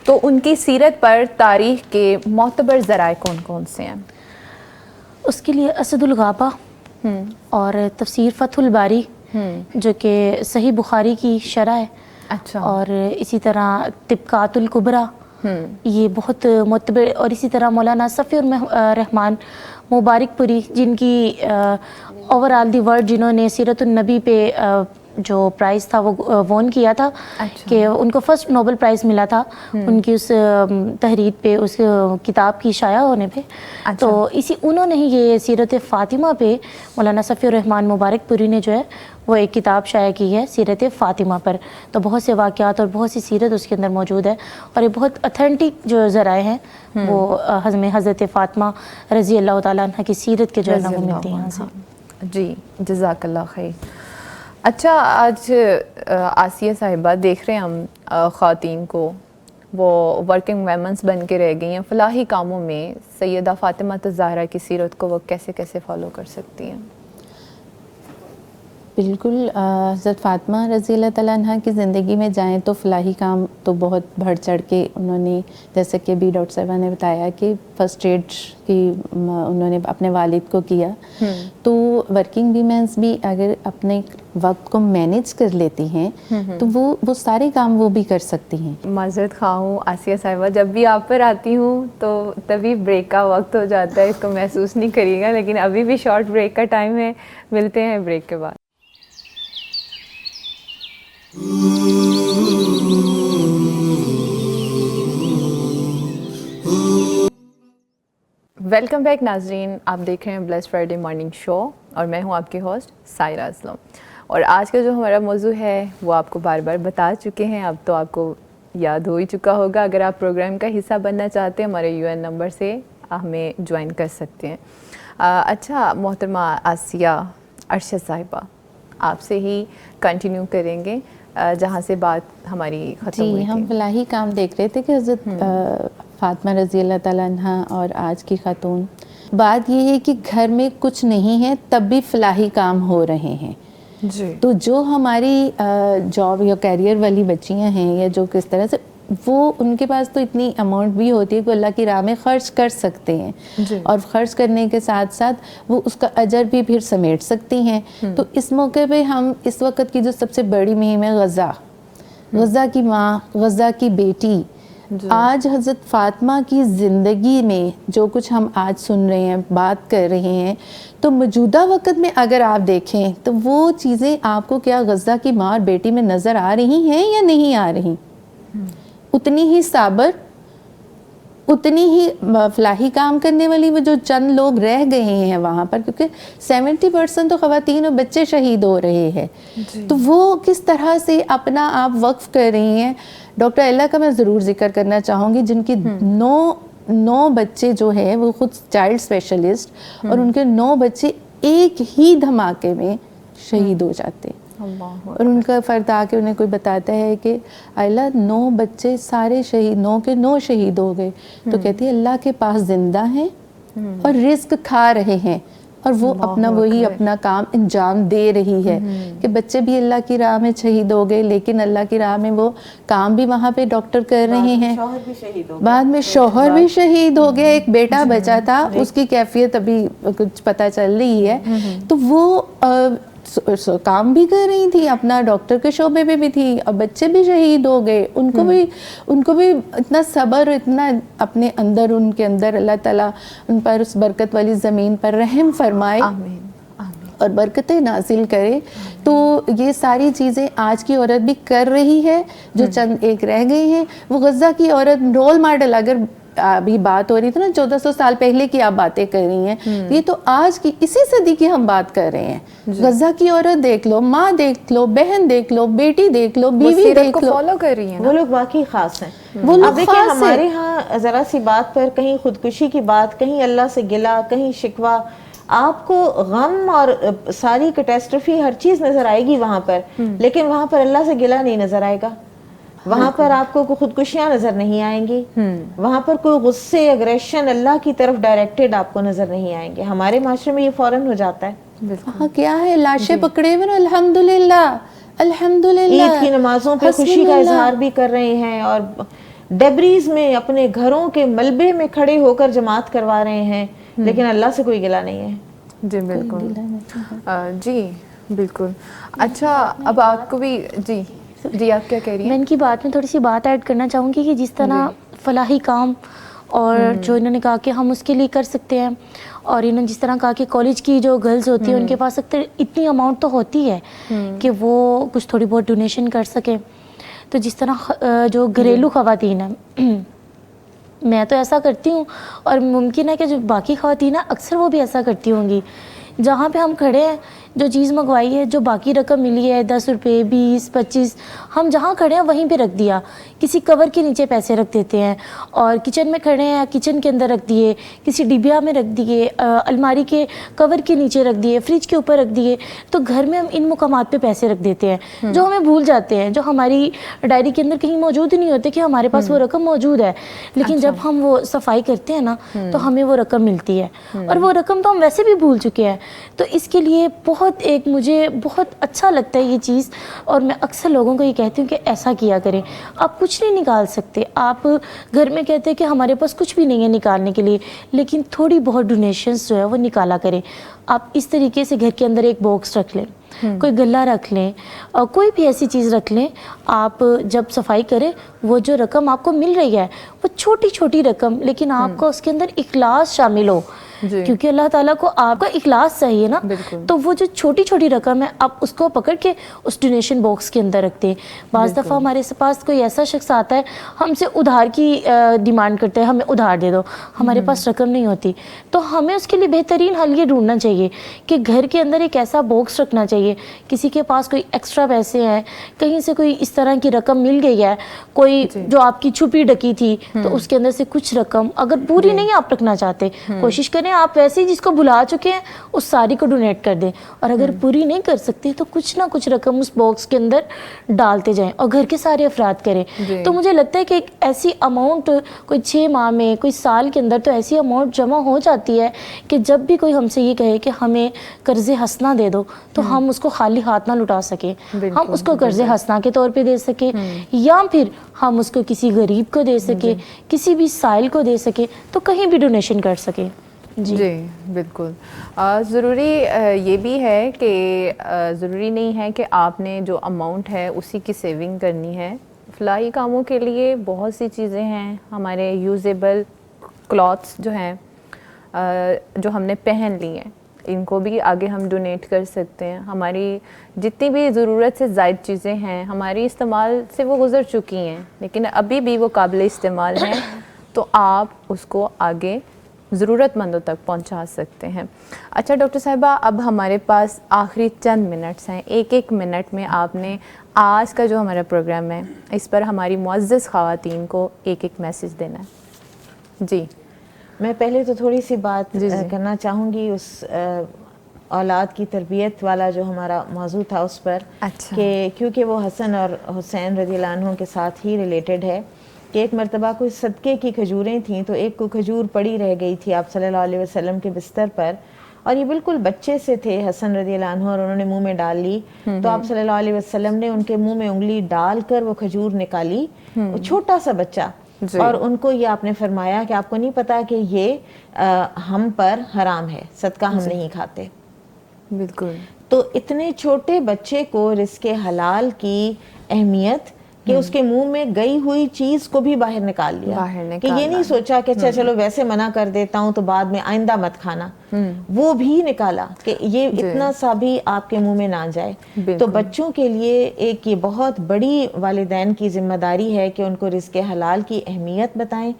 تو ان کی سیرت پر تاریخ کے معتبر ذرائع کون کون سے ہیں؟ اس کے لیے اسد الغابہ اور تفسیر فتح الباری جو کہ صحیح بخاری کی شرح ہے. اچھا. اور اسی طرح طبقات الکبریٰ, یہ بہت معتبر. اور اسی طرح مولانا صفی الرحمان مبارک پوری, جن کی اوور آل دی ورلڈ, جنہوں نے سیرت النبی پہ جو پرائز تھا وہ وون کیا تھا. کہ ان کو فرسٹ نوبل پرائز ملا تھا ان کی اس تحریر پہ, اس کتاب کی شائع ہونے پہ. تو انہوں نے ہی یہ سیرت فاطمہ پہ, مولانا صفی الرحمان مبارک پوری نے جو ہے وہ ایک کتاب شائع کی ہے سیرت فاطمہ پر. تو بہت سے واقعات اور بہت سی سیرت اس کے اندر موجود ہے, اور یہ بہت اتھینٹک جو ذرائع ہیں وہ حضرت فاطمہ رضی اللہ تعالیٰ عنہ کی سیرت کے جو ہے نا وہ ملتی ہیں. جی, جزاک اللہ خیر. اچھا, آج آسیہ صاحبہ دیکھ رہے ہیں ہم خواتین کو, وہ ورکنگ ویمنس بن کے رہ گئی ہیں فلاحی کاموں میں. سیدہ فاطمہ الزہرا کی سیرت کو وہ کیسے کیسے فالو کر سکتی ہیں؟ بالکل, حضرت فاطمہ رضی اللہ تعالیٰ عنہ کی زندگی میں جائیں تو فلاحی کام تو بہت بڑھ چڑھ کے انہوں نے, جیسے کہ ابھی ڈاکٹر صاحبہ نے بتایا کہ فرسٹ ایڈ کی انہوں نے اپنے والد کو کیا. تو ورکنگ ویمنس بھی اگر اپنے وقت کو مینیج کر لیتی ہیں تو وہ سارے کام وہ بھی کر سکتی ہیں. معذرت خواہ ہوں آسیہ صاحبہ, جب بھی آپ پر آتی ہوں تو تبھی بریک کا وقت ہو جاتا ہے, اس کو محسوس نہیں کریے گا, لیکن ابھی بھی شارٹ بریک کا ٹائم ہے. ملتے ہیں بریک کے بعد. ویلکم بیک ناظرین, آپ دیکھ رہے ہیں بلیس فرائیڈے مارننگ شو, اور میں ہوں آپ کی ہوسٹ سائرہ اسلم. اور آج کا جو ہمارا موضوع ہے وہ آپ کو بار بار بتا چکے ہیں, اب تو آپ کو یاد ہو ہی چکا ہوگا. اگر آپ پروگرام کا حصہ بننا چاہتے ہیں ہمارے UN نمبر سے ہمیں جوائن کر سکتے ہیں. اچھا محترمہ آسیہ ارشد صاحبہ, آپ سے ہی کنٹینیو کریں گے جہاں سے بات ہماری ختم ہوئی تھی. ہم فلاحی کام دیکھ رہے تھے کہ حضرت فاطمہ رضی اللہ تعالیٰ عنہ اور آج کی خاتون. بات یہ ہے کہ گھر میں کچھ نہیں ہے تب بھی فلاحی کام ہو رہے ہیں. جی. تو جو ہماری جاب یا کیریئر والی بچیاں ہیں, یا جو کس طرح سے, وہ ان کے پاس تو اتنی اماؤنٹ بھی ہوتی ہے کہ اللہ کی راہ میں خرچ کر سکتے ہیں. اور خرچ کرنے کے ساتھ ساتھ وہ اس کا اجر بھی پھر سمیٹ سکتی ہیں. تو اس موقع پہ ہم اس وقت کی جو سب سے بڑی مہم ہے غزہ کی ماں, غزہ کی بیٹی, آج حضرت فاطمہ کی زندگی میں جو کچھ ہم آج سن رہے ہیں, بات کر رہے ہیں, تو موجودہ وقت میں اگر آپ دیکھیں تو وہ چیزیں آپ کو کیا غزہ کی ماں اور بیٹی میں نظر آ رہی ہیں یا نہیں آ رہی؟ اتنی ہی صابر, اتنی ہی فلاحی کام کرنے والی وہ جو چند لوگ رہ گئے ہیں وہاں پر، کیونکہ 70% تو خواتین اور بچے شہید ہو رہے ہیں، تو وہ کس طرح سے اپنا آپ وقف کر رہی ہیں. ڈاکٹر ایلا کا میں ضرور ذکر کرنا چاہوں گی، جن کی 9 بچے جو ہیں وہ خود چائلڈ اسپیشلسٹ، اور ان کے 9 بچے ایک ہی دھماکے میں شہید ہو جاتے ہیں. اور ان کا فرد آ کے انہیں کوئی بتاتا ہے کہ اللہ 9 بچے سارے شہید، 9 کے 9 شہید ہو گئے، تو کہتی ہے اللہ کے پاس زندہ ہیں اور رزق کھا رہے ہیں، اور وہ اپنا وہی اپنا کام انجام دے رہی ہے کہ بچے بھی اللہ کی راہ میں شہید ہو گئے، لیکن اللہ کی راہ میں وہ کام بھی وہاں پہ ڈاکٹر کر رہے ہیں. بعد میں شوہر بھی شہید ہو گیا، ایک بیٹا بچا تھا، اس کی کیفیت ابھی کچھ پتہ چل رہی ہے. تو وہ کام بھی کر رہی تھی، اپنا ڈاکٹر کے شعبے پہ بھی تھی، اور بچے بھی شہید ہو گئے. ان کو بھی اتنا صبر، اتنا اپنے اندر، ان کے اندر اللہ تعالیٰ ان پر اس برکت والی زمین پر رحم فرمائے اور برکتیں نازل کرے. تو یہ ساری چیزیں آج کی عورت بھی کر رہی ہے. جو چند ایک رہ گئی ہیں، وہ غزہ کی عورت رول ماڈل، اگر ابھی بات ہو رہی تھی نا 1400 سال پہلے کی آپ باتیں کر رہی ہیں، یہ تو آج کی اسی صدی کی ہم بات کر رہے ہیں. غزہ کی عورت دیکھ لو، ماں دیکھ لو، بہن دیکھ لو، بیٹی دیکھ لو، بیوی دیکھ لو، فالو کر رہی ہیں. وہ لوگ واقعی خاص ہیں. وہ لوگ اب دیکھیں خاص ہمارے ہاں ذرا سی بات پر کہیں خودکشی کی بات، کہیں اللہ سے گلا، کہیں شکوہ، آپ کو غم اور ساری کیٹاسٹرفی ہر چیز نظر آئے گی وہاں پر، لیکن وہاں پر اللہ سے گلا نہیں نظر آئے گا. وہاں پر آپ کو کوئی خودکشیاں نظر نہیں آئیں گی، وہاں پر کوئی غصے، اگریشن اللہ کی طرف ڈائریکٹڈ آپ کو نظر نہیں آئیں گے. ہمارے معاشرے میں یہ فوراً ہو جاتا ہے. وہاں کیا ہے، لاشیں پکڑے ہوئے، الحمدللہ الحمدللہ، عید کی نمازوں پہ خوشی کا اظہار بھی کر رہے ہیں، اور ڈیبریز میں اپنے گھروں کے ملبے میں کھڑے ہو کر جماعت کروا رہے ہیں، لیکن اللہ سے کوئی گلہ نہیں ہے. جی بالکل، جی بالکل. اچھا اب آپ کو بھی جی آپ کیا کہہ رہی ہیں؟ میں ان کی بات میں تھوڑی سی بات ایڈ کرنا چاہوں گی کہ جس طرح فلاحی کام اور جو انہوں نے کہا کہ ہم اس کے لیے کر سکتے ہیں، اور انہوں نے جس طرح کہا کہ کالج کی جو گرلز ہوتی ہیں ان کے پاس اتنی اماؤنٹ تو ہوتی ہے کہ وہ کچھ تھوڑی بہت ڈونیشن کر سکیں. تو جس طرح جو گھریلو خواتین ہیں، میں تو ایسا کرتی ہوں، اور ممکن ہے کہ جو باقی خواتین ہیں اکثر وہ بھی ایسا کرتی ہوں گی. جہاں پہ ہم کھڑے ہیں، جو چیز منگوائی ہے، جو باقی رقم ملی ہے 10 روپے 20 25، ہم جہاں کھڑے ہیں وہیں پہ رکھ دیا، کسی کور کے نیچے پیسے رکھ دیتے ہیں، اور کچن میں کھڑے ہیں کچن کے اندر رکھ دیے، کسی ڈبیا میں رکھ دیے، الماری کے کور کے نیچے رکھ دیے، فریج کے اوپر رکھ دیے. تو گھر میں ہم ان مقامات پہ پیسے رکھ دیتے ہیں جو ہمیں بھول جاتے ہیں، جو ہماری ڈائری کے اندر کہیں موجود ہی نہیں ہوتے کہ ہمارے پاس وہ رقم موجود ہے. لیکن جب ہم وہ صفائی کرتے ہیں نا تو ہمیں وہ رقم ملتی ہے، اور وہ رقم تو ہم ویسے بھی بھول چکے ہیں. تو اس کے لیے مجھے بہت اچھا لگتا ہے یہ چیز، اور میں اکثر لوگوں کو یہ کہتی ہوں کہ ایسا کیا کریں. آپ کچھ نہیں نکال سکتے، آپ گھر میں کہتے ہیں کہ ہمارے پاس کچھ بھی نہیں ہے نکالنے کے لیے، لیکن تھوڑی بہت ڈونیشنز جو ہے وہ نکالا کریں. آپ اس طریقے سے گھر کے اندر ایک باکس رکھ لیں، کوئی گلہ رکھ لیں، اور کوئی بھی ایسی چیز رکھ لیں. آپ جب صفائی کریں، وہ جو رقم آپ کو مل رہی ہے وہ چھوٹی چھوٹی رقم، لیکن آپ کا اس کے اندر اخلاص شامل ہو، کیونکہ اللہ تعالیٰ کو آپ کا اخلاص چاہیے نا. تو وہ جو چھوٹی چھوٹی رقم ہے آپ اس کو پکڑ کے اس ڈونیشن باکس کے اندر رکھتے ہیں. بعض دفعہ ہمارے پاس کوئی ایسا شخص آتا ہے، ہم سے ادھار کی ڈیمانڈ کرتے ہیں، ہمیں ادھار دے دو، ہمارے پاس رقم نہیں ہوتی. تو ہمیں اس کے لیے بہترین حل یہ ڈھونڈنا چاہیے کہ گھر کے اندر ایک ایسا باکس رکھنا چاہیے. کسی کے پاس کوئی ایکسٹرا پیسے ہیں، کہیں سے کوئی اس طرح کی رقم مل گئی ہے، کوئی جو آپ کی چھپی ڈکی تھی، تو اس کے اندر سے کچھ رقم، اگر پوری نہیں آپ رکھنا چاہتے، کوشش کریں آپ ویسے جس کو بھلا چکے ہیں اس ساری کو ڈونیٹ کر دیں، اور اگر پوری نہیں کر سکتے تو کچھ نہ کچھ رقم اس باکس کے اندر ڈالتے جائیں، اور گھر کے سارے افراد کریں. تو مجھے لگتا ہے کہ ایک ایسی اماؤنٹ کوئی 6 ماہ میں، کوئی سال کے اندر تو ایسی اماؤنٹ جمع ہو جاتی ہے کہ جب بھی کوئی ہم سے یہ کہے کہ ہمیں قرض حسنہ دے دو، تو ہم اس کو خالی ہاتھ نہ لٹا سکیں، ہم اس کو قرض حسنہ کے طور پہ دے سکیں، یا پھر ہم اس کو کسی غریب کو دے سکیں، کسی بھی سائل کو دے سکیں، تو کہیں بھی ڈونیشن کر سکیں. جی بالکل. ضروری یہ بھی ہے کہ ضروری نہیں ہے کہ آپ نے جو اماؤنٹ ہے اسی کی سیونگ کرنی ہے. فلاحی کاموں کے لیے بہت سی چیزیں ہیں، ہمارے یوزیبل کلاتھس جو ہیں جو ہم نے پہن لی ہیں، ان کو بھی آگے ہم ڈونیٹ کر سکتے ہیں. ہماری جتنی بھی ضرورت سے زائد چیزیں ہیں ہماری استعمال سے وہ گزر چکی ہیں، لیکن ابھی بھی وہ قابل استعمال ہیں، تو آپ اس کو آگے ضرورت مندوں تک پہنچا سکتے ہیں. اچھا ڈاکٹر صاحبہ، اب ہمارے پاس آخری چند منٹس ہیں. ایک منٹ میں آپ نے آج کا جو ہمارا پروگرام ہے اس پر ہماری معزز خواتین کو ایک میسج دینا ہے. جی میں پہلے تو تھوڑی سی بات کرنا چاہوں گی اس اولاد کی تربیت والا جو ہمارا موضوع تھا اس پر. اچھا. کہ کیونکہ وہ حسن اور حسین رضی اللہ عنہ کے ساتھ ہی ریلیٹڈ ہے کہ ایک مرتبہ کوئی صدقے کی کھجوریں تھیں تو ایک کو کھجور پڑی رہ گئی تھی آپ صلی اللہ علیہ وسلم کے بستر پر، اور یہ بالکل بچے سے تھے حسن رضی اللہ عنہ، اور انہوں نے منہ میں ڈال لی تو آپ صلی اللہ علیہ وسلم نے ان کے منہ میں انگلی ڈال کر وہ کھجور نکالی. چھوٹا سا بچہ، اور ان کو یہ آپ نے فرمایا کہ آپ کو نہیں پتا کہ یہ ہم پر حرام ہے، صدقہ ہم نہیں کھاتے. بالکل. تو اتنے چھوٹے بچے کو رزق حلال کی اہمیت کہ اس کے منہ میں گئی ہوئی چیز کو بھی باہر نکال لیا، کہ یہ نہیں سوچا کہ اچھا چلو ویسے منع کر دیتا ہوں تو بعد میں آئندہ مت کھانا، وہ بھی نکالا کہ یہ اتنا سا بھی آپ کے منہ میں نہ جائے. تو بچوں کے لیے ایک یہ بہت بڑی والدین کی ذمہ داری ہے کہ ان کو رزق حلال کی اہمیت بتائیں،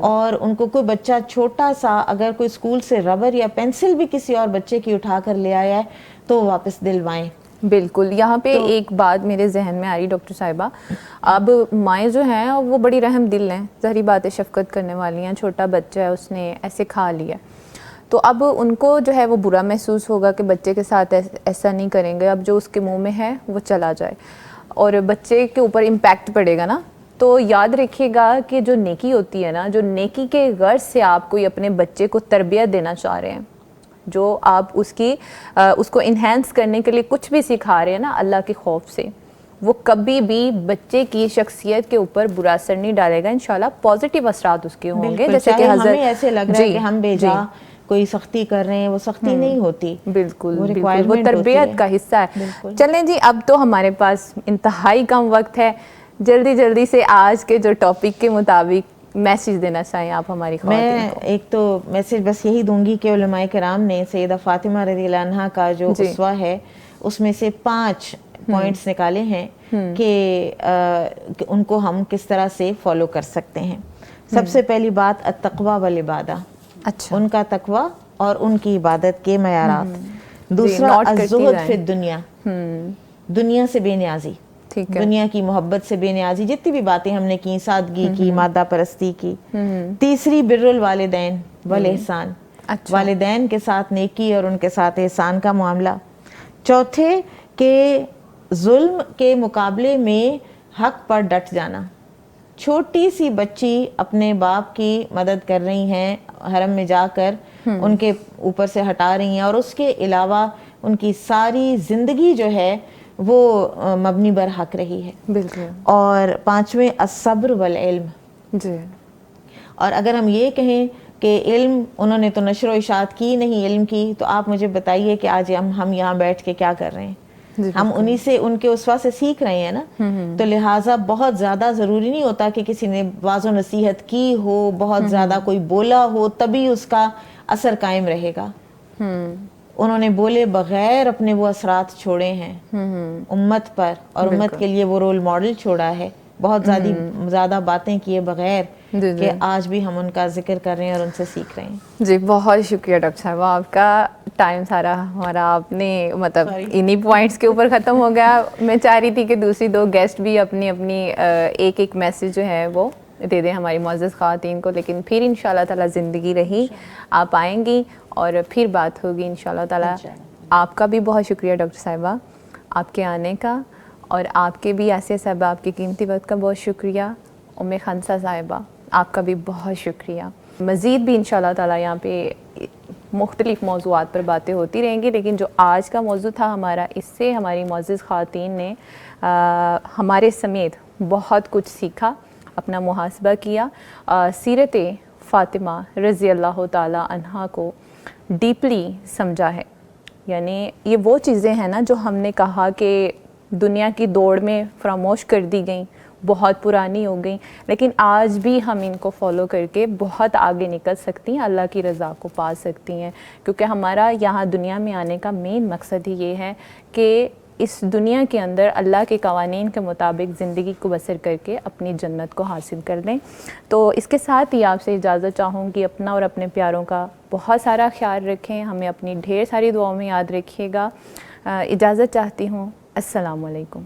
اور ان کو کوئی بچہ چھوٹا سا اگر کوئی اسکول سے ربر یا پینسل بھی کسی اور بچے کی اٹھا کر لے آیا ہے تو واپس دلوائیں. بالکل. یہاں پہ ایک بات میرے ذہن میں آ رہی ڈاکٹر صاحبہ، اب مائیں جو ہیں وہ بڑی رحم دل ہیں، ظاہری بات ہے شفقت کرنے والی ہیں. چھوٹا بچہ ہے، اس نے ایسے کھا لیا، تو اب ان کو جو ہے وہ برا محسوس ہوگا کہ بچے کے ساتھ ایسا نہیں کریں گے، اب جو اس کے منہ میں ہے وہ چلا جائے اور بچے کے اوپر امپیکٹ پڑے گا نا. تو یاد رکھیے گا کہ جو نیکی ہوتی ہے نا، جو نیکی کے غرض سے آپ کوئی اپنے بچے کو تربیت دینا چاہ رہے ہیں، جو آپ اس کو انہینس کرنے کے لیے کچھ بھی سکھا رہے ہیں نا اللہ کے خوف سے، وہ کبھی بھی بچے کی شخصیت کے اوپر برا اثر نہیں ڈالے گا. انشاءاللہ پازیٹیو اثرات اس کے ہوں گے. جیسے کہ ہمیں ایسے لگ رہا ہے کہ ہم بے جا کوئی سختی کر رہے ہیں، وہ سختی نہیں ہوتی. بالکل وہ تربیت کا حصہ ہے. چلیں جی، اب تو ہمارے پاس انتہائی کم وقت ہے، جلدی سے آج کے جو ٹاپک کے مطابق میسیج دینا چاہیں آپ ہماری خواتین کو. میں ایک تو میسیج بس یہی دوں گی کہ علماء کرام نے سیدہ فاطمہ رضی اللہ عنہا کا جو اسوہ ہے اس میں سے 5 پوائنٹس نکالے ہیں کہ ان کو ہم کس طرح سے فالو کر سکتے ہیں. سب سے پہلی بات التقوی والعبادہ، اچھا، ان کا تقوی اور ان کی عبادت کے معیارات. دوسرا الزہد فی الدنیا، دنیا سے بے نیازی، دنیا کی محبت سے بے نیازی، جتنی بھی باتیں ہم نے کی، سادگی کی، مادہ پرستی کی. تیسری بر الوالدین والاحسان، والدین کے ساتھ نیکی اور ان کے ساتھ احسان کا معاملہ. چوتھے کہ ظلم کے مقابلے میں حق پر ڈٹ جانا. چھوٹی سی بچی اپنے باپ کی مدد کر رہی ہیں، حرم میں جا کر ان کے اوپر سے ہٹا رہی ہیں، اور اس کے علاوہ ان کی ساری زندگی جو ہے وہ مبنی بر حق رہی ہے. بالکل. اور 5ویں الصبر والعلم. جی. اور اگر ہم یہ کہیں کہ علم انہوں نے تو نشر و اشاعت کی نہیں، علم کی، تو آپ مجھے بتائیے کہ آج ہم یہاں بیٹھ کے کیا کر رہے ہیں؟ ہم انہی سے، ان کے اسوہ سے سیکھ رہے ہیں نا. تو لہٰذا بہت زیادہ ضروری نہیں ہوتا کہ کسی نے واعظ و نصیحت کی ہو، بہت زیادہ کوئی بولا ہو تبھی اس کا اثر قائم رہے گا. انہوں نے بولے بغیر اپنے وہ اثرات چھوڑے ہیں امت پر، اور امت کے لیے وہ رول ماڈل چھوڑا ہے. بہت زیادہ باتیں کیے بغیر کہ آج بھی ہم ان کا ذکر کر رہے ہیں اور ان سے سیکھ رہے ہیں. جی بہت شکریہ ڈاکٹر صاحبہ، آپ کا ٹائم سارا ہمارا آپ نے مطلب انہی پوائنٹس کے اوپر ختم ہو گیا. میں چاہ رہی تھی کہ دوسری 2 گیسٹ بھی اپنی ایک میسج جو ہے وہ دے دیں ہماری معزز خواتین کو، لیکن پھر انشاءاللہ تعالیٰ زندگی رہی آپ آئیں گی اور پھر بات ہوگی انشاءاللہ تعالیٰ. آپ کا بھی بہت شکریہ ڈاکٹر صاحبہ آپ کے آنے کا، اور آپ کے بھی آسیہ صاحبہ آپ کے قیمتی وقت کا بہت شکریہ. ام خنسا صاحبہ آپ کا بھی بہت شکریہ. مزید بھی انشاءاللہ تعالیٰ یہاں پہ مختلف موضوعات پر باتیں ہوتی رہیں گی، لیکن جو آج کا موضوع تھا ہمارا، اس سے ہماری معزز خواتین نے ہمارے سمیت بہت کچھ سیکھا، اپنا محاسبہ کیا، سیرت فاطمہ رضی اللہ تعالیٰ عنہا کو ڈیپلی سمجھا ہے. یعنی یہ وہ چیزیں ہیں نا جو ہم نے کہا کہ دنیا کی دوڑ میں فراموش کر دی گئیں، بہت پرانی ہو گئیں، لیکن آج بھی ہم ان کو فالو کر کے بہت آگے نکل سکتی ہیں، اللہ کی رضا کو پا سکتی ہیں. کیونکہ ہمارا یہاں دنیا میں آنے کا مین مقصد ہی یہ ہے کہ اس دنیا کے اندر اللہ کے قوانین کے مطابق زندگی کو بسر کر کے اپنی جنت کو حاصل کر لیں. تو اس کے ساتھ ہی آپ سے اجازت چاہوں گی. اپنا اور اپنے پیاروں کا بہت سارا خیال رکھیں, ہمیں اپنی ڈھیر ساری دعاؤں میں یاد رکھیے گا. اجازت چاہتی ہوں. السلام علیکم.